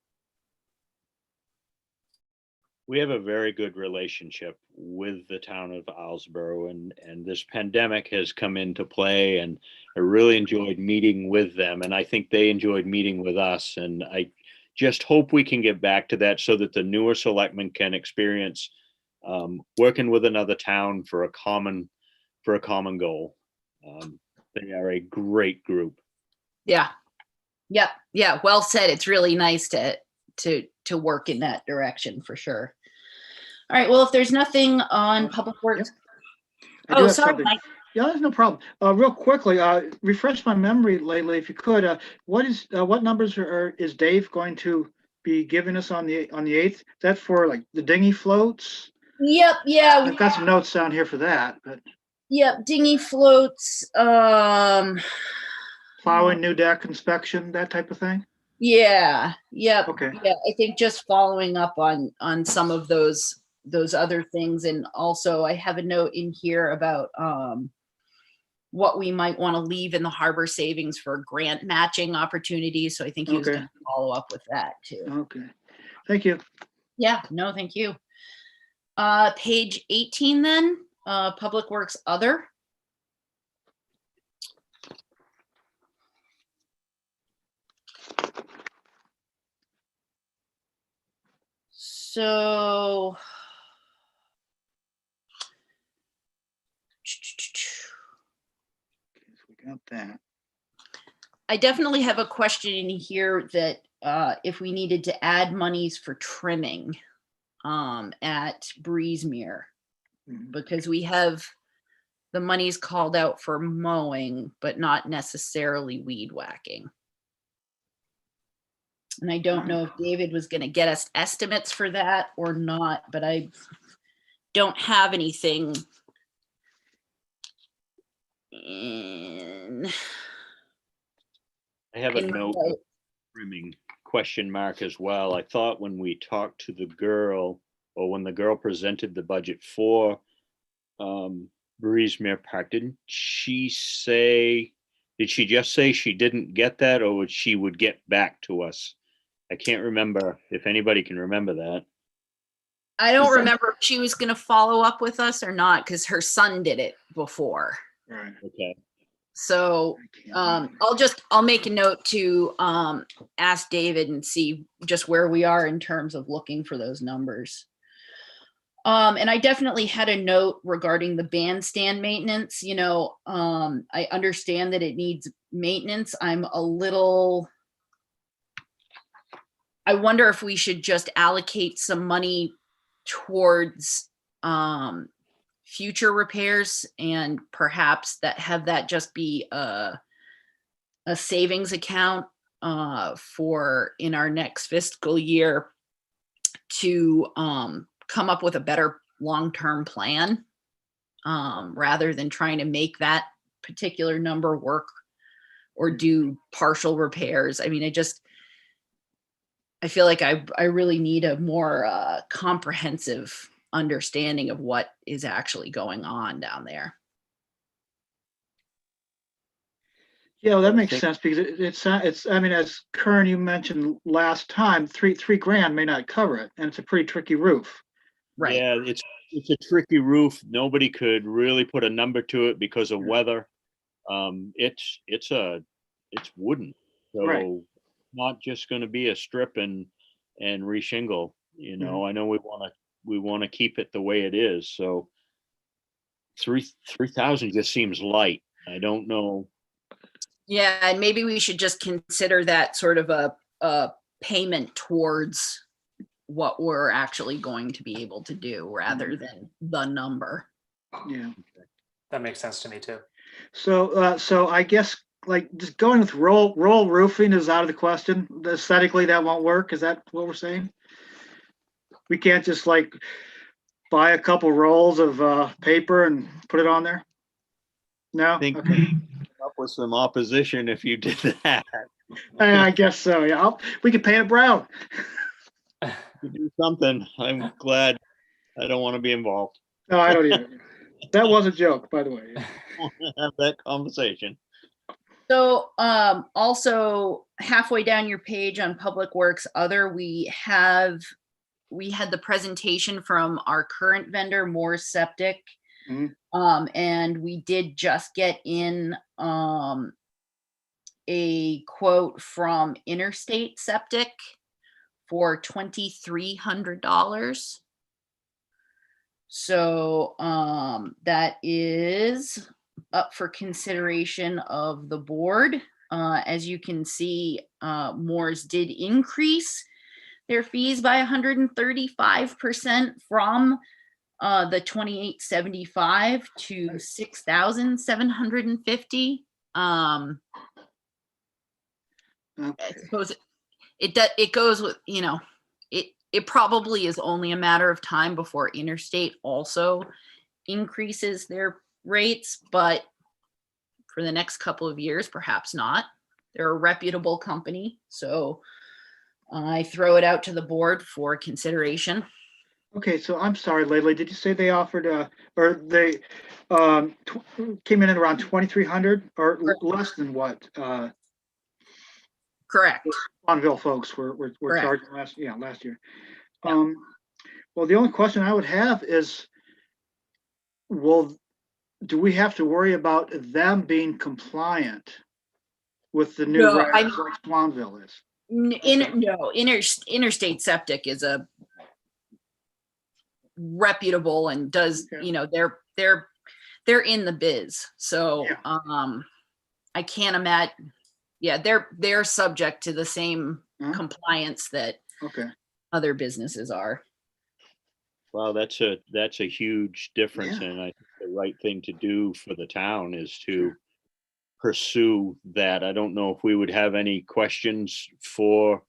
We have a very good relationship with the town of Islesboro, and this pandemic has come into play, and I really enjoyed meeting with them, and I think they enjoyed meeting with us, and I just hope we can get back to that so that the newer selectmen can experience working with another town for a common goal. They are a great group. Yeah. Yep. Yeah. Well said. It's really nice to work in that direction for sure. All right. Well, if there's nothing on Public Works. I do Oh, have sorry, something. Mike. Yeah, there's no problem. Real quickly, refresh my memory lately, if you could. What numbers is Dave going to be giving us on the 8th? Is that for like the dinghy floats? Yep. Yeah. I've got some notes down here for that, but Yep. Dinghy floats. plowing, new deck inspection, that type of thing. Yeah. Yep. Okay. Yeah. I think just following up on some of those other things. And also I have a note in here about what we might want to leave in the harbor savings for grant matching opportunities. So I think he was going to follow up with that too. Okay. Thank you. Yeah, no, thank you. Page 18 then, Public Works Other. So that. I definitely have a question in here that if we needed to add monies for trimming at Breezemere, because we have the monies called out for mowing, but not necessarily weed whacking. And I don't know if David was going to get us estimates for that or not, but I don't have anything in. I have a in my note note. of trimming question mark as well. I thought when we talked to the girl, or when the girl presented the budget for Breezemere Park, didn't she say, did she just say she didn't get that, or would she would get back to us? I can't remember if anybody can remember that. I don't said- remember if she was going to follow up with us or not, because her son did it before. Right. Okay. So I'll make a note to ask David and see just where we are in terms of looking for those numbers. And I definitely had a note regarding the bandstand maintenance. You know, I understand that it needs maintenance. I wonder if we should just allocate some money towards future repairs, and perhaps have that just be a savings account for in our next fiscal year to come up with a better long-term plan rather than trying to make that particular number work or do partial repairs. I mean, I feel like I really need a more comprehensive understanding of what is actually going on down there. Yeah, well, that makes think- sense because it's, I mean, as Kern, you mentioned last time, three grand may not cover it, and it's a pretty tricky roof. Right. Yeah, it's a tricky roof. Nobody could really put a number to it because of weather. It's wooden, so Right. not just going to be a strip and reshingle. You know, I know we want to keep it the way it is. So 3,000 just seems light. I don't know. Yeah, and maybe we should just consider that sort of a payment towards what we're actually going to be able to do rather than the number. Yeah. That makes sense to me too. So I guess like just going with roll roofing is out of the question. Aesthetically, that won't work. Is that what we're saying? We can't just like buy a couple rolls of paper and put it on there? No? I think Okay. up with some opposition if you did that. I guess so, yeah. We could paint it brown. You do something. I'm glad. I don't want to be involved. No, I don't either. That was a joke, by the way. Have that conversation. So also halfway down your page on Public Works Other, we had the presentation from our current vendor, Moore's Septic. And we did just get in a quote from Interstate Septic for $2,300. So that is up for consideration of the board. As you can see, Moore's did increase their fees by 135% from the $2,875 to $6,750. I suppose it goes with, you know, it probably is only a matter of time before Interstate also increases their rates, but for the next couple of years, perhaps not. They're a reputable company, so I throw it out to the board for consideration. Okay, so I'm sorry, Lately, did you say they offered, or they came in at around 2,300 or less than what? Correct. Bonneville folks were Correct. charging last year. Well, the only question I would have is, do we have to worry about them being compliant with the new No, regs like Swanville is? Interstate Septic is a reputable and does, you know, they're in the biz. So I can't imagine. Yeah, they're subject to the same Huh? compliance that Okay. other businesses are. Well, that's a huge difference, Yeah. and I think the right thing to do for the town is to Sure. pursue that. I don't know if we would have any questions for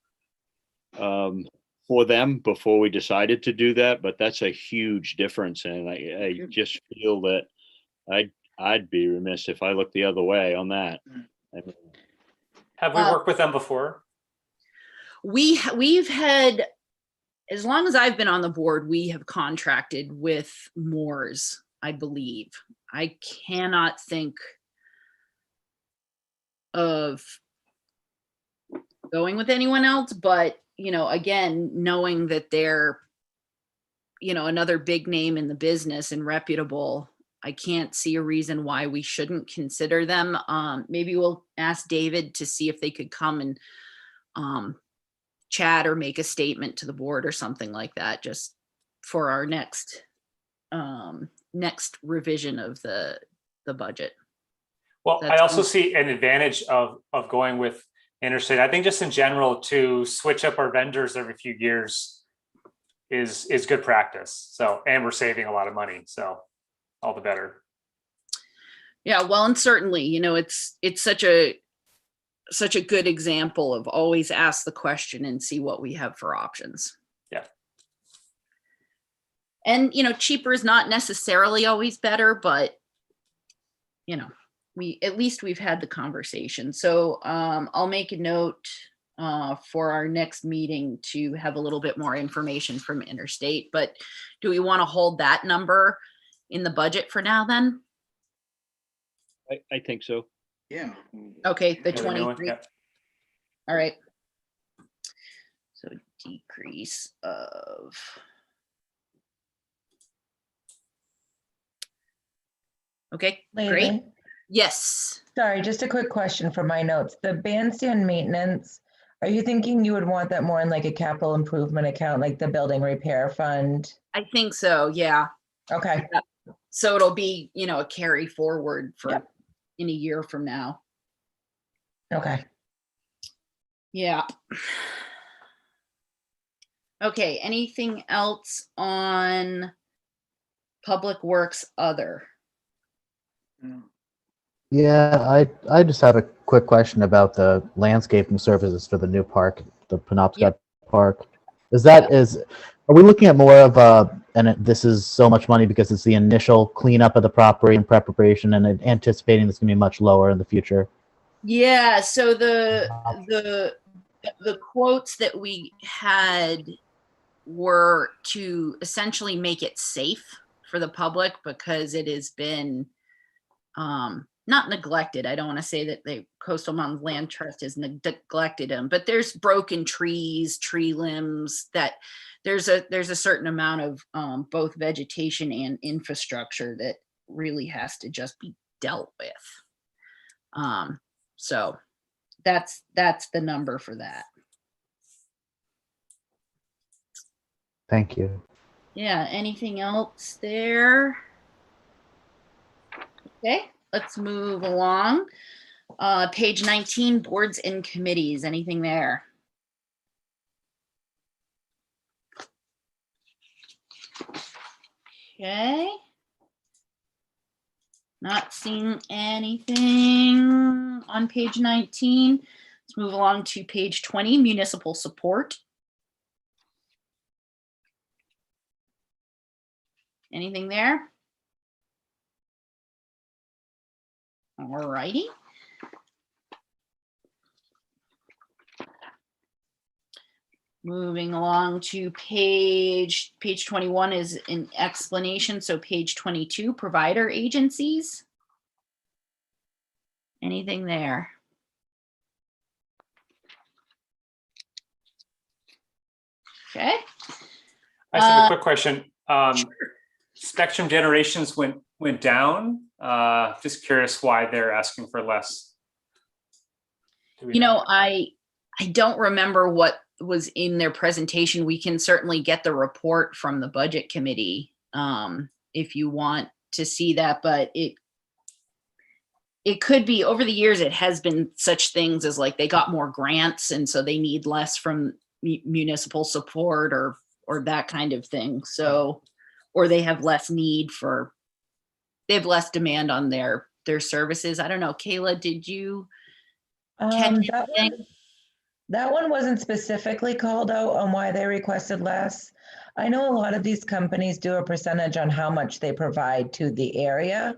them before we decided to do that, but that's a huge difference, and I Good. just feel that I'd be remiss if I looked the other way on that. I mean, Have we worked with them before? We've had, as long as I've been on the board, we have contracted with Moores, I believe. I cannot think of going with anyone else, but again, knowing that they're, another big name in the business and reputable, I can't see a reason why we shouldn't consider them. Maybe we'll ask David to see if they could come and chat or make a statement to the board or something like that, just for our next revision of the budget. Well, I That's also fine. see an advantage of going with Interstate. I think just in general, to switch up our vendors every few years is good practice. So, and we're saving a lot of money. So all the better. Yeah, well, and certainly, it's such a good example of always ask the question and see what we have for options. Yeah. And, cheaper is not necessarily always better, but, at least we've had the conversation. So I'll make a note for our next meeting to have a little bit more information from Interstate, but do we want to hold that number in the budget for now then? I think so. Yeah. Okay, the Yeah, the new one, 23. yeah. All right. So decrease of. Okay, great. Leland, Yes. sorry, just a quick question for my notes. The bandstand maintenance, are you thinking you would want that more in like a capital improvement account, like the building repair fund? I think so, yeah. Okay, So it'll be, a carry forward for Yep. in a year from now. okay. Yeah. Okay, anything else on Public Works other? Yeah, I just have a quick question about the landscaping services for the new park, the Penobscot Park. Are we looking at more of this is so much money because it's the initial cleanup of the property and preparation, and anticipating it's going to be much lower in the future? Yeah, so the quotes that we had were to essentially make it safe for the public because it has been not neglected. I don't want to say that the Coastal Mountains Land Trust has neglected them, but there's broken trees, tree limbs, that there's a certain amount of both vegetation and infrastructure that really has to just be dealt with. So that's the number for that. Thank you. Yeah, anything else there? Okay, let's move along. Page 19, boards and committees. Anything there? Okay. Not seeing anything on page 19. Let's move along to page 20, municipal support. Anything there? All righty. Moving along to page 21 is an explanation. So page 22, provider agencies. Anything there? Okay. I just have a quick question. Spectrum generations went down. Just curious why they're asking for less. I don't remember what was in their presentation. We can certainly get the report from the budget committee if you want to see that, but it it could be over the years, it has been such things as like they got more grants and so they need less from municipal support or that kind of thing. So, or they have less need for, they have less demand on their services. I don't know. Kayla, did you catch That anything? one, that one wasn't specifically called out on why they requested less. I know a lot of these companies do a percentage on how much they provide to the area.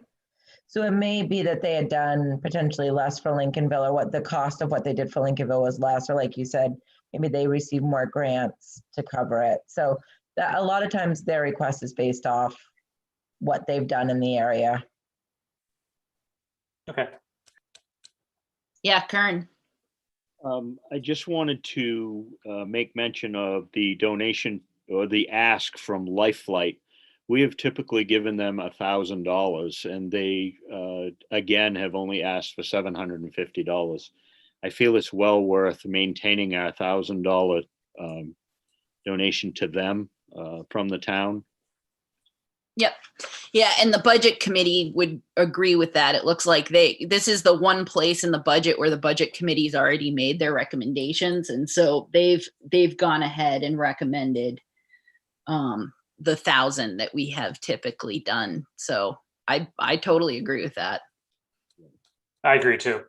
So it may be that they had done potentially less for Lincolnville, or what the cost of what they did for Lincolnville was less, or like you said, maybe they received more grants to cover it. So that a lot of times their request is based off what they've done in the area. Okay. Yeah, Kern. I just wanted to make mention of the donation or the ask from Life Flight. We have typically given them $1,000, and they again have only asked for $750. I feel it's well worth maintaining our $1,000 donation to them from the town. Yep. Yeah, and the budget committee would agree with that. It looks like this is the one place in the budget where the budget committee's already made their recommendations, and so they've gone ahead and recommended the 1,000 that we have typically done. So I totally agree with that. I agree too.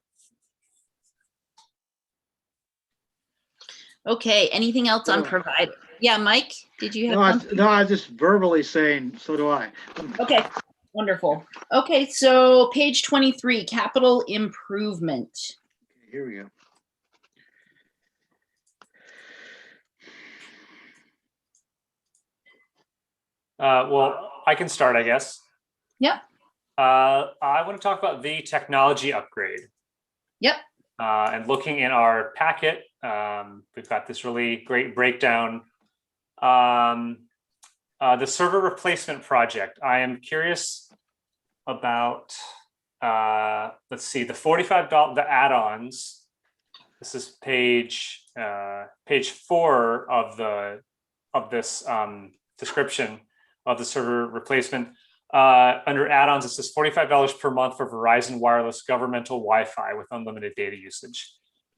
Okay, anything else on provider? Yeah, Mike, did you have something? No, I was just verbally saying, so do I. Okay, wonderful. Okay, so page 23, capital improvement. Here we go. Well, I can start, I guess. Yep. I want to talk about the technology upgrade. Yep. And looking in our packet, we've got this really great breakdown. The server replacement project. I am curious about, let's see, the $45, the add-ons. This is page 4 of this description of the server replacement. Under add-ons, it says $45 per month for Verizon wireless governmental Wi-Fi with unlimited data usage.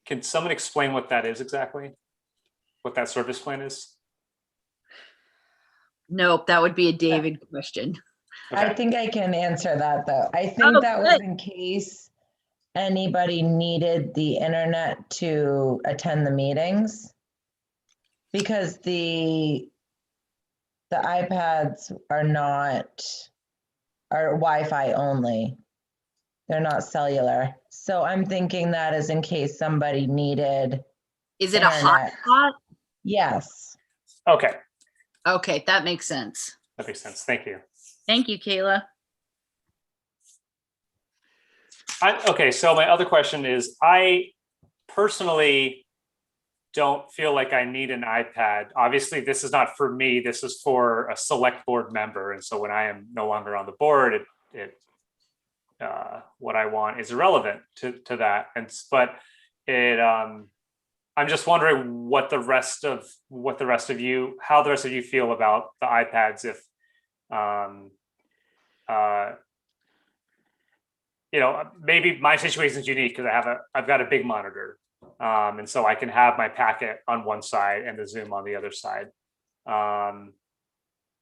Can someone explain what that is exactly? What that service plan is? Nope, that would be a David question. Okay. I think I can answer that though. I think that was in case anybody needed the internet to attend the meetings, because the iPads are Wi-Fi only. They're not cellular. So I'm thinking that is in case somebody needed. Is it internet. a hotspot? Yes. Okay, Okay, that makes sense. that makes sense. Thank you. Thank you, Kayla. Okay, so my other question is, I personally don't feel like I need an iPad. Obviously, this is not for me. This is for a select board member. And so when I am no longer on the board, what I want is irrelevant to that. I'm just wondering how the rest of you feel about the iPads. If maybe my situation is unique because I've got a big monitor, and so I can have my packet on one side and the Zoom on the other side,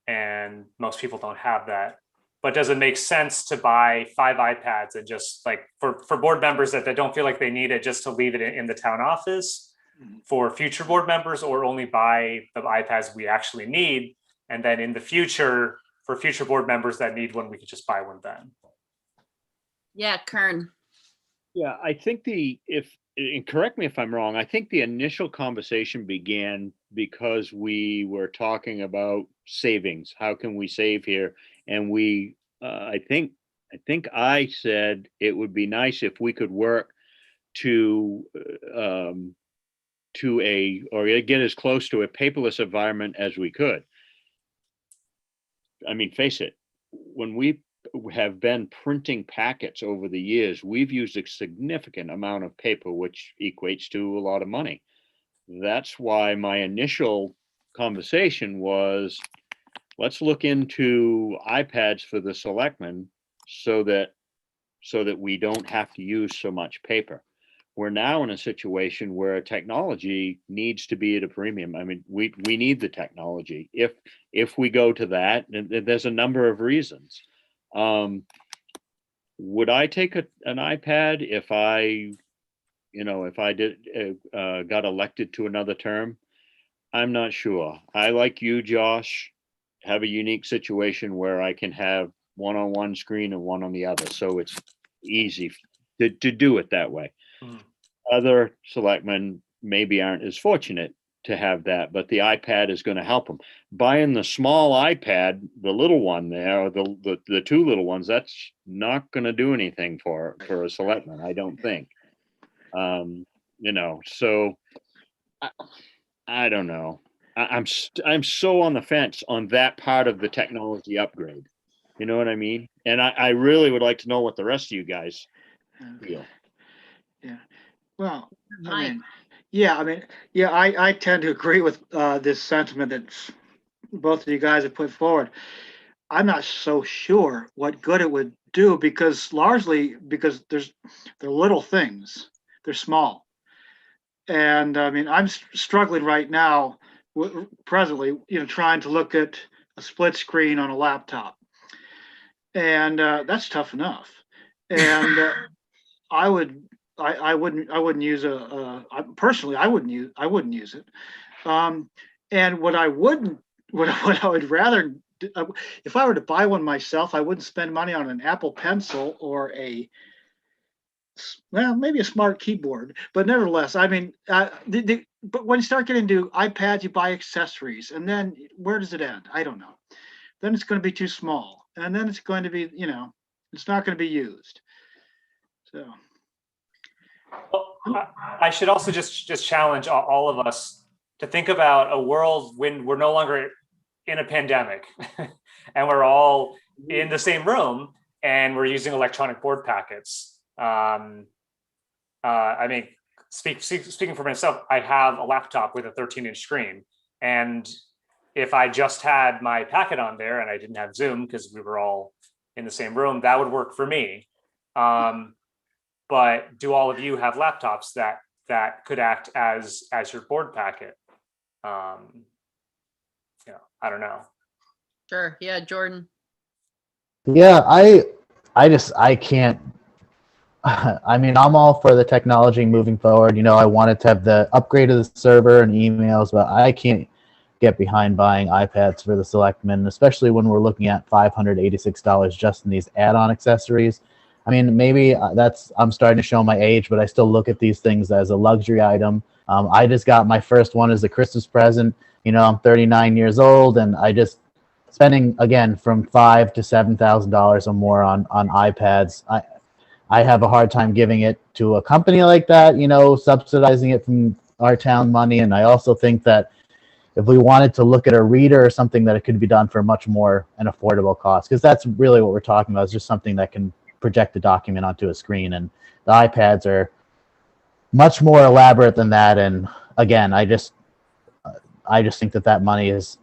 and most people don't have that. But does it make sense to buy 5 iPads and just like for board members that don't feel like they need it, just to leave it in the town office for future board members, or only buy the iPads we actually need, and then in the future for future board members that need one, we could just buy one then? Yeah, Kern. Yeah, I think and correct me if I'm wrong, I think the initial conversation began because we were talking about savings. How can we save here? And I think I said it would be nice if we could work to get as close to a paperless environment as we could. I mean, face it, when we have been printing packets over the years, we've used a significant amount of paper, which equates to a lot of money. That's why my initial conversation was, let's look into iPads for the selectmen so that so that we don't have to use so much paper. We're now in a situation where technology needs to be at a premium. I mean, we need the technology. If we go to that, and there's a number of reasons. Would I take an iPad if I got elected to another term? I'm not sure. I, like you, Josh, have a unique situation where I can have one on one screen and one on the other. So it's easy to do it that way. Mhm. Other selectmen maybe aren't as fortunate to have that, but the iPad is going to help them. Buying the small iPad, the little one there, or the two little ones, that's not going to do anything for a selectman, I don't think. So I don't know. I'm so on the fence on that part of the technology upgrade. You know what I mean? And I really would like to know what the rest of you guys feel. Yeah. Well, Mike. I tend to agree with this sentiment that both of you guys have put forward. I'm not so sure what good it would do because they're little things, they're small, and I mean I'm struggling right now, presently, trying to look at a split screen on a laptop, and that's tough enough, and I wouldn't use personally. I wouldn't use it. And what I would rather, if I were to buy one myself, I wouldn't spend money on an Apple Pencil or maybe a smart keyboard. But nevertheless, I mean, but when you start getting into iPads, you buy accessories, and then where does it end? I don't know. Then it's going to be too small, and then it's going to be, it's not going to be used. So. Well, I should also just challenge all of us to think about a world when we're no longer in a pandemic and we're all in the same room and we're using electronic board packets. I mean, speaking for myself, I have a laptop with a 13-inch screen, and if I just had my packet on there and I didn't have Zoom because we were all in the same room, that would work for me. But do all of you have laptops that could act as your board packet? I don't know. Sure. Yeah, Jordan. Yeah, I can't. I mean, I'm all for the technology moving forward. I wanted to have the upgrade of the server and emails, but I can't get behind buying iPads for the selectmen, especially when we're looking at $586 just in these add-on accessories. I mean, maybe I'm starting to show my age, but I still look at these things as a luxury item. I just got my first one as a Christmas present. I'm 39 years old, and I just spending again from $5,000 to $7,000 or more on iPads. I have a hard time giving it to a company like that, subsidizing it from our town money. And I also think that if we wanted to look at a reader or something, that it could be done for much more an affordable cost, because that's really what we're talking about, is just something that can project the document onto a screen. And the iPads are much more elaborate than that. And again, I just think that money is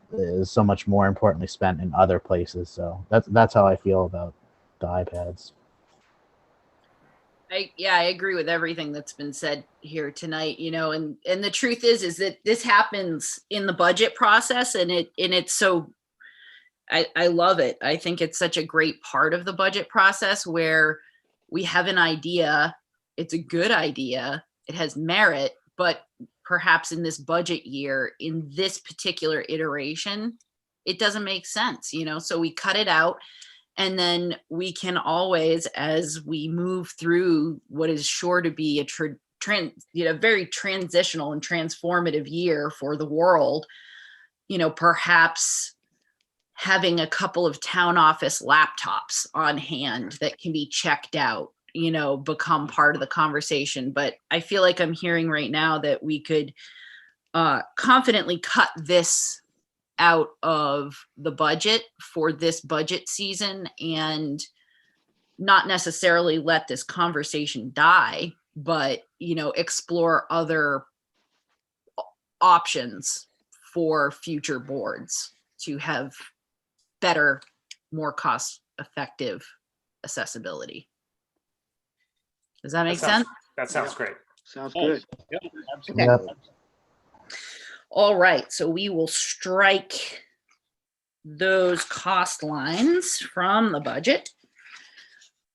so much more importantly spent in other places. So that's how I feel about the iPads. I agree with everything that's been said here tonight, and the truth is that this happens in the budget process, and it's so, I love it. I think it's such a great part of the budget process where we have an idea, it's a good idea, it has merit, but perhaps in this budget year, in this particular iteration, it doesn't make sense, so we cut it out. And then we can always, as we move through what is sure to be a very transitional and transformative year for the world, perhaps having a couple of town office laptops on hand that can be checked out, become part of the conversation. But I feel like I'm hearing right now that we could confidently cut this out of the budget for this budget season and not necessarily let this conversation die, but explore other options for future boards to have better, more cost effective accessibility. Does that make That sounds- sense? That sounds great. Sounds Yes. good. Yep, absolutely. All right, so we will strike those cost lines from the budget.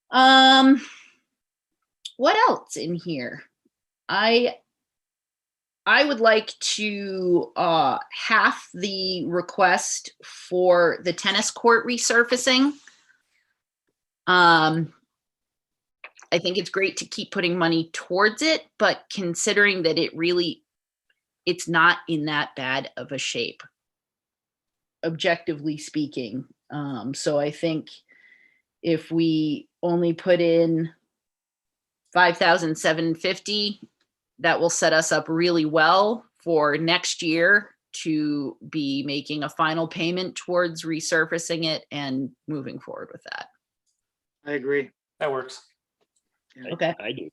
What else in here? I would like to half the request for the tennis court resurfacing. I think it's great to keep putting money towards it, but considering that it's not in that bad of a shape, objectively speaking. So I think if we only put in $5,750, that will set us up really well for next year to be making a final payment towards resurfacing it and moving forward with that. I agree. That works. Okay. I do.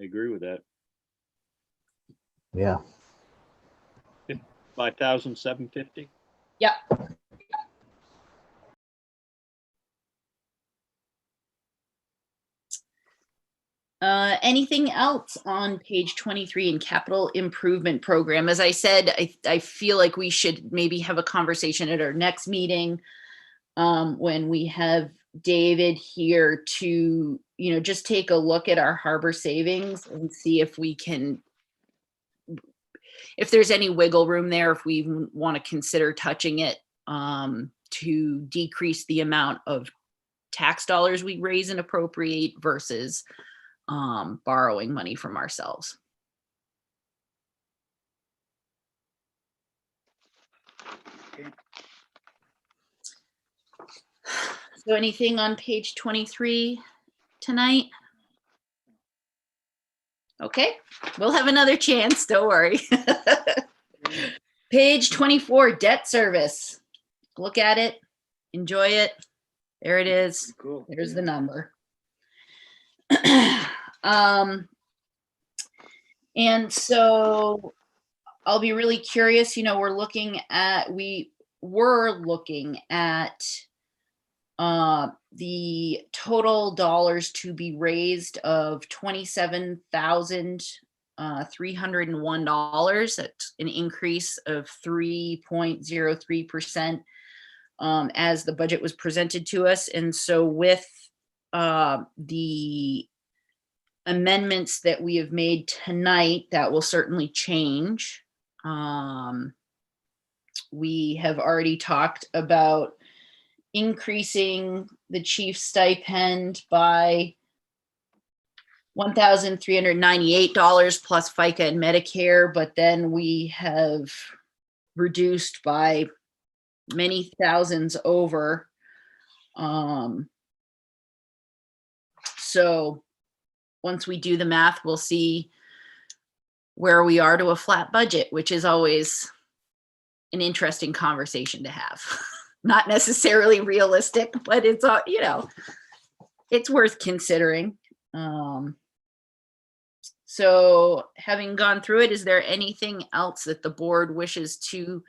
I agree with that. Yeah. 5,750. Yep. Anything else on page 23 in capital improvement program? As I said, I feel like we should maybe have a conversation at our next meeting when we have David here to, just take a look at our harbor savings and see if we can, if there's any wiggle room there, if we want to consider touching it to decrease the amount of tax dollars we raise and appropriate versus borrowing money from ourselves. So anything on page 23 tonight? Okay, we'll have another chance, don't worry. Page 24, debt service. Look at it, enjoy it. There it is. Cool. There's the number. And so I'll be really curious, we were looking at the total dollars to be raised of $27,301. That's an increase of 3.03% as the budget was presented to us. And so with the amendments that we have made tonight, that will certainly change. We have already talked about increasing the chief's stipend by $1,398 plus FICA and Medicare, but then we have reduced by many thousands over. So once we do the math, we'll see where we are to a flat budget, which is always an interesting conversation to have. Not necessarily realistic, but it's, it's worth considering. So having gone through it, is there anything else that the board wishes to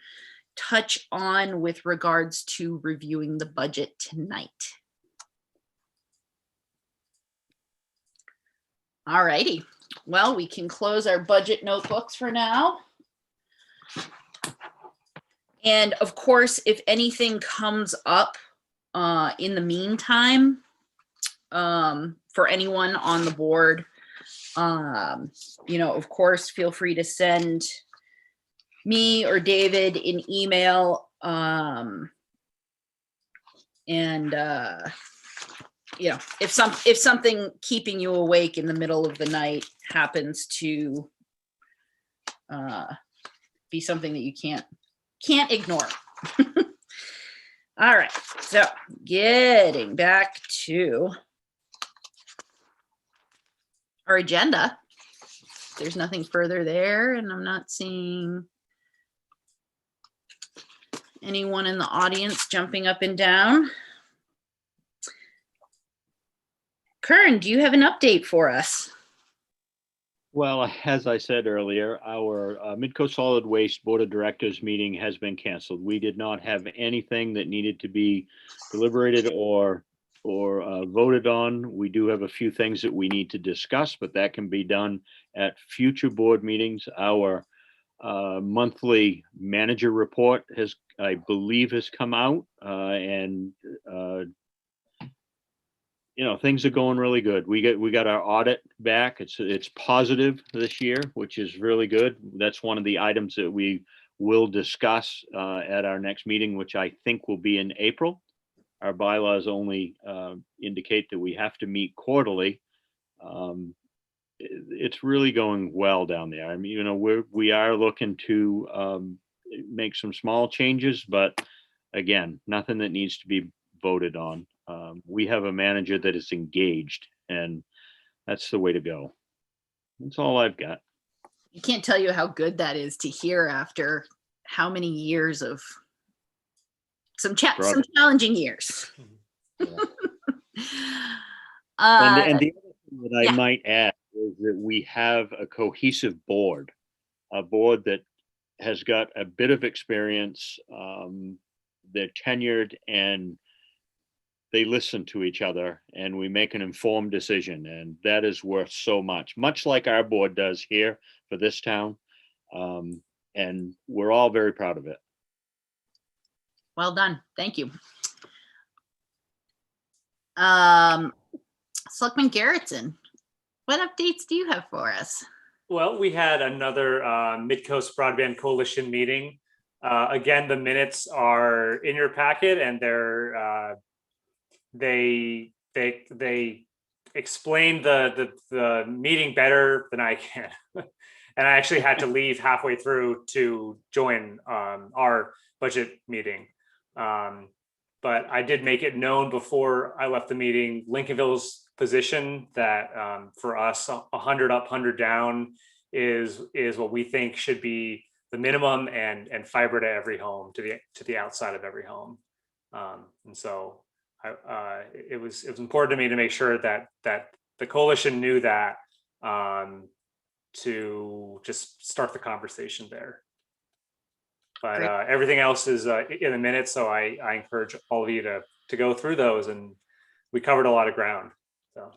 touch on with regards to reviewing the budget tonight? All righty. Well, we can close our budget notebooks for now. And of course, if anything comes up in the meantime, for anyone on the board, of course, feel free to send me or David an email. If something keeping you awake in the middle of the night happens to be something that you can't ignore. All right, so getting back to our agenda. There's nothing further there, and I'm not seeing anyone in the audience jumping up and down. Kern, do you have an update for us? Well, as I said earlier, our Midcoast Solid Waste Board of Directors meeting has been canceled. We did not have anything that needed to be deliberated or or voted on. We do have a few things that we need to discuss, but that can be done at future board meetings. Our monthly manager report has, I believe, has come out, and things are going really good. We got our audit back. It's positive this year, which is really good. That's one of the items that we will discuss at our next meeting, which I think will be in April. Our bylaws only indicate that we have to meet quarterly. It's really going well down there. I mean, we are looking to make some small changes, but again, nothing that needs to be voted on. We have a manager that is engaged, and that's the way to go. That's all I've got. I can't tell you how good that is to hear after how many years of some challenging years. And the other thing that I yeah. might add is that we have a cohesive board, a board that has got a bit of experience. They're tenured and they listen to each other, and we make an informed decision, and that is worth so much like our board does here for this town. And we're all very proud of it. Well done. Thank you. Selectman Garrettson, what updates do you have for us? Well, we had another Mid-Coast Broadband Coalition meeting. Again, the minutes are in your packet, and they explained the meeting better than I can. And I actually had to leave halfway through to join our budget meeting. But I did make it known before I left the meeting, Lincolnville's position that for us, 100 up, 100 down is what we think should be the minimum, and fiber to every home, to the outside of every home. And so it was important to me to make sure that the coalition knew that, to just start the conversation there. But everything else is in the minutes, so I encourage all of you to go through those, and we covered a lot of ground. So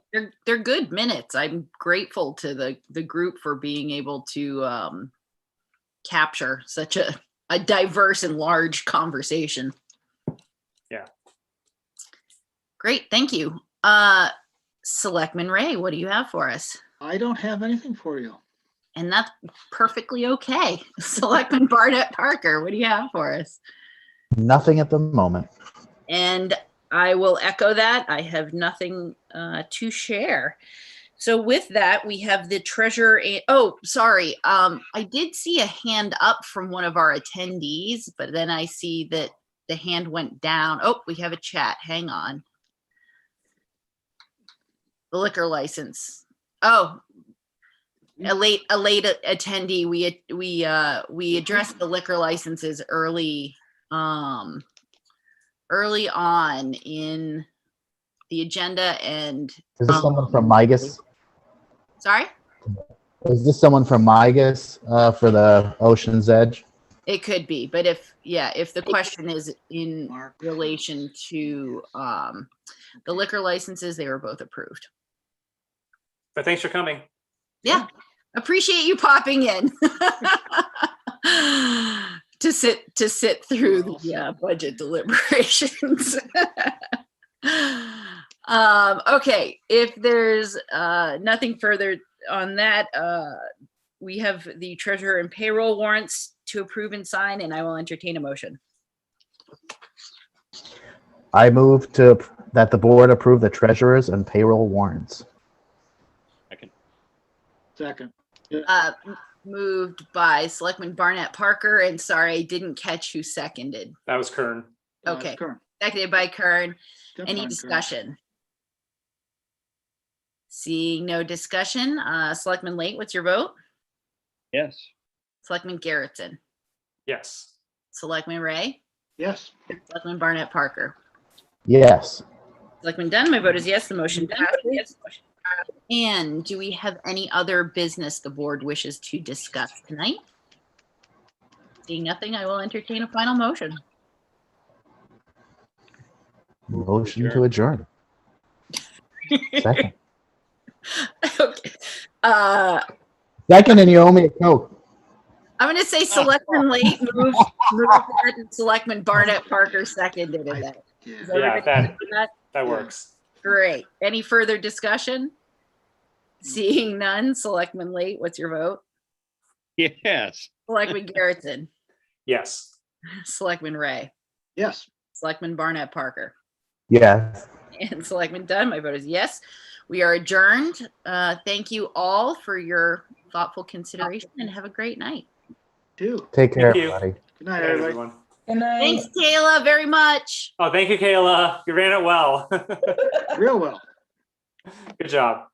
They're good minutes. I'm grateful to the group for being able to capture such a diverse and large conversation. Yeah. Great, thank you. Selectman Ray, what do you have for us? I don't have anything for you. And that's perfectly okay. Selectman Barnett Parker, what do you have for us? Nothing at the moment. And I will echo that. I have nothing to share. So with that, we have the treasurer. Oh, sorry. I did see a hand up from one of our attendees, but then I see that the hand went down. Oh, we have a chat. Hang on. The liquor license. Oh, a late attendee. We addressed the liquor licenses early on in the agenda, and is this someone from Migas? Sorry? Is this someone from Migas for the Ocean's Edge? It could be, but if the question is in relation to the liquor licenses, they were both approved. But thanks for coming. Yeah, appreciate you popping in to sit through the budget deliberations. Okay, if there's nothing further on that, we have the treasurer and payroll warrants to approve and sign, and I will entertain a motion. I move that the board approve the treasurer's and payroll warrants. Second. Moved by Selectman Barnett Parker, and sorry, I didn't catch who seconded. That was Kern. Okay, seconded by Kern. Any discussion? Seeing no discussion, Selectman Late, what's your vote? Yes. Selectman Garrettson. Yes. Selectman Ray. Yes. Selectman Barnett Parker. Yes. Selectman Dunn, my vote is yes, the motion passes. And do we have any other business the board wishes to discuss tonight? Seeing nothing, I will entertain a final motion. Motion to adjourn. Second. Okay. Second, and you owe me a Coke. I'm gonna say Selectman Late moved that, and Selectman Barnett Parker seconded that. Is Yeah, everybody good with that? that works. Great. Any further discussion? Seeing none, Selectman Late, what's your vote? Yes. Selectman Garrettson, Yes. Selectman Ray, Yes. Selectman Barnett Parker, Yes. and Selectman Dunn. My vote is yes. We are adjourned. Thank you all for your thoughtful consideration and have a great night. Do. Take care, Thank you. everybody. Good night, Good night, everybody. everyone. Good night. Thanks, Kayla, very much. Oh, thank you, Kayla. You ran it well. Real well. Good job.